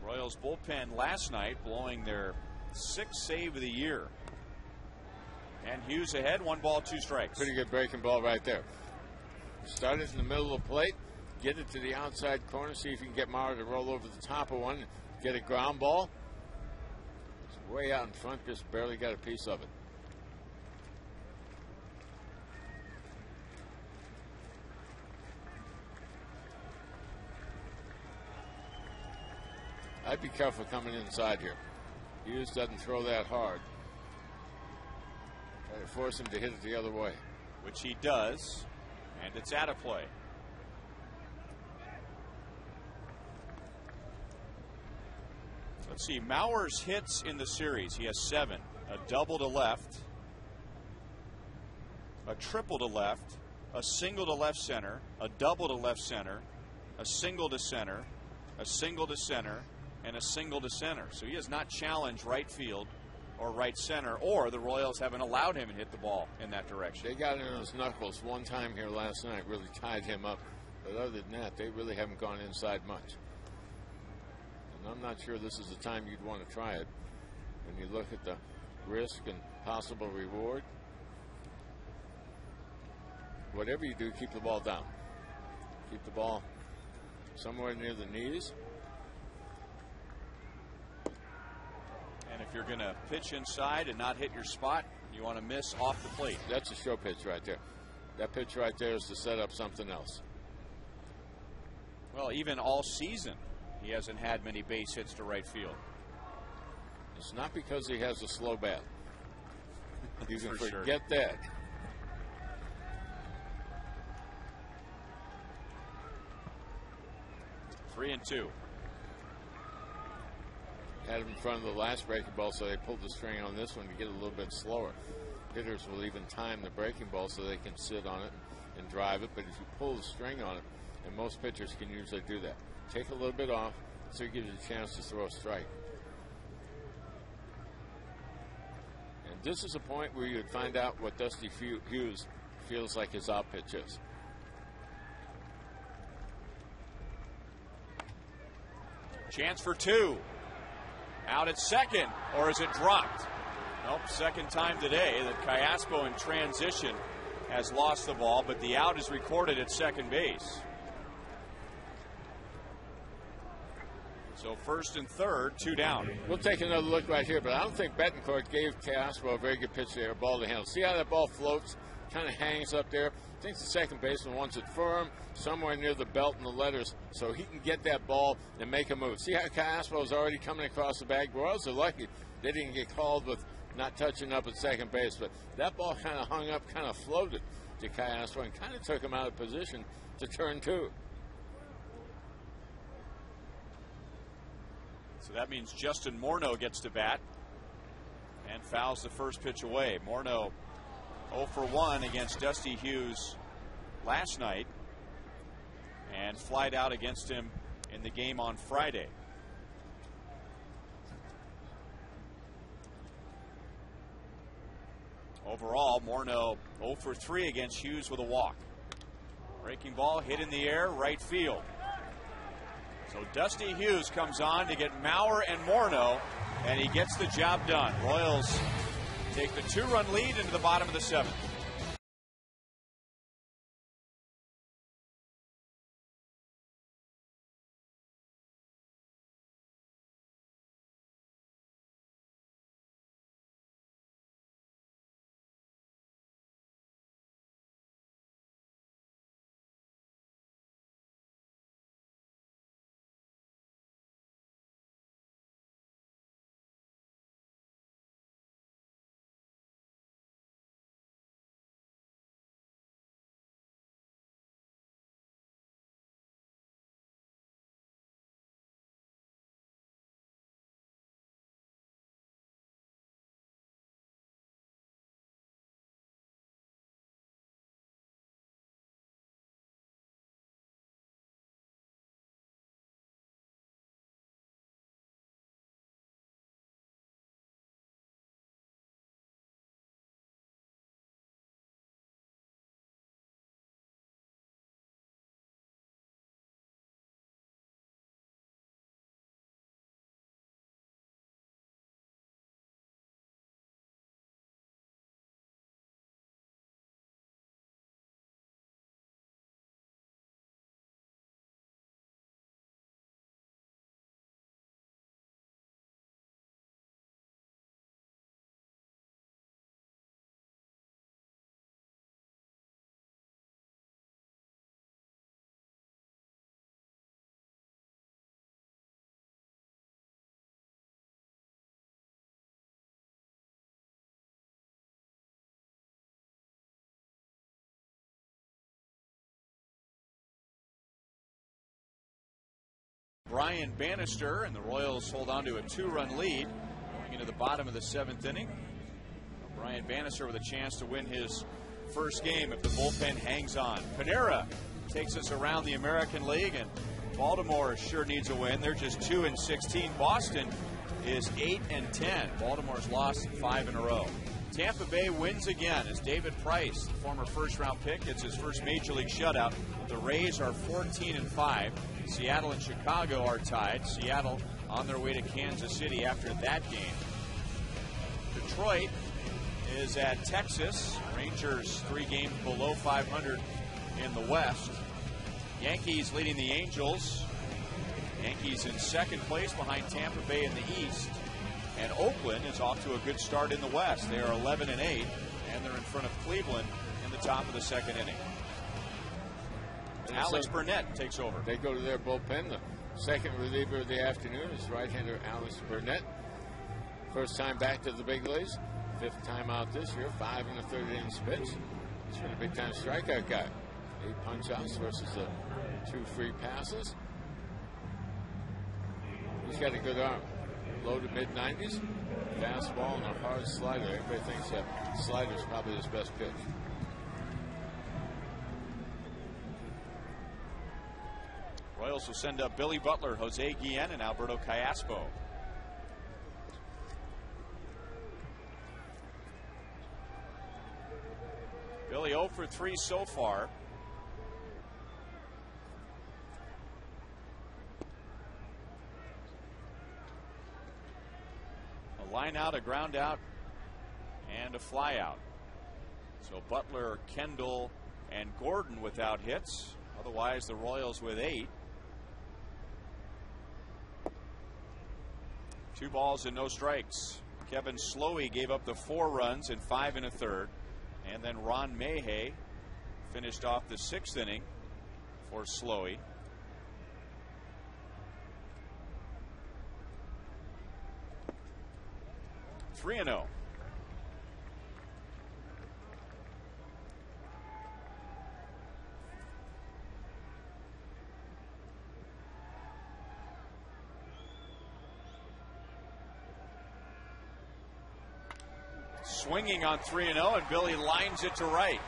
Royals bullpen last night blowing their 6th save of the year. And Hughes ahead, 1 ball, 2 strikes. Pretty good breaking ball right there. Start it in the middle of the plate, get it to the outside corner, see if you can get Mauer to roll over the top of one, get a ground ball. It's way out in front, just barely got a piece of it. I'd be careful coming inside here. Hughes doesn't throw that hard. Try to force him to hit it the other way. Which he does, and it's out of play. Let's see, Mauer's hits in the series. He has 7. A double to left, a triple to left, a single to left center, a double to left center, a single to center, a single to center, and a single to center. So he has not challenged right field or right center, or the Royals haven't allowed him to hit the ball in that direction. They got it in his knuckles one time here last night, really tied him up. But other than that, they really haven't gone inside much. And I'm not sure this is the time you'd want to try it when you look at the risk and possible reward. Whatever you do, keep the ball down. Keep the ball somewhere near the knees. And if you're going to pitch inside and not hit your spot, you want to miss off the plate. That's a show pitch right there. That pitch right there is to set up something else. Well, even all season, he hasn't had many base hits to right field. It's not because he has a slow bat. You can For forget sure. that. Three and two. Had him in front of the last breaking ball, so they pulled the string on this one to get a little bit slower. Hitters will even time the breaking ball so they can sit on it and drive it, but if you pull the string on it, and most pitchers can usually do that, take a little bit off so it gives you a chance to throw a strike. And this is a point where you would find out what Dusty Hughes feels like his out pitch is. Chance for 2. Out at second, or is it dropped? Nope, second time today that Callaspo in transition has lost the ball, but the out is recorded at second base. So first and third, 2 down. We'll take another look right here, but I don't think Betancourt gave Callaspo a very good pitch there, a ball to handle. See how that ball floats, kind of hangs up there? I think the second baseman wants it firm, somewhere near the belt and the letters, so he can get that ball and make a move. See how Callaspo is already coming across the bag? Royals are lucky they didn't get called with not touching up at second base, but that ball kind of hung up, kind of floated to Callaspo and kind of took him out of position to turn 2. So that means Justin Morneau gets to bat and fouls the first pitch away. Morneau 0 for 1 against Dusty Hughes last night and flied out against him in the game on Friday. Overall, Morneau 0 for 3 against Hughes with a walk. Breaking ball hit in the air, right field. So Dusty Hughes comes on to get Maurer and Morneau, and he gets the job done. Royals take the 2-run lead into the bottom of the 7th. Brian Bannister, and the Royals hold on to a 2-run lead going into the bottom of the 7th inning. Brian Bannister with a chance to win his first game if the bullpen hangs on. Panera takes us around the American League, and Baltimore sure needs a win. They're just 2-16. Boston is 8-10. Baltimore's lost 5 in a row. Tampa Bay wins again as David Price, the former first-round pick, gets his first Major League shutout. The Rays are 14-5. Seattle and Chicago are tied. Seattle on their way to Kansas City after that game. Detroit is at Texas. Rangers 3 games below 500 in the West. Yankees leading the Angels. Yankees in second place behind Tampa Bay in the East. And Oakland is off to a good start in the West. They are 11-8, and they're in front of Cleveland in the top of the 2nd inning. Alex Burnett takes over. They go to their bullpen. The second reliever of the afternoon is right-hander Alex Burnett. First time back to the big leagues. 5th time out this year. 5 1/3 innings pitch. He's been a big-time strikeout guy. 8 punch-outs versus the 2 free passes. He's got a good arm. Low to mid-90s. Fastball and a hard slider. Everybody thinks that slider is probably his best pitch. Royals will send up Billy Butler, Jose Guillen, and Alberto Callaspo. Billy 0 for 3 so far. A line out, a ground out, and a fly out. So Butler, Kendall, and Gordon without hits. Otherwise, the Royals with 8. 2 balls and no strikes. Kevin Slowey gave up the 4 runs in 5 1/3. And then Ron Mayhay finished off the 6th inning for Slowey. Three 3-0. Swinging on 3-0, and Billy lines it to right.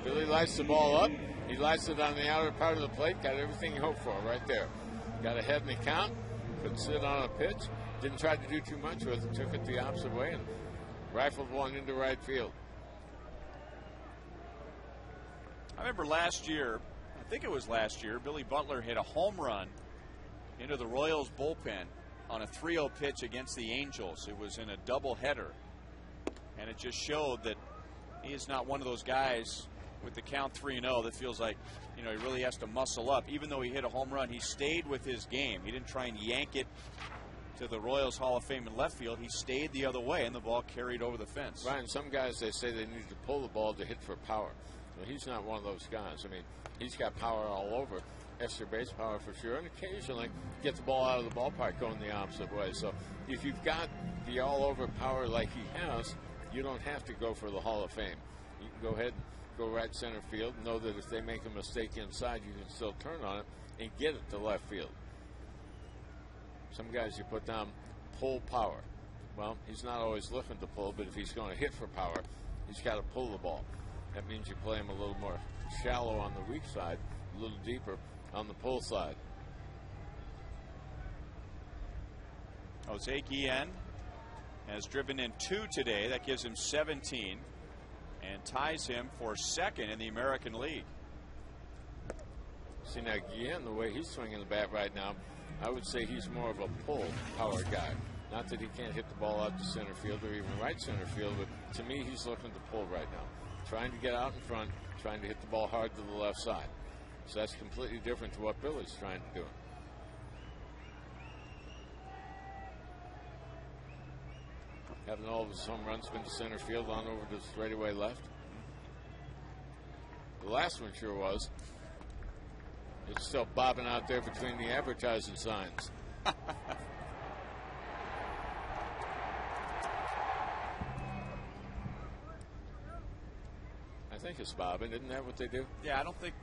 Billy lights the ball up. He lights it on the outer part of the plate. Got everything he hoped for right there. got ahead in the count, could sit on a pitch, didn't try to do too much with it, took it the opposite way and rifled one into right field. I remember last year, I think it was last year, Billy Butler hit a home run into the Royals bullpen on a 3-0 pitch against the Angels. It was in a doubleheader, and it just showed that he is not one of those guys with the count 3-0 that feels like, you know, he really has to muscle up. Even though he hit a home run, he stayed with his game. He didn't try and yank it to the Royals Hall of Fame in left field. He stayed the other way, and the ball carried over the fence. Ryan, some guys, they say they need to pull the ball to hit for power. Well, he's not one of those guys. I mean, he's got power all over, extra base power for sure, and occasionally get the ball out of the ballpark going the opposite way. So if you've got the all-over power like he has, you don't have to go for the Hall of Fame. You can go ahead and go right center field, know that if they make a mistake inside, you can still turn on it and get it to left field. Some guys you put down pull power. Well, he's not always looking to pull, but if he's going to hit for power, he's got to pull the ball. That means you play him a little more shallow on the weak side, a little deeper on the pull side. Jose Guillen has driven in 2 today. That gives him 17 and ties him for second in the American League. See, now Guillen, the way he's swinging the bat right now, I would say he's more of a pull power guy. Not that he can't hit the ball out to center field or even right center field, but to me, he's looking to pull right now. Trying to get out in front, trying to hit the ball hard to the left side. So that's completely different to what Billy's trying to do. Having all of his home runs been to center field on over to straightaway left. The last one sure was. It's still bobbing out there between the advertising signs. I think it's bobbing. Isn't that what they do? Yeah, I don't think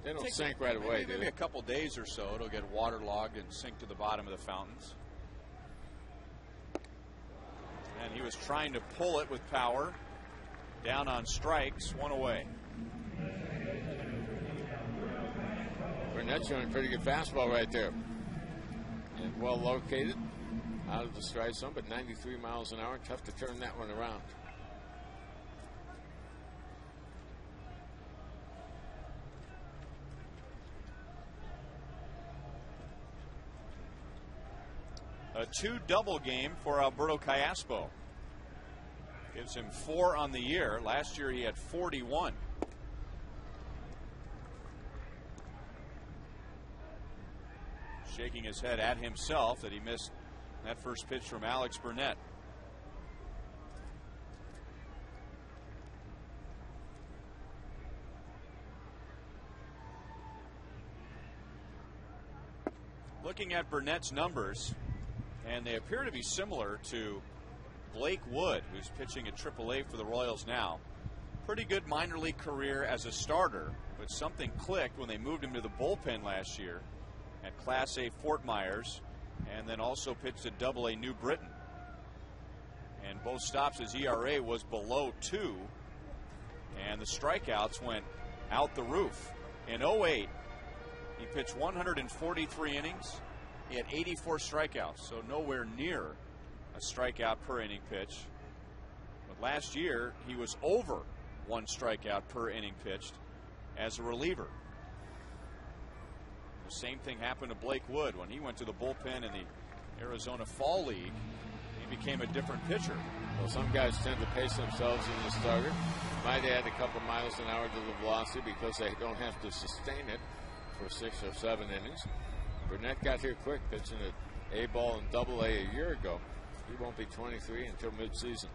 they don't sink right away, do they? Maybe a couple days or so, it'll get waterlogged and sink to the bottom of the fountains. And he was trying to pull it with power. Down on strikes, 1 away. Burnett's showing a pretty good fastball right there. And well located. Out of the strike zone, but 93 miles an hour. Tough to turn that one around. A 2-double game for Alberto Callaspo. Gives him 4 on the year. Last year he had 41. Shaking his head at himself that he missed that first pitch from Alex Burnett. Looking at Burnett's numbers, and they appear to be similar to Blake Wood, who's pitching at AAA for the Royals now. Pretty good minor league career as a starter, but something clicked when they moved him to the bullpen last year at Class A Fort Myers, and then also pitched at AA New Britain. And both stops his ERA was below 2, and the strikeouts went out the roof. In 08, he pitched 143 innings. He had 84 strikeouts, so nowhere near a strikeout per inning pitch. But last year, he was over 1 strikeout per inning pitched as a reliever. The same thing happened to Blake Wood when he went to the bullpen in the Arizona Fall League. He became a different pitcher. Well, some guys tend to pace themselves in the starter. Might add a couple miles an hour to the velocity because they don't have to sustain it for 6 or 7 innings. Burnett got here quick, pitching at A-ball and AA a year ago. He won't be 23 until midseason.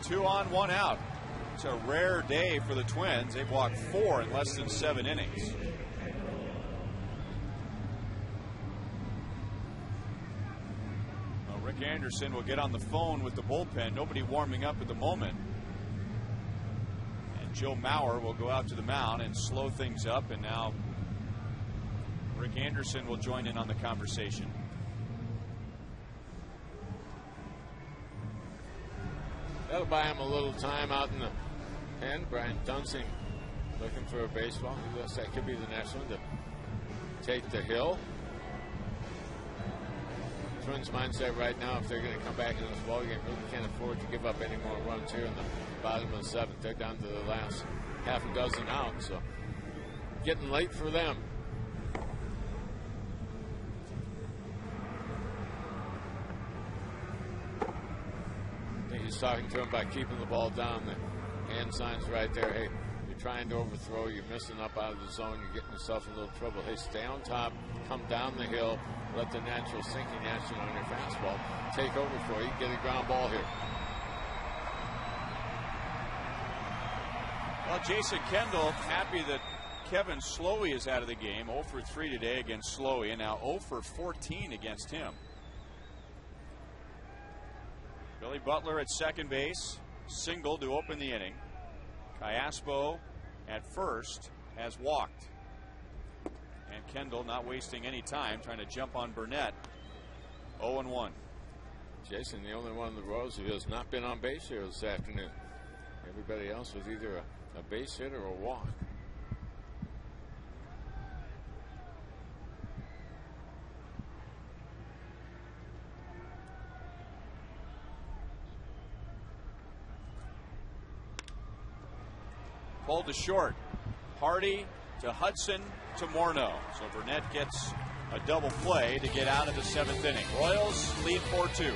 2 on, 1 out. It's a rare day for the Twins. They've walked 4 in less than 7 innings. Well, Rick Anderson will get on the phone with the bullpen. Nobody warming up at the moment. And Joe Mauer will go out to the mound and slow things up. And now Rick Anderson will join in on the conversation. That'll buy him a little time out in the pen. Brian Dunsing Looking for a baseball. That could be the next one to take the hill. Twins' mindset right now, if they're going to come back in this ball game, really can't afford to give up any more runs here in the bottom of the seventh. They're down to the last half a dozen outs, so getting late for them. I think he's talking to him by keeping the ball down. The hand signs right there. Hey, you're trying to overthrow. You're missing up out of the zone. You're getting yourself in a little trouble. Hey, stay on top. Come down the hill. Let the natural sinking action on your fastball take over for you. Get a ground ball here. Well, Jason Kendall happy that Kevin Slowey is out of the game. 0 for 3 today against Slowey, and now 0 for 14 against him. Billy Butler at second base, single to open the inning. Cayaspo at first has walked. And Kendall not wasting any time trying to jump on Burnett. 0-1. Jason, the only one of the Royals who has not been on base here this afternoon. Everybody else was either a base hit or a walk. Pulled to short. Hardy to Hudson to Morneau. So Burnett gets a double play to get out of the seventh inning. Royals lead 4-2.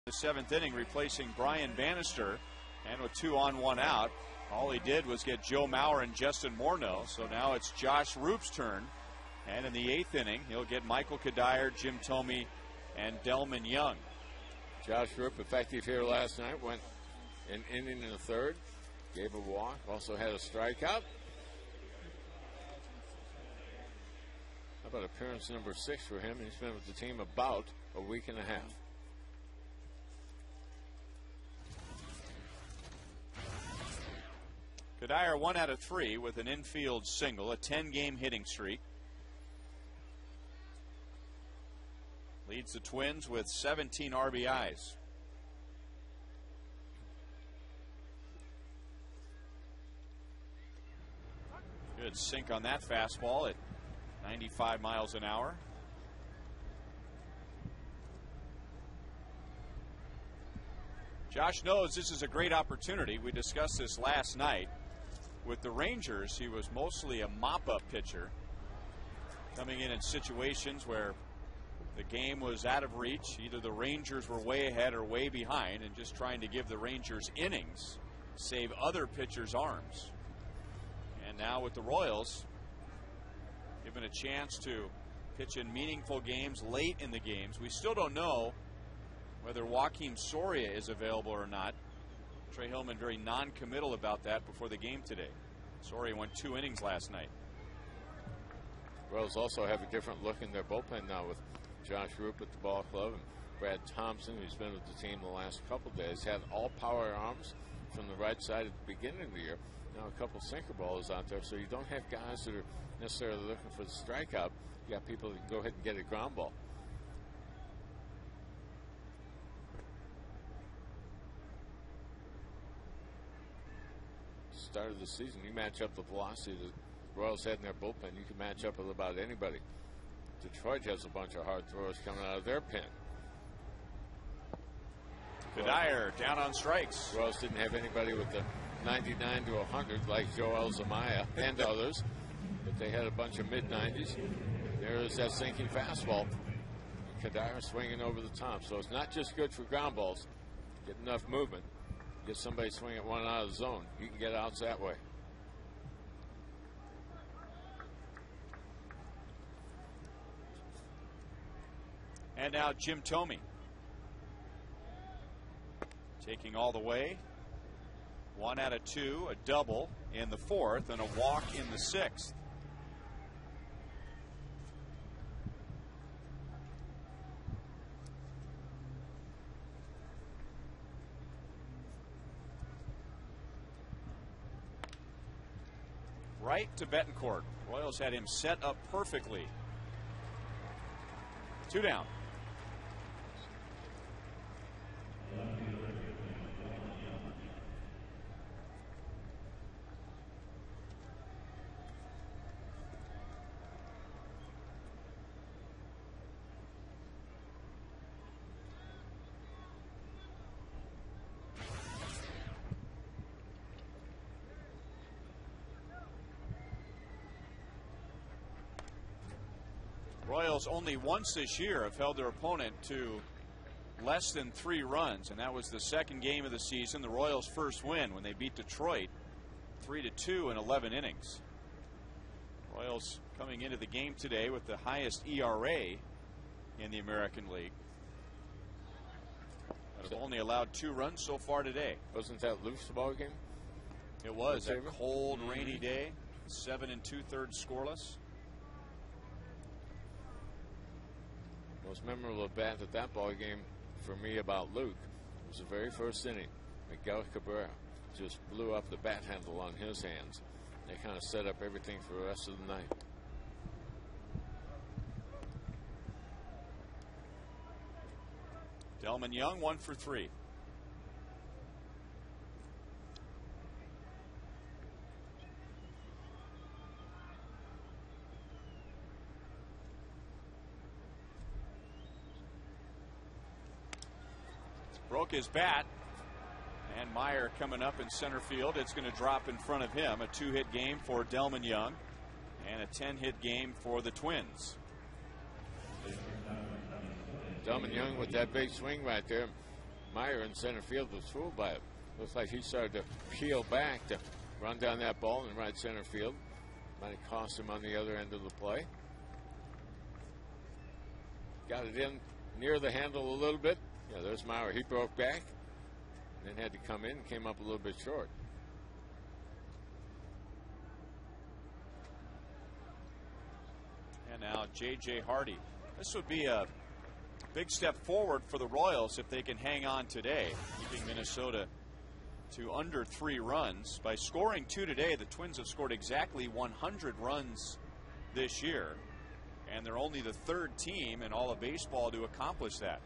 The seventh inning, replacing Brian Bannister, and with 2 on 1 out, all he did was get Joe Mauer and Justin Morneau. So now it's Josh Roop's turn, and in the eighth inning he'll get Michael Kadire, Jim Thome, and Delman Young. Josh Roop, effective here last night, went an inning and a third, gave a walk, also had a strikeout. How about appearance number 6 for him? He's been with the team about a week and a half. Kadire 1 out of 3 with an infield single, a 10-game hitting streak. Leads the Twins with 17 RBIs. Good sink on that fastball at 95 miles an hour. Josh knows this is a great opportunity. We discussed this last night. With the Rangers, he was mostly a mop-up pitcher, coming in situations where the game was out of reach. Either the Rangers were way ahead or way behind, and just trying to give the Rangers innings, save other pitchers' arms. And now with the Royals, given a chance to pitch in meaningful games late in the games. We still don't know whether Joakim Soria is available or not. Trey Hillman very non-committal about that before the game today. Sorry went 2 innings last night. Royals also have a different look in their bullpen now with Josh Roop at the ball club and Brad Thompson, who's been with the team the last couple days, had all power arms from the right side at the beginning of the year. Now a couple sinker balls out there, so you don't have guys that are necessarily looking for the strikeout. You got people that can go ahead and get a ground ball. Start of the season, you match up the velocity the Royals had in their bullpen, you can match up with about anybody. Detroit has a bunch of hard throwers coming out of their pen. Kadire down on strikes. Royals didn't have anybody with the 99 to 100 like Joel Zamaya and others, but they had a bunch of mid-90s. There's that sinking fastball. Kadire swinging over the top, so it's not just good for ground balls. Get enough movement. Get somebody swinging one out of the zone. You can get outs that way. And now Jim Thome taking all the way. 1 out of 2, a double in the 4th, and a walk in the 6th. Right to Betancourt. Royals had him set up perfectly. 2 down. Royals only once this year have held their opponent to less than 3 runs, and that was the 2nd game of the season, the Royals' first win when they beat Detroit 3-2 in 11 innings. Royals coming into the game today with the highest ERA in the American League. But have only allowed 2 runs so far today. Wasn't that Luke's ball game? It was a cold, rainy day. 7 2/3 scoreless. Most memorable at bat at that ball game for me about Luke was the very first inning. Miguel Cabrera just blew up the bat handle on his hands. They kind of set up everything for the rest of the night. Delman Young 1 for 3. Broke his bat, and Meyer coming up in center field. It's going to drop in front of him. A 2-hit game for Delman Young and a 10-hit game for the Twins. Delman Young with that big swing right there. Meyer in center field was fooled by it. Looks like he started to peel back to run down that ball in right center field. Might have cost him on the other end of the play. Got it in near the handle a little bit. Yeah, there's Meyer. He broke back, then had to come in and came up a little bit short. And now J.J. Hardy. This would be a big step forward for the Royals if they can hang on today, keeping Minnesota to under 3 runs. By scoring 2 today, the Twins have scored exactly 100 runs this year, and they're only the 3rd team in all of baseball to accomplish that.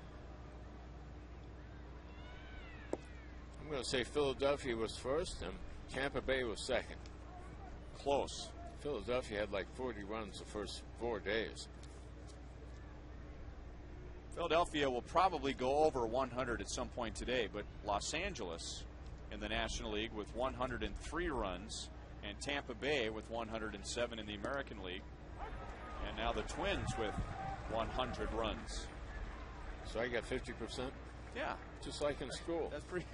I'm going to say Philadelphia was first and Tampa Bay was second. Close. Philadelphia had like 40 runs the first 4 days. Philadelphia will probably go over 100 at some point today, but Los Angeles in the National League with 103 runs, and Tampa Bay with 107 in the American League, and now the Twins with 100 runs. So I got 50%? Yeah. Just like in school. That's pretty.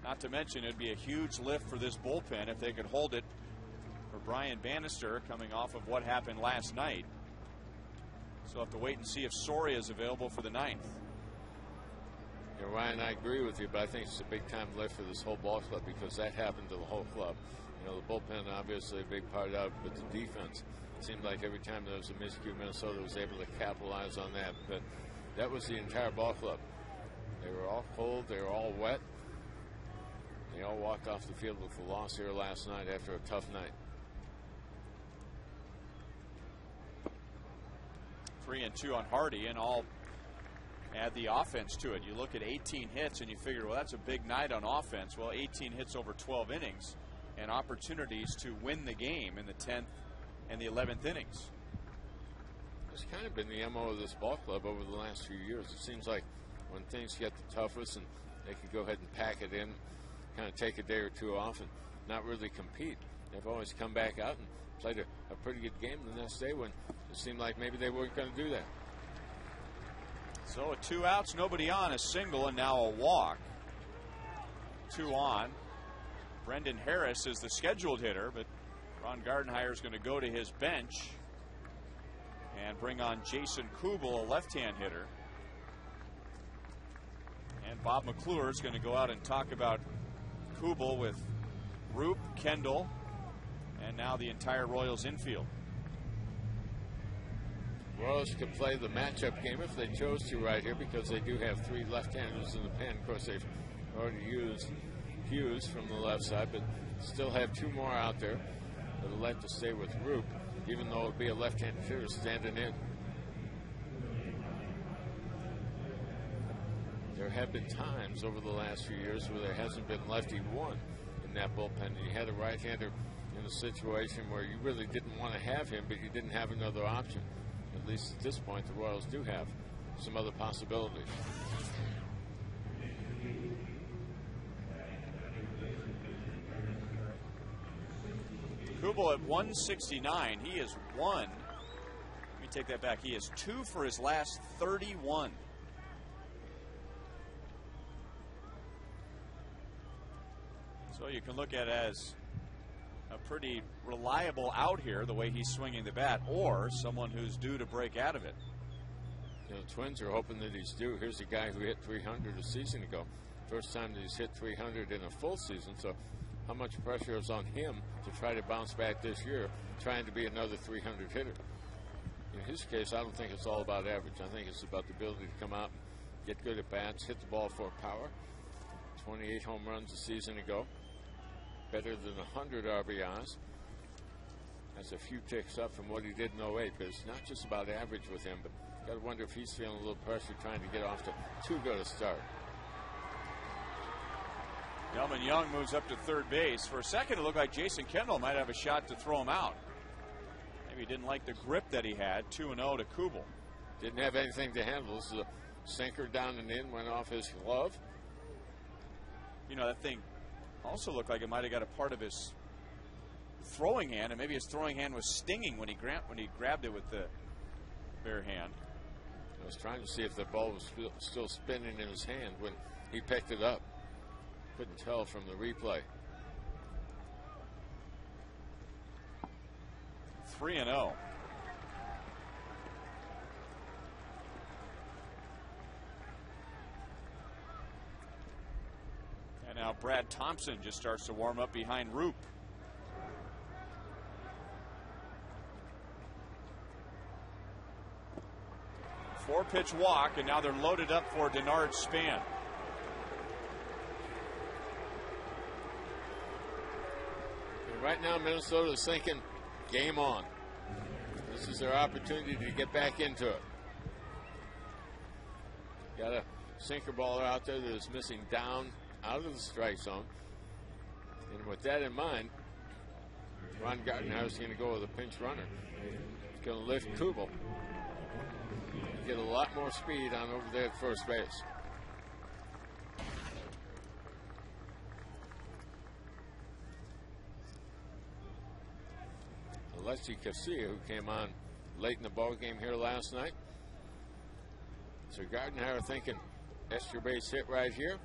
Not to mention, it'd be a huge lift for this bullpen if they could hold it for Brian Bannister coming off of what happened last night. So we'll have to wait and see if Soria is available for the 9th. You know, Ryan, I agree with you, but I think it's a big time lift for this whole ball club because that happened to the whole club. You know, the bullpen obviously a big part of it, but the defense, it seemed like every time there was a miscue, Minnesota was able to capitalize on that. But that was the entire ball club. They were all cold, they were all wet. They all walked off the field with a loss here last night after a tough night. 3-2 on Hardy, and all add the offense to it. You look at 18 hits and you figure, well, that's a big night on offense. Well, 18 hits over 12 innings and opportunities to win the game in the 10th and the 11th innings. It's kind of been the MO of this ball club over the last few years. It seems like when things get the toughest and they can go ahead and pack it in, kind of take a day or two off and not really compete, they've always come back out and played a pretty good game the next day when it seemed like maybe they weren't going to do that. So 2 outs, nobody on, a single, and now a walk. 2 on. Brendan Harris is the scheduled hitter, but Ron Gardenhire is going to go to his bench and bring on Jason Kubel, a left-hand hitter. And Bob McClure is going to go out and talk about Kubel with Roop, Kendall, and now the entire Royals infield. Royals could play the matchup game if they chose to right here because they do have 3 left-handers in the pen. Of course, they've already used Hughes from the left side, but still have 2 more out there. They'll like to stay with Roop, even though it would be a left-handed hitter standing in. There have been times over the last few years where there hasn't been lefty one in that bullpen, and you had a right-hander in a situation where you really didn't want to have him, but you didn't have another option. At least at this point, the Royals do have some other possibilities. Kubel at 169. He is 1. Let me take that back. He is 2 for his last 31. So you can look at it as a pretty reliable out here, the way he's swinging the bat, or someone who's due to break out of it. You know, Twins are hoping that he's due. Here's a guy who hit 300 a season ago. First time that he's hit 300 in a full season. So how much pressure is on him to try to bounce back this year, trying to be another 300 hitter? In his case, I don't think it's all about average. I think it's about the ability to come out, get good at bats, hit the ball for power. 28 home runs a season ago. Better than 100 RBIs. That's a few ticks up from what he did in 08, but it's not just about average with him, but got to wonder if he's feeling a little pressure trying to get off to too good a start. Delman Young moves up to third base. For a second, it looked like Jason Kendall might have a shot to throw him out. Maybe he didn't like the grip that he had. 2-0 to Kubel. Didn't have anything to handle. This is a sinker down and in, went off his glove. You know, that thing also looked like it might have got a part of his throwing hand, and maybe his throwing hand was stinging when he grabbed it with the bare hand. I was trying to see if the ball was still spinning in his hand when he picked it up. Couldn't tell from the replay. 3-0. And now Brad Thompson just starts to warm up behind Roop. Four-pitch walk, and now they're loaded up for Denard Span. Right now, Minnesota is thinking, game on. This is their opportunity to get back into it. Got a sinker baller out there that is missing down out of the strike zone. And with that in mind, Ron Gardenhire is going to go with a pinch runner. He's going to lift Kubel. Get a lot more speed on over there at first base. AT KCA, who came on late in the ball game here last night. So Gardenhire thinking extra base hit right here.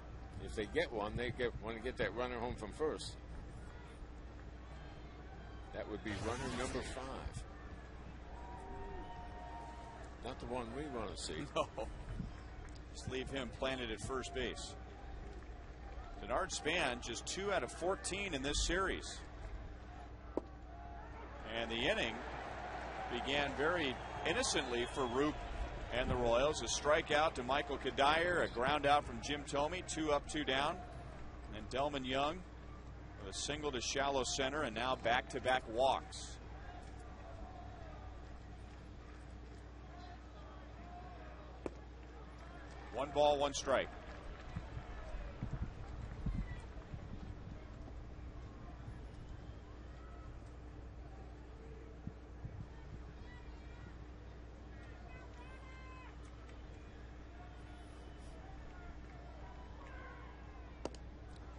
If they get one, they want to get that runner home from first. That would be runner number 5. Not the one we want to see. No. Just leave him planted at first base. Denard Span just 2 out of 14 in this series. And the inning began very innocently for Roop and the Royals. A strikeout to Michael Kadire, a ground out from Jim Thome, 2 up, 2 down. And Delman Young with a single to shallow center, and now back-to-back walks. One ball, one strike.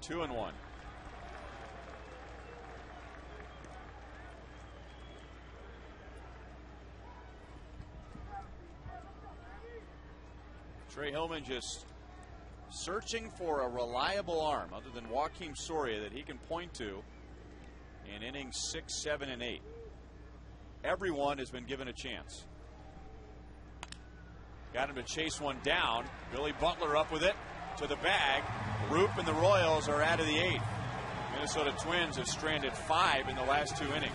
Two and one. Trey Hillman just searching for a reliable arm other than Joakim Soria that he can point to in innings 6, 7, and 8. Everyone has been given a chance. Got him to chase one down. Billy Butler up with it to the bag. Roop and the Royals are out of the 8th. Minnesota Twins have stranded 5 in the last 2 innings.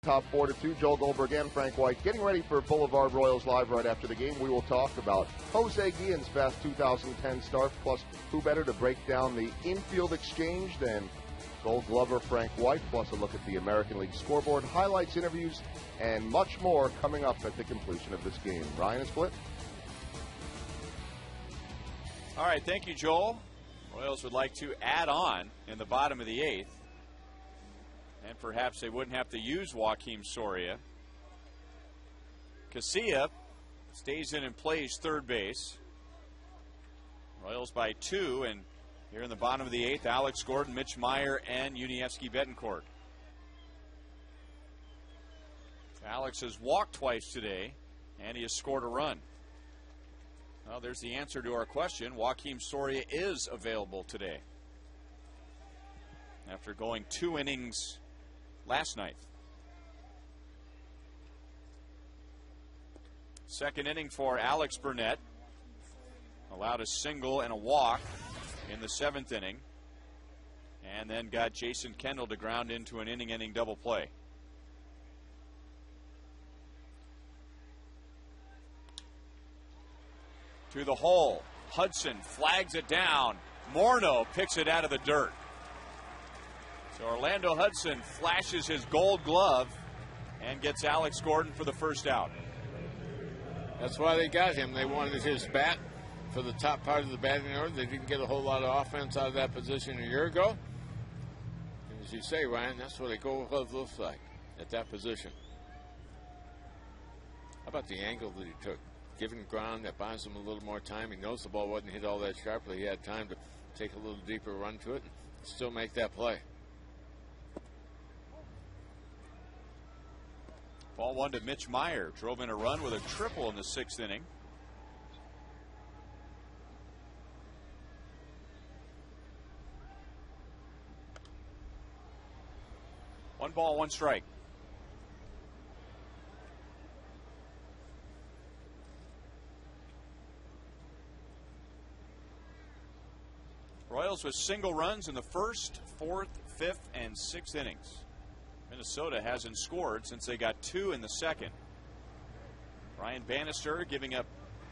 Top 4-2, Joel Goldberg and Frank White getting ready for Boulevard Royals Live right after the game. We will talk about Jose Guillen's fast 2010 start, plus who better to break down the infield exchange than Gold Glover Frank White, plus a look at the American League scoreboard, highlights, interviews, and much more coming up at the completion of this game. Ryan and Split. All right, thank you, Joel. Royals would like to add on in the bottom of the 8th. And perhaps they wouldn't have to use Joakim Soria. KCA stays in and plays third base. Royals by 2, and here in the bottom of the 8th, Alex Gordon, Mitch Meyer, and Yuniesky Betancourt. Alex has walked twice today, and he has scored a run. Well, there's the answer to our question. Joakim Soria is available today after going 2 innings last night. Second inning for Alex Burnett. Allowed a single and a walk in the 7th inning. And then got Jason Kendall to ground into an inning-ending double play. To the hole. Hudson flags it down. Morneau picks it out of the dirt. So Orlando Hudson flashes his Gold Glove and gets Alex Gordon for the first out. That's why they got him. They wanted his bat for the top part of the batting order. They didn't get a whole lot of offense out of that position a year ago. And as you say, Ryan, that's what a Gold Glove looks like at that position. How about the angle that he took? Giving ground, that buys him a little more time. He knows the ball wasn't hit all that sharply. He had time to take a little deeper run to it and still make that play. Ball one to Mitch Meyer. Drove in a run with a triple in the 6th inning. One ball, one strike. Royals with single runs in the 1st, 4th, 5th, and 6th innings. Minnesota hasn't scored since they got 2 in the 2nd. Brian Bannister giving up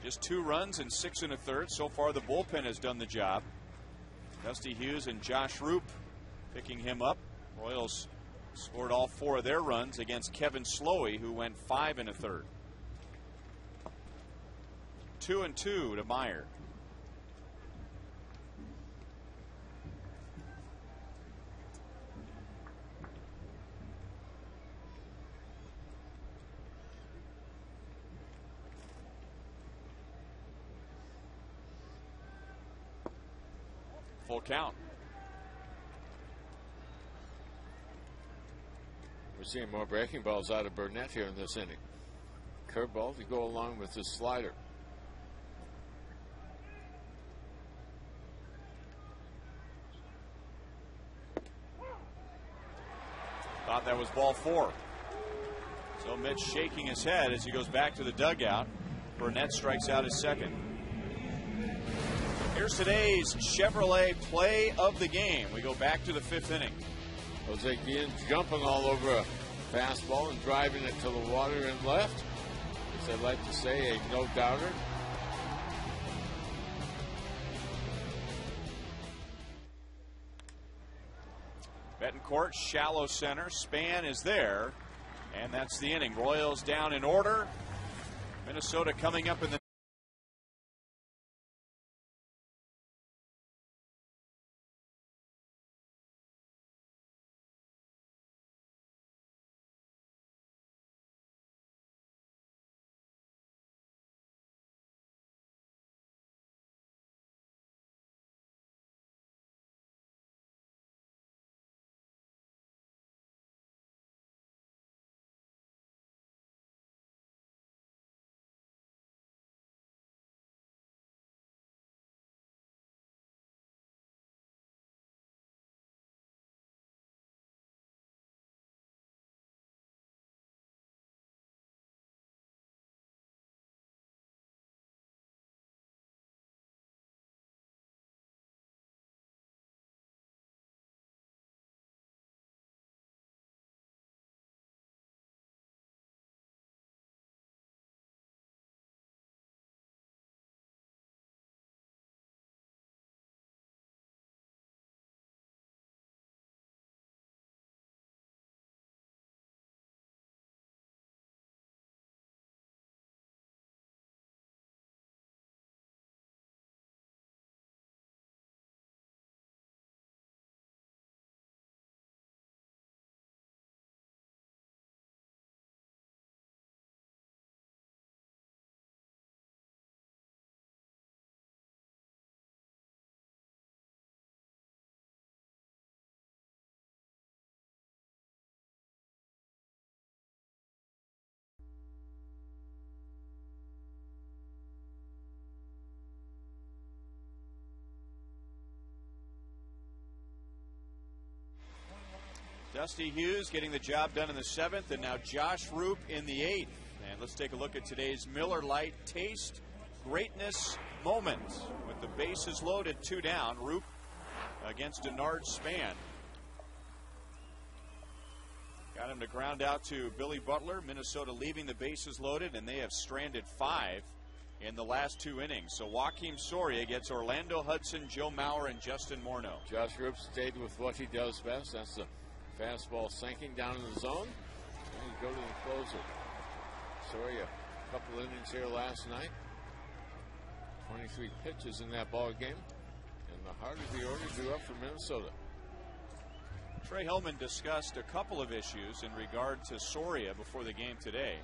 just 2 runs in 6 1/3. So far, the bullpen has done the job. Dusty Hughes and Josh Roop picking him up. Royals scored all 4 of their runs against Kevin Slowey, who went 5 1/3. 2-2 to Meyer. Full count. We're seeing more breaking balls out of Burnett here in this inning. Curveball to go along with his slider. Thought that was ball 4. So Mitch shaking his head as he goes back to the dugout. Burnett strikes out his second. Here's today's Chevrolet play of the game. We go back to the 5th inning. Jose Guillen jumping all over a fastball and driving it to the water and left. As I like to say, a no-doubter. Betancourt, shallow center. Span is there. And that's the inning. Royals down in order. Minnesota coming up in the Dusty Hughes getting the job done in the 7th, and now Josh Roop in the 8th. And let's take a look at today's Miller Lite Taste Greatness moment. With the bases loaded, 2 down, Roop against Denard Span. Got him to ground out to Billy Butler. Minnesota leaving the bases loaded, and they have stranded 5 in the last 2 innings. So Joakim Soria gets Orlando Hudson, Joe Mauer, and Justin Morneau. Josh Roop stayed with what he does best. That's the fastball sinking down in the zone. And you go to the closer. Soria, a couple innings here last night. 23 pitches in that ball game. And the heart of the order drew up for Minnesota. Trey Hillman discussed a couple of issues in regard to Soria before the game today.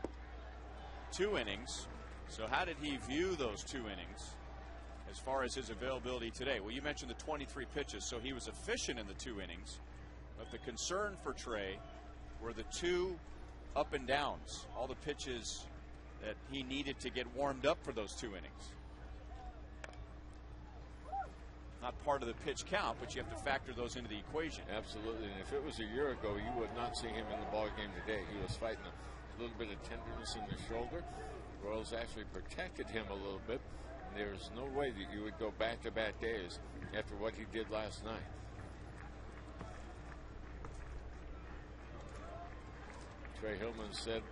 2 innings. So how did he view those 2 innings as far as his availability today? Well, you mentioned the 23 pitches, so he was efficient in the 2 innings. But the concern for Trey were the 2 up and downs, all the pitches that he needed to get warmed up for those 2 innings. Not part of the pitch count, but you have to factor those into the equation. Absolutely, and if it was a year ago, you would not see him in the ball game today. He was fighting a little bit of tenderness in the shoulder. The Royals actually protected him a little bit. There's no way that you would go back-to-back days after what he did last night. Trey Hillman said,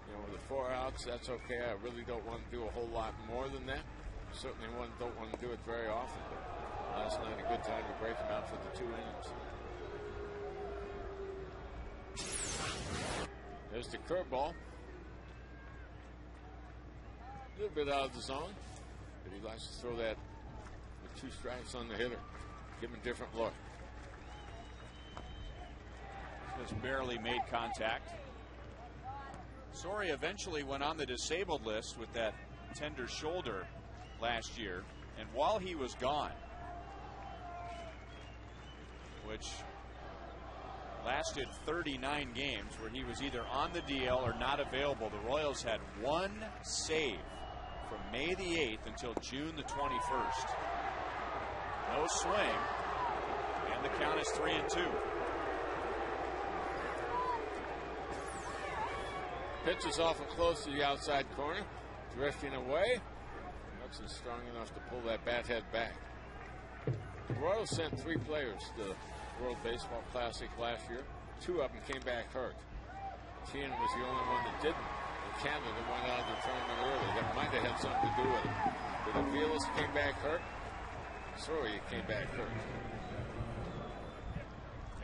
you know, with the 4 outs, that's okay. I really don't want to do a whole lot more than that. Certainly don't want to do it very often. But last night, a good time to break him out for the 2 innings. There's the curveball. A little bit out of the zone, but he likes to throw that with 2 strikes on the hitter. Give him a different look. Just barely made contact. Soria eventually went on the disabled list with that tender shoulder last year, and while he was gone, which lasted 39 games where he was either on the DL or not available, the Royals had 1 save from May the 8th until June the 21st. No swing, and the count is 3-2. Pitch is awful close to the outside corner, drifting away. Hudson strong enough to pull that bat head back. The Royals sent 3 players to the World Baseball Classic last year. 2 of them came back hurt. Tien was the only one that didn't. And Canada went out of the tournament early. That might have had something to do with it. But Aviles came back hurt. Soria came back hurt.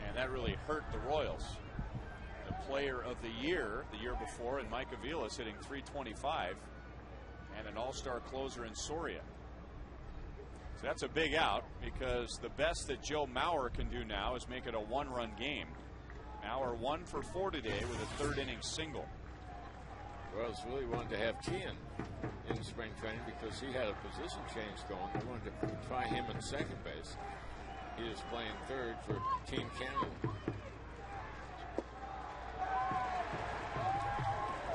And that really hurt the Royals. The player of the year before, and Mike Aviles hitting .325, and an all-star closer in Soria. So that's a big out, because the best that Joe Mauer can do now is make it a 1-run game. Mauer 1 for 4 today with a 3rd inning single. Royals really wanted to have Tien in spring training because he had a position change going. They wanted to try him at second base. He is playing third for Team Canada.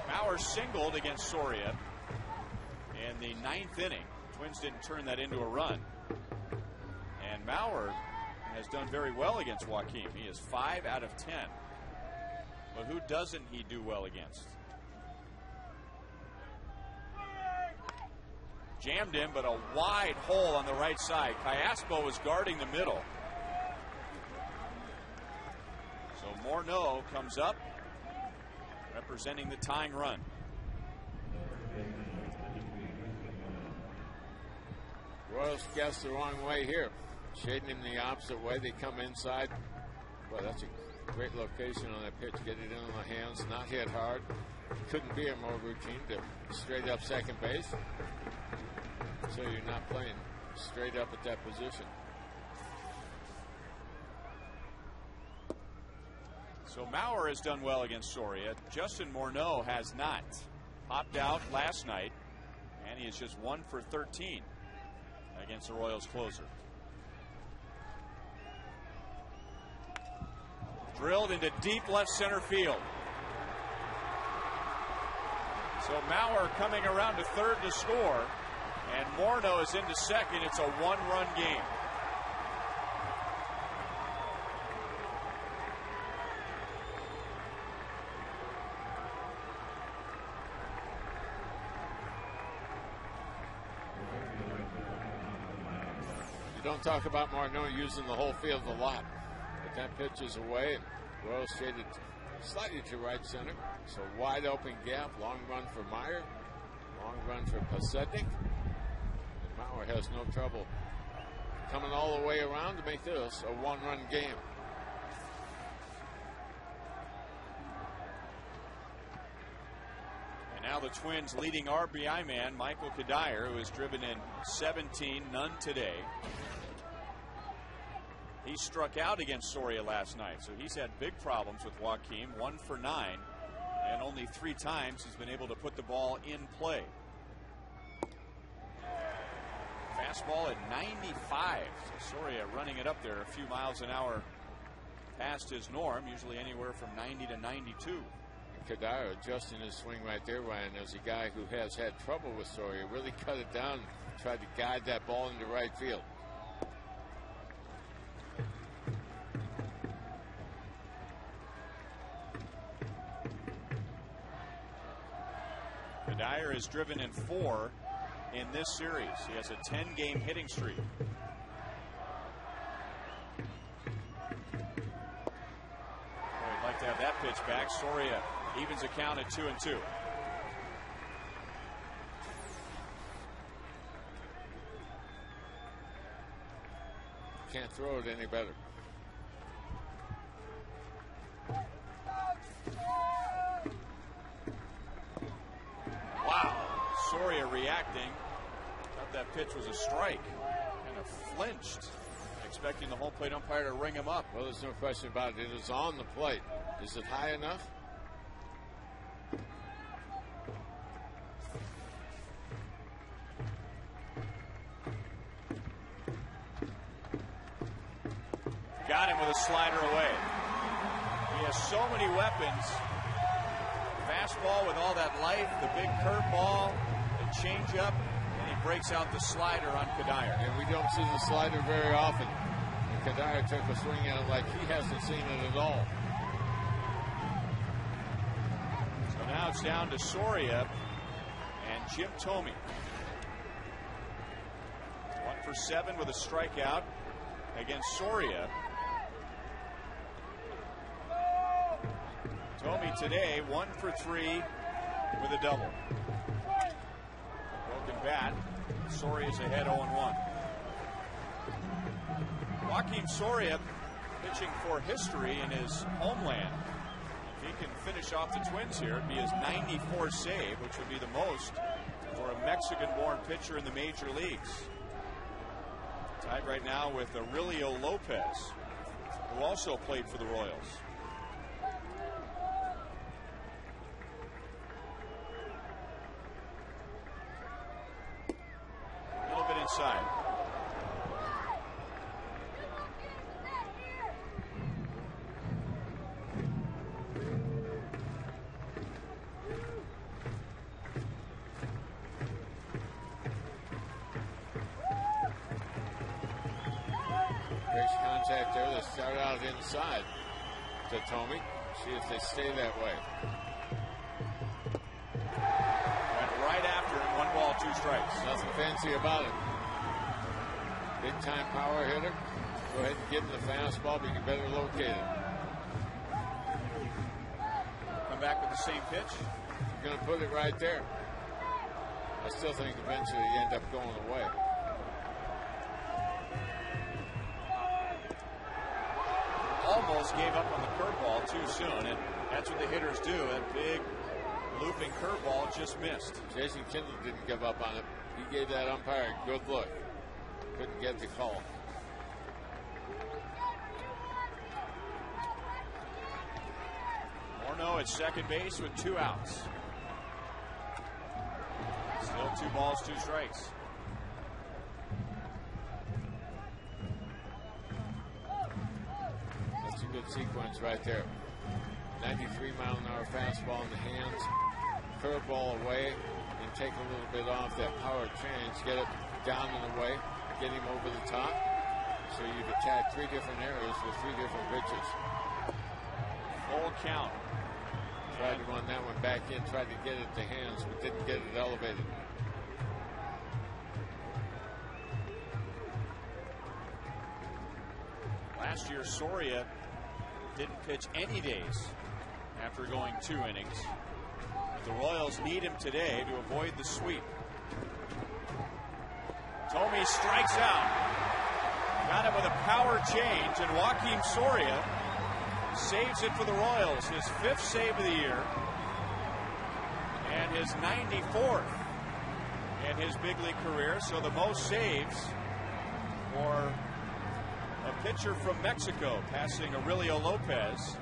Mauer singled against Soria in the 9th inning. Twins didn't turn that into a run. And Mauer has done very well against Joaquim. He is 5 out of 10. But who doesn't he do well against? Jammed in, but a wide hole on the right side. Callaspo was guarding the middle. So Morneau comes up, representing the tying run. Royals guessed the wrong way here. Shading him the opposite way. They come inside. Well, that's a great location on that pitch. Get it in on the hands, not hit hard. Couldn't be a more routine to straight up second base. So you're not playing straight up at that position. So Mauer has done well against Soria. Justin Morneau has not. Popped out last night, and he is just 1 for 13 against the Royals closer. Drilled into deep left center field. So Mauer coming around to third to score, and Morneau is into second. It's a 1-run game. Don't talk about Morneau using the whole field a lot, but that pitch is away. Royals shaded slightly to right center, so wide open gap. Long run for Meyer, long run for Pasetic, and Mauer has no trouble coming all the way around to make this a 1-run game. And now the Twins' leading RBI man, Michael Kadire, who has driven in 17, none today. He struck out against Soria last night, so he's had big problems with Joaquim. 1 for 9, and only 3 times he's been able to put the ball in play. Fastball at 95. So Soria running it up there a few miles an hour past his norm, usually anywhere from 90 to 92. Kadire adjusting his swing right there, Ryan, as a guy who has had trouble with Soria. Really cut it down, tried to guide that ball into right field. Kadire has driven in 4 in this series. He has a 10-game hitting streak. I'd like to have that pitch back. Soria evens a count at 2-2. Can't throw it any better. Wow. Soria reacting. Thought that pitch was a strike. Kind of flinched, expecting the home plate umpire to ring him up. Well, there's no question about it. It is on the plate. Is it high enough? Got him with a slider away. He has so many weapons. Fastball with all that life, the big curveball, the changeup, and he breaks out the slider on Kadire. And we don't see the slider very often. And Kadire took a swing at it like he hasn't seen it at all. So now it's down to Soria and Jim Thome. 1 for 7 with a strikeout against Soria. Thome today 1 for 3 with a double. Broken bat. Soria's ahead 0-1. Joakim Soria pitching for history in his homeland. If he can finish off the Twins here, it'd be his 94th save, which would be the most for a Mexican-born pitcher in the major leagues. Tied right now with Aurelio Lopez, who also played for the Royals. A little bit inside. Contact there. They start out inside to Thome. See if they stay that way. Went right after him. 1 ball, 2 strikes. Nothing fancy about it. Big time power hitter. Go ahead and give him the fastball, but you better locate it. Come back with the same pitch. You're going to put it right there. I still think eventually you end up going away. Almost gave up on the curveball too soon, and that's what the hitters do. That big looping curveball just missed. Jason Kendall didn't give up on it. He gave that umpire a good look. Couldn't get the call. Morneau at second base with 2 outs. Still 2 balls, 2 strikes. That's a good sequence right there. 93-mile-an-hour fastball in the hands, curveball away, and take a little bit off that power change, get it down and away, get him over the top. So you've attacked 3 different areas with 3 different pitches. Full count. Tried to run that one back in, tried to get it to hands, but didn't get it elevated. Last year, Soria didn't pitch any days after going 2 innings. The Royals need him today to avoid the sweep. Thome strikes out. Got him with a power change, and Joakim Soria saves it for the Royals. His 5th save of the year and his 94th in his big league career. So the most saves for a pitcher from Mexico, passing Aurelio Lopez.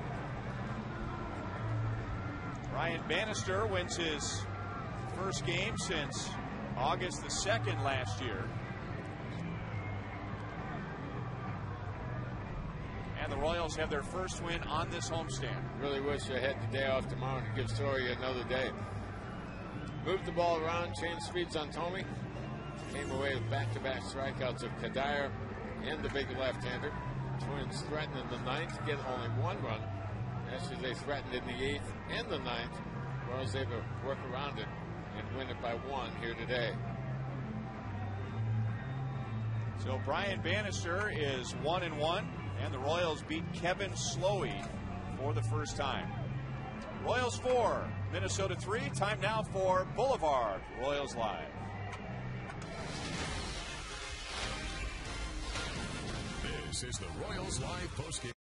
Ryan Bannister wins his first game since August the 2nd last year. And the Royals Royals have their first win on this homestand. Really wish I had the day off tomorrow to give Story another day. Moved the ball around, changed speeds on Tomey. Came away with back-to-back strikeouts of Kadire and the big left-hander. Twins threatened in the ninth, get only one run. Actually, they threatened in the eighth and the ninth. Royals able to work around it and win it by one here today. So Brian Bannister is 1-1, and the Royals beat Kevin Slowey for the first time. Royals 4, Minnesota 3. Time now for Boulevard Royals Live. This is the Royals Live postgame.